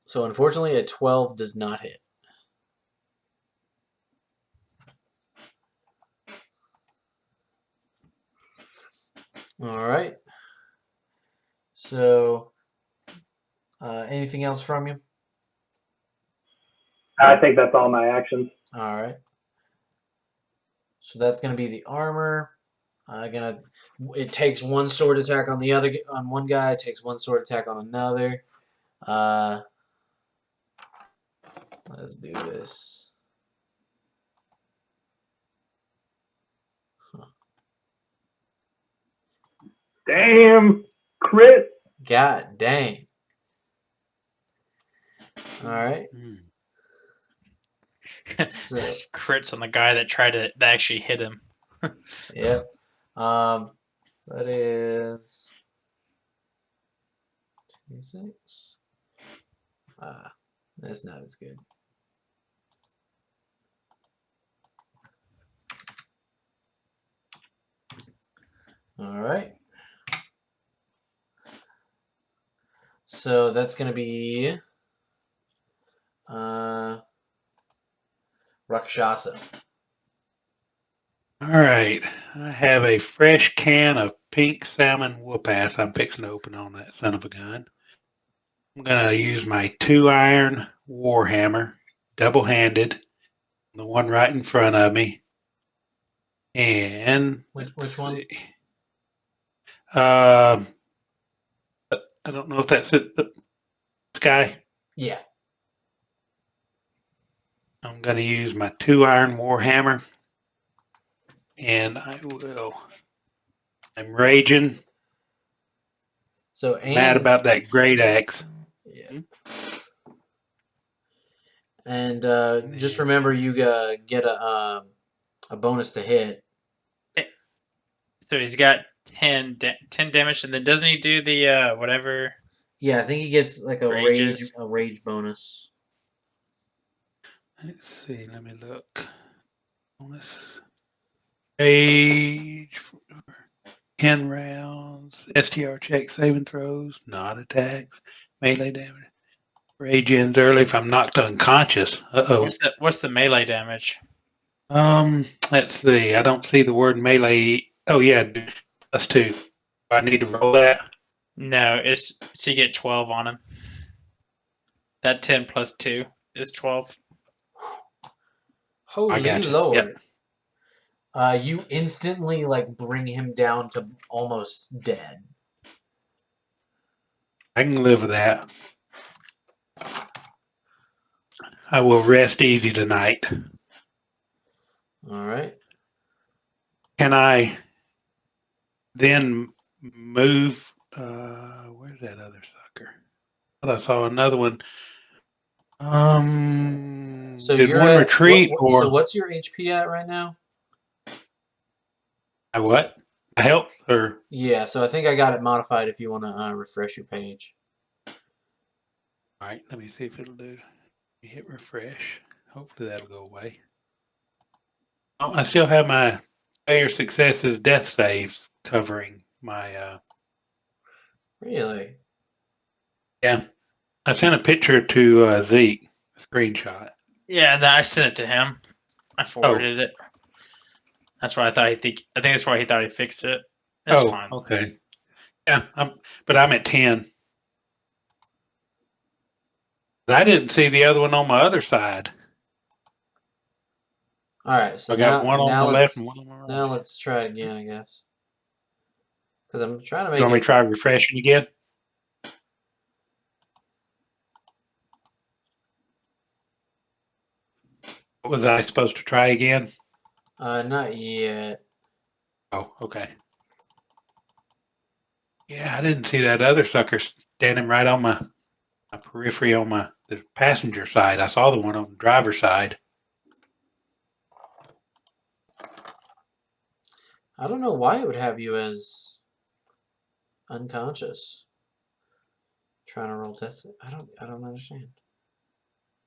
So unfortunately, a 12 does not hit. All right. So, anything else from you? I think that's all my actions. All right. So that's going to be the armor. It takes one sword attack on one guy. It takes one sword attack on another. Let's do this. Huh. Damn, crit. God dang. All right. So, crits on the guy that that actually hit him. yep. So that is 26. That's not as good. All right. So that's going to be Rakshasa. All right. I have a fresh can of pink salmon whoop-ass I'm fixing to open on that son of a gun. I'm going to use my 2-iron warhammer, double-handed, the one right in front of me. And Which one? I don't know if that's it. This guy. Yeah. I'm going to use my 2-iron warhammer, and I'm raging. So Mad about that great axe. Yeah. And just Yeah. remember, you get a bonus to hit. So he's got 10 damage, and then doesn't he do the whatever? Yeah, I think he gets like a rage bonus. Let's see. Let me look. Bonus. Rage. 10 rounds. STR check, saving throws, not attacks, melee damage. Rage ends early if I'm knocked unconscious. Uh-oh. What's the melee damage? Let's see. I don't see the word melee. Oh yeah, +2. Do I need to roll that? No, it's so you get 12 on him. That 10 plus 2 is 12. Holy I gotcha. Lord. Yep. You instantly bring him down to almost dead. I can live with that. I will rest easy tonight. All right. Can I then move? Where's that other sucker? I saw another one. So did you're one at retreat or so what's your HP at right now? I what? I help or Yeah, so I think I got it modified if you want to refresh your page. all right? Let me see if it'll do. Let me hit refresh. Hopefully that'll go away. Oh, I still have my failure successes death saves covering my. Really? Yeah, I sent a picture to Zeke. Screenshot. Yeah, and then I sent it to him. I forwarded it. That's why I think that's why he thought he fixed it. That's fine. Okay. Yeah, but I'm at 10. I didn't see the other one on my other side. All right, so I got one on the left and one on the right. let's try it again, I guess, because I'm trying to You make want me it. to try refreshing again? What was I supposed to try again? Not yet. Oh, okay. Yeah, I didn't see that other sucker standing right on my periphery on the passenger side. I saw the one on the driver's side. I don't know why it would have you as unconscious. Trying to roll death. I don't understand.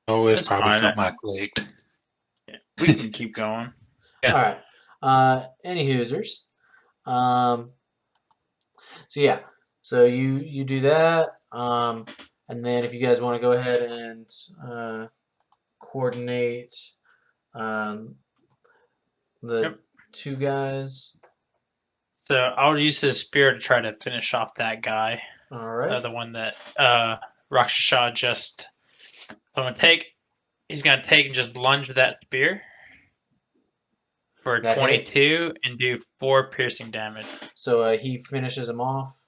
Oh, it's That's probably fine. something I clicked. Yeah, we can keep going. Yeah. All right. Any Hoosers. So yeah. So you do that. And then if you guys want to go ahead and coordinate the Yep. two guys. So I'll use his spear to try to finish off that guy. All right. The one that Rakshasa just. He's gonna take and just lunge that spear for That 22 and do 4 piercing damage. So he finishes him off.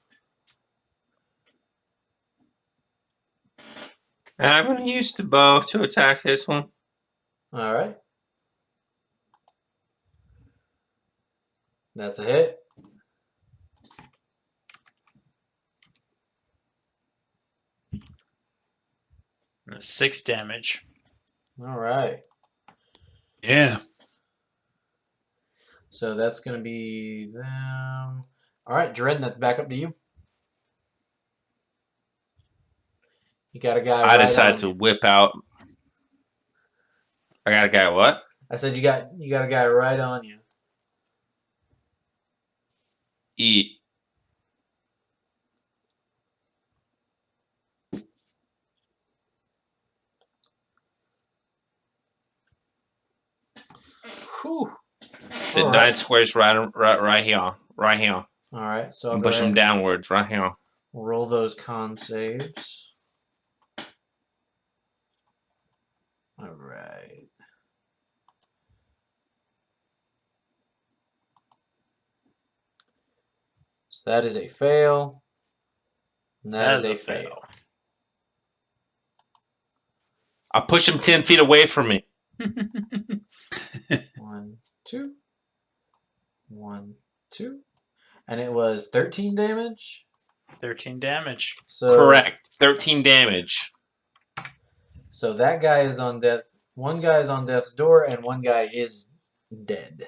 I'm going to use the bow to attack this one. All right. That's a hit. That's 6 damage. All right. Yeah. So that's going to be them. All right, Dren, that's back up to you. You got a guy I right decided on to you. whip out. I got a guy what? I said you got a guy right on you. E. Whew. The All 9 right. squares right here. Right here. All right. So I'll And go push ahead them and downwards right here. roll those con saves. All right. So that is a fail. And that is a fail. I push him 10 feet away from me. 1, 2. 1, 2. And it was 13 damage. 13 damage. So Correct. 13 damage. So that guy is on death. One guy is on death's door, and one guy is dead.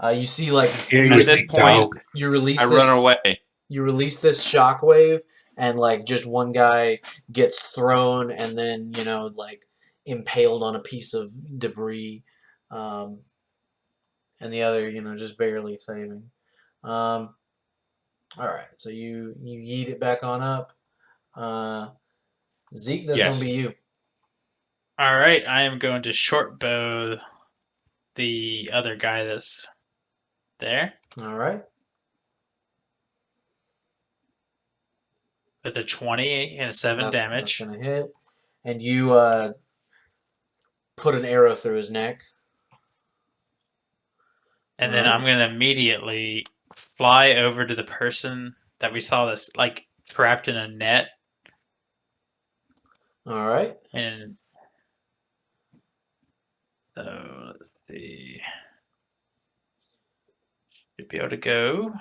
You see, like Here At you this big point, dog. you release I this. run away. You release this shockwave, and like just one guy gets thrown, and then like impaled on a piece of debris, and the other just barely saving. All right, so you yeet it back on up. Zeke, that's gonna be Yes. you. All right, I am going to short bow the other guy that's there All right. with a 20 and a 7 damage. That's gonna hit. And you put an arrow through his neck. And then I'm going to immediately fly over to the person that we saw this like trapped in a net. All right. And so let's see. Should be able to go.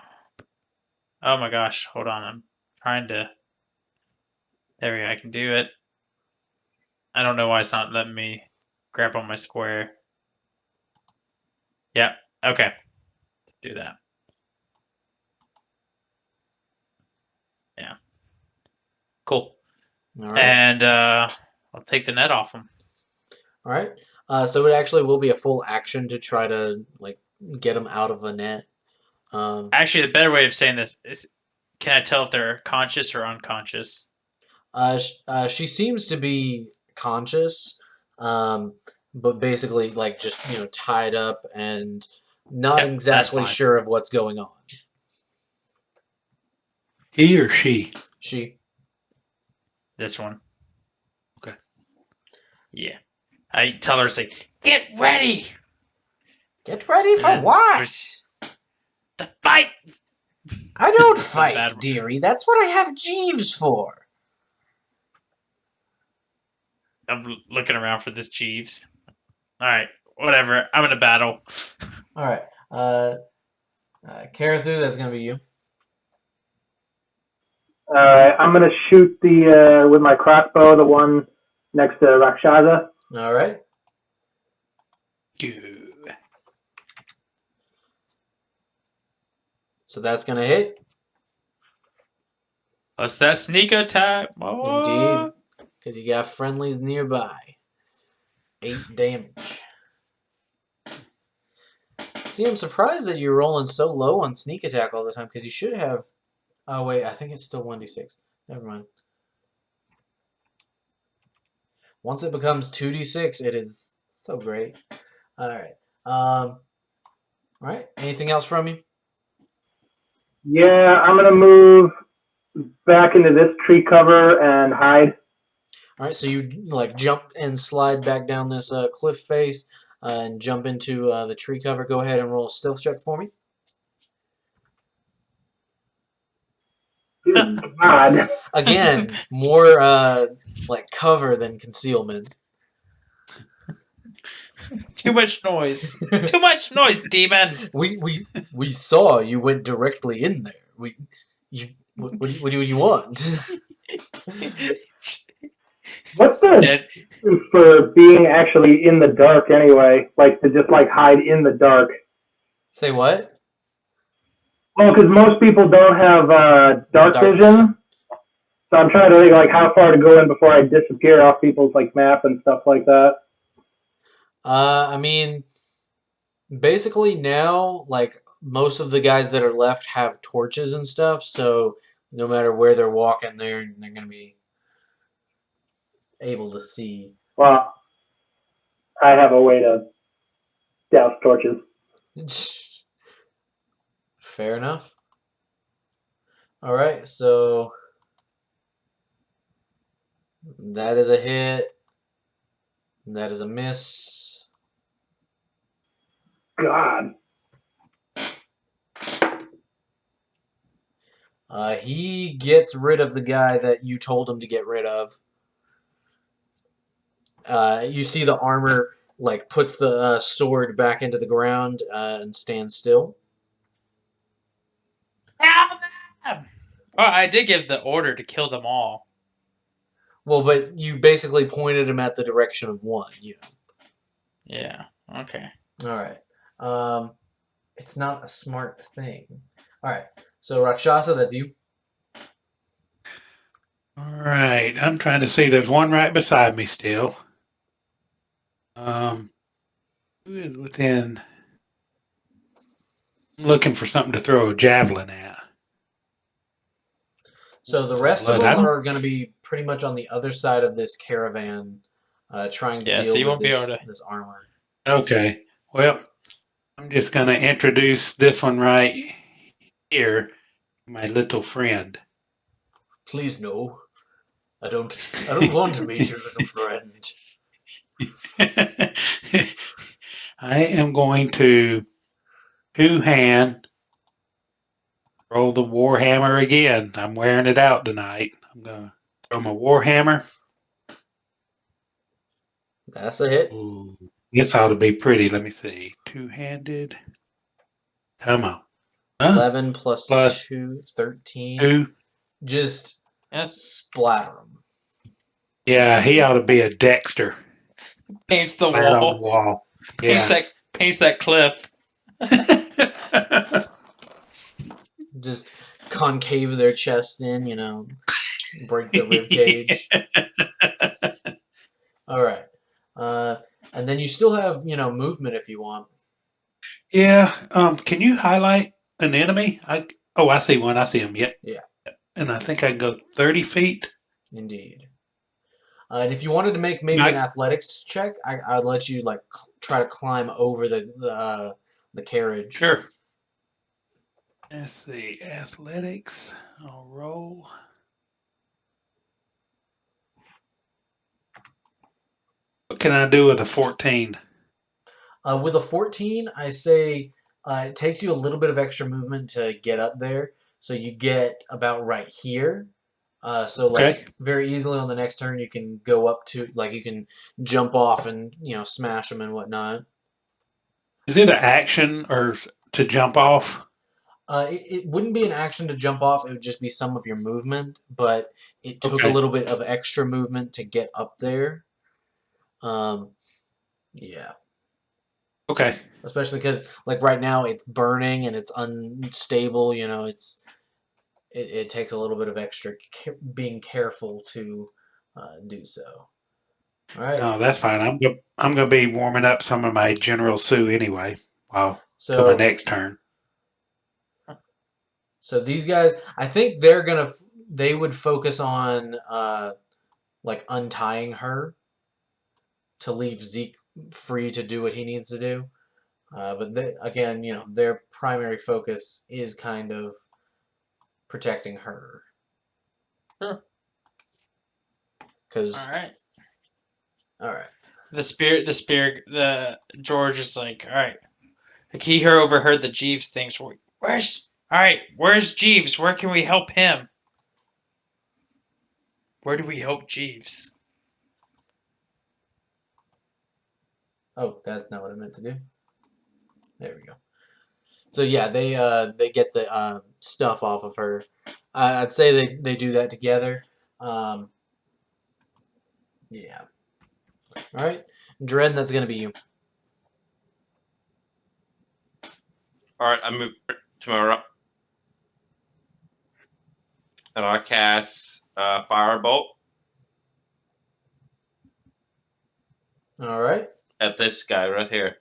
Oh my gosh, hold on. I'm trying to. There we go. I can do it. I don't know why it's not letting me grab on my square. Yep. Okay. Do that. Yeah. Cool. All right. And I'll take the net off him. All right. So it actually will be a full action to try to like get him out of a net. Actually, the better way of saying this is, can I tell if they're conscious or unconscious? She seems to be conscious, but basically like just tied up and not Yep, exactly that's fine. sure of what's going on. He or she? She. This one. Okay. Yeah. I tell her to say, "Get ready Get ready for And what? there's- to fight." I don't It's a fight, bad one. dearie. That's what I have Jeeves for. I'm looking around for this Jeeves. All right, whatever. I'm in a battle. All right. Karathu, that's going to be you. I'm gonna shoot the with my crossbow, the one next to Rakshasa. All right. Good. So that's going to hit. Plus that sneak attack. Oh. Indeed. Because you got friendlies nearby. 8 damage. See, I'm surprised that you're rolling so low on sneak attack all the time, because you should have... Oh, wait, I think it's still 1d6. Never mind. Once it becomes 2d6, it is so great. All right. All right. Anything else from you? Yeah, I'm gonna move back into this tree cover and hide. All right, so you like jump and slide back down this cliff face and jump into the tree cover. Go ahead and roll a stealth check for me. Good God. Again, more like cover than concealment. Too much noise. Too much noise, demon. We saw you went directly in there. What do you want? What's the Dead. for being actually in the dark anyway? Like to just like hide in the dark. Say what? Well, because most people don't have dark vision. So I'm trying to think like how far to go in before I disappear off people's like map and stuff like that. I mean, basically now, like most of the guys that are left have torches and stuff, so no matter where they're walking, they're gonna be able to see. Well, I have a way to douse torches. Fair enough. All right, so that is a hit. That is a miss. God. He gets rid of the guy that you told him to get rid of. You see the armor like puts the sword back into the ground and stands still. Kill them! Oh, I did give the order to kill them all. Well, but you basically pointed him at the direction of one. Yeah. Okay. All right. It's not a smart thing. All right. So Rakshasa, that's you. All right. I'm trying to see. There's one right beside me still. Who is within? I'm looking for something to throw a javelin at. So the rest of Blood, them are going to be pretty much on the other side of this caravan, trying to Yeah, so deal you with won't be able to. this armor. Okay. Well, I'm just going to introduce this one right here, my little friend. Please no. I don't want to meet your little friend. I am going to two-hand roll the warhammer again. I'm wearing it out tonight. I'm going to throw my warhammer. That's a hit. Ooh, this ought to be pretty. Let me see. Two-handed. Come on. 11 plus plus 2, 13. 2. Just Yes. splatter him. Yeah, he ought to be a Dexter. Paints the Flat on the wall. wall. Yeah. Paints that cliff. Just concave their chest in, break the rib cage. All right. And then you still have, movement if you want. Yeah. Can you highlight an enemy? I see one. I see him. Yep. Yeah. And I think I can go 30 feet. Indeed. And if you wanted to make maybe an athletics check, I'd let you try to climb over the the carriage. Sure. Let's see. Athletics. I'll roll. What can I do with a 14? With a 14, I say it takes you a little bit of extra movement to get up there, so you get about right here. So like Okay. very easily on the next turn, you can go up to like you can jump off and smash them and whatnot. Is it an action or to jump off? It wouldn't be an action to jump off; it would just be some of your movement. But it took a Okay. little bit of extra movement to get up there. Yeah. Okay. Especially because like right now it's burning and it's unstable. It takes a little bit of extra being careful to do so. All right. No, that's fine. I'm gonna be warming up some of my General Sue anyway. Wow. Till my So next turn. so these guys, I think they would focus on like untying her to leave Zeke free to do what he needs to do. But again, their primary focus is kind of protecting her. Sure. Because All right. all right. The George is like, all right. Like he overheard the Jeeves things. Where's Jeeves? Where can we help him? Where do we help Jeeves? Oh, that's not what I meant to do. There we go. So yeah, they get the stuff off of her. I'd say they do that together. Yeah. All right, Dren, that's gonna be you. All right, I move to my right, and I cast Firebolt All right. at this guy right here.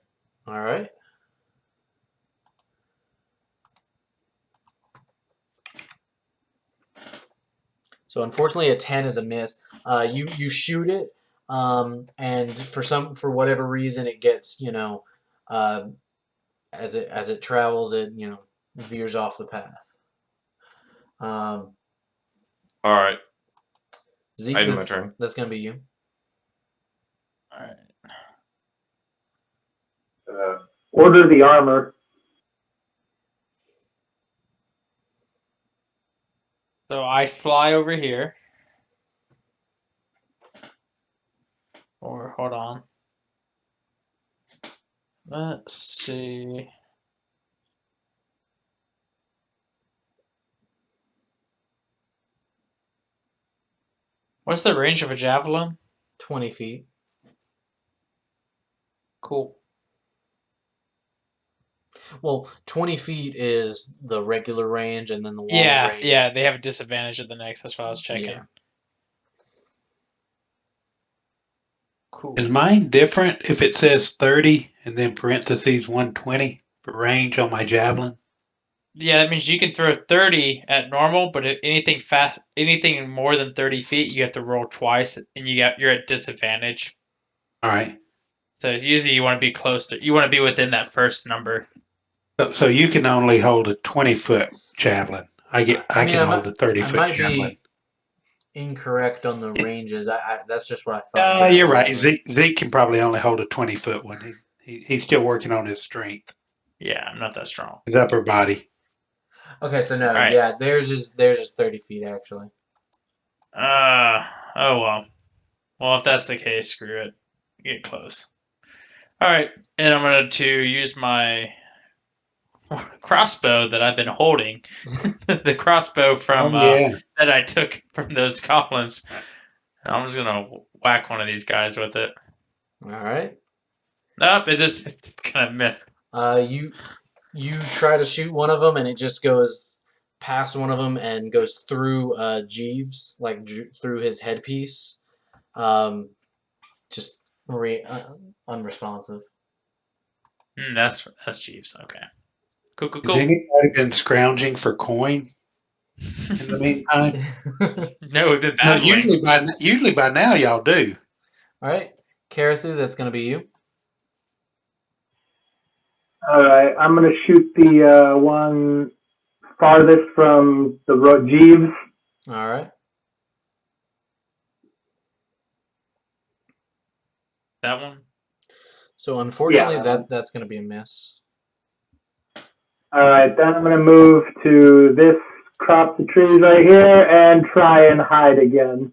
All right. So unfortunately, a 10 is a miss. You shoot it, and for whatever reason, it gets as it travels, it veers off the path. All right, Zeke, I end my turn. that's gonna be you. All right. Order the armor. So I fly over here. Or hold on. Let's see. What's the range of a javelin? 20 feet. Cool. Well, 20 feet is the regular range, and then the long range. Yeah, they have a disadvantage at the next. That's what I was checking. Yeah. Cool. Is mine different if it says 30 and then parentheses 120 for range on my javelin? Yeah, that means you can throw 30 at normal, but if anything more than 30 feet, you have to roll twice, and you're at disadvantage. All right. So usually you want to be you want to be within that first number. So you can only hold a 20-foot javelin. I can hold a 30-foot javelin. Be incorrect on the ranges. That's just what I thought. You're right. Zeke can probably only hold a 20-foot one. He's still working on his strength. Yeah, I'm not that strong. His upper body. Okay, so no, right. Yeah, theirs is 30 feet actually. Oh well. Well, if that's the case, screw it. Get close. All right, and I'm going to use my crossbow that I've been holding. The crossbow from that I took from those goblins. I'm just gonna whack one of these guys with it. All right. Nope, it just kind of missed. You try to shoot one of them, and it just goes past one of them and goes through Jeeves, like through his headpiece. Just unresponsive. That's Jeeves. Okay. Cool. Has anybody been scrounging for coin in the meantime? No, we've been battling. Usually by now y'all do. All right, Karathu, that's going to be you. All right, I'm gonna shoot the one farthest from the road, Jeeves. All right. That one. So unfortunately, Yeah, that one. that's going to be a miss. All right, then I'm gonna move to this crop of trees right here and try and hide again.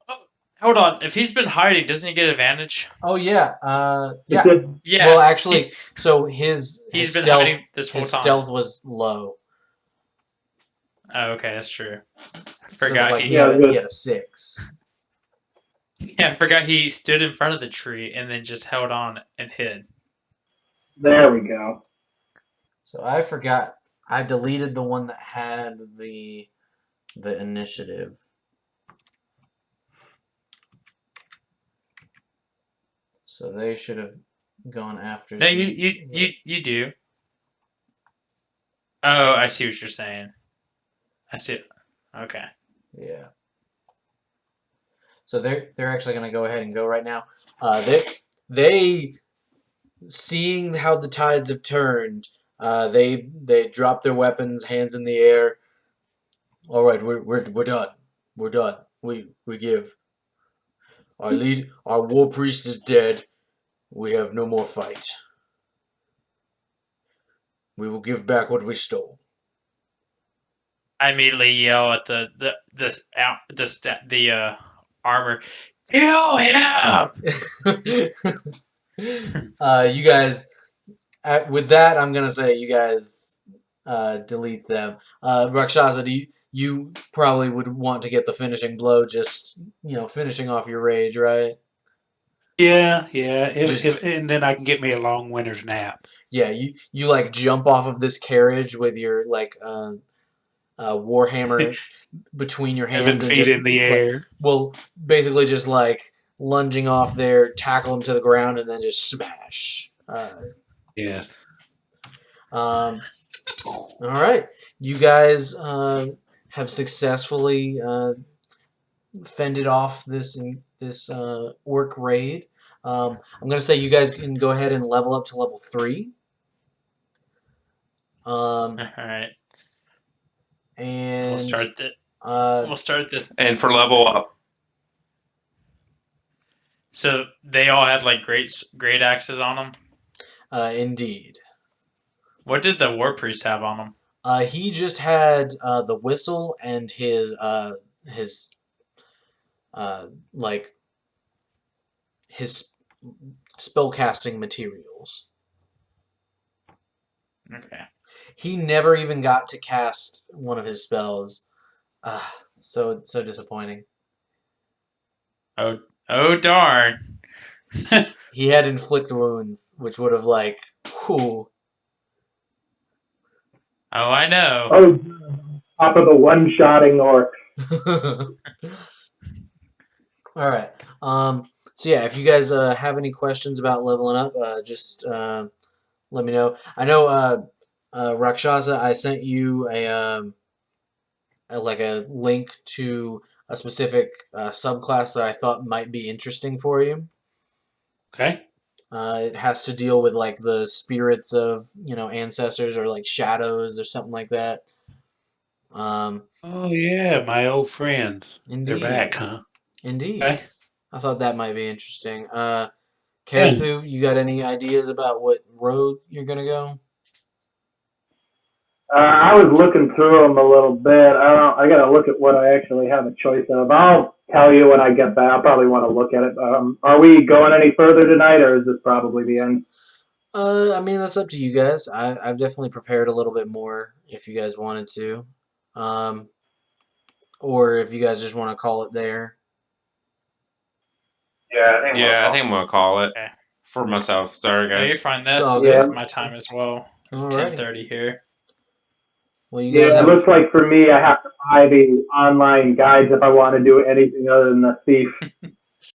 Oh, hold on. If he's been hiding, doesn't he get advantage? Oh yeah. It's Yeah. just, Yeah. Well, actually, so his He's been stealth hiding this whole his time. stealth was low. Oh, okay, that's true. I So forgot like he he. had a 6. Yeah, I forgot he stood in front of the tree and then just held on and hid. there we go. So I forgot. I deleted the one that had the initiative. So they should have gone after. No, you do. Oh, I see what you're saying. I see. Okay. Yeah. So they're actually going to go ahead and go right now. They seeing how the tides have turned. They drop their weapons, hands in the air. All right, we're done. We're done. We give. Our war priest is dead. We have no more fight. We will give back what we stole. I immediately yell at the armor. Kill him! You guys, with that, I'm gonna say you guys delete them. Rakshasa, you probably would want to get the finishing blow, just finishing off your rage, right? Yeah. And then I can get me a long winter's nap. Yeah, you like jump off of this carriage with your like warhammer between your hands 7 and feet just in the air. basically just like lunging off there, tackle him to the ground, and then just smash. Yes. All right, you guys have successfully fended off this orc raid. I'm gonna say you guys can go ahead and level up to level 3. All right. And we'll start this. And for level up, So they all had like great axes on them. Indeed. What did the war priest have on him? He just had the whistle and his like his spellcasting materials. Okay. He never even got to cast one of his spells. So disappointing. Oh darn. He had inflict wounds, which would have like, whew. Oh, I know. Oh, top of the one-shotting orc. All right. So yeah, if you guys have any questions about leveling up, just let me know. I know Rakshasa, I sent you a link to a specific subclass that I thought might be interesting for you. Okay. It has to deal with like the spirits of ancestors or like shadows or something like that. Oh yeah, my old friends. They're Indeed. back, huh? Indeed. Okay. I thought that might be interesting. Karathu, you got any ideas about what road you're gonna go? I was looking through them a little bit. I got to look at what I actually have a choice of. I'll tell you when I get back. I'll probably want to look at it. Are we going any further tonight, or is this probably the end? I mean that's up to you guys. I've definitely prepared a little bit more if you guys wanted to, or if you guys just want to call it there. I think I'm gonna call it Okay. for myself. Sorry, No, you're guys. fine. It's all That's good. my time as well. It's Alrighty. 10:30 here. Well, you guys Yeah, it have. looks like for me, I have to buy the online guides if I want to do anything other than the thief.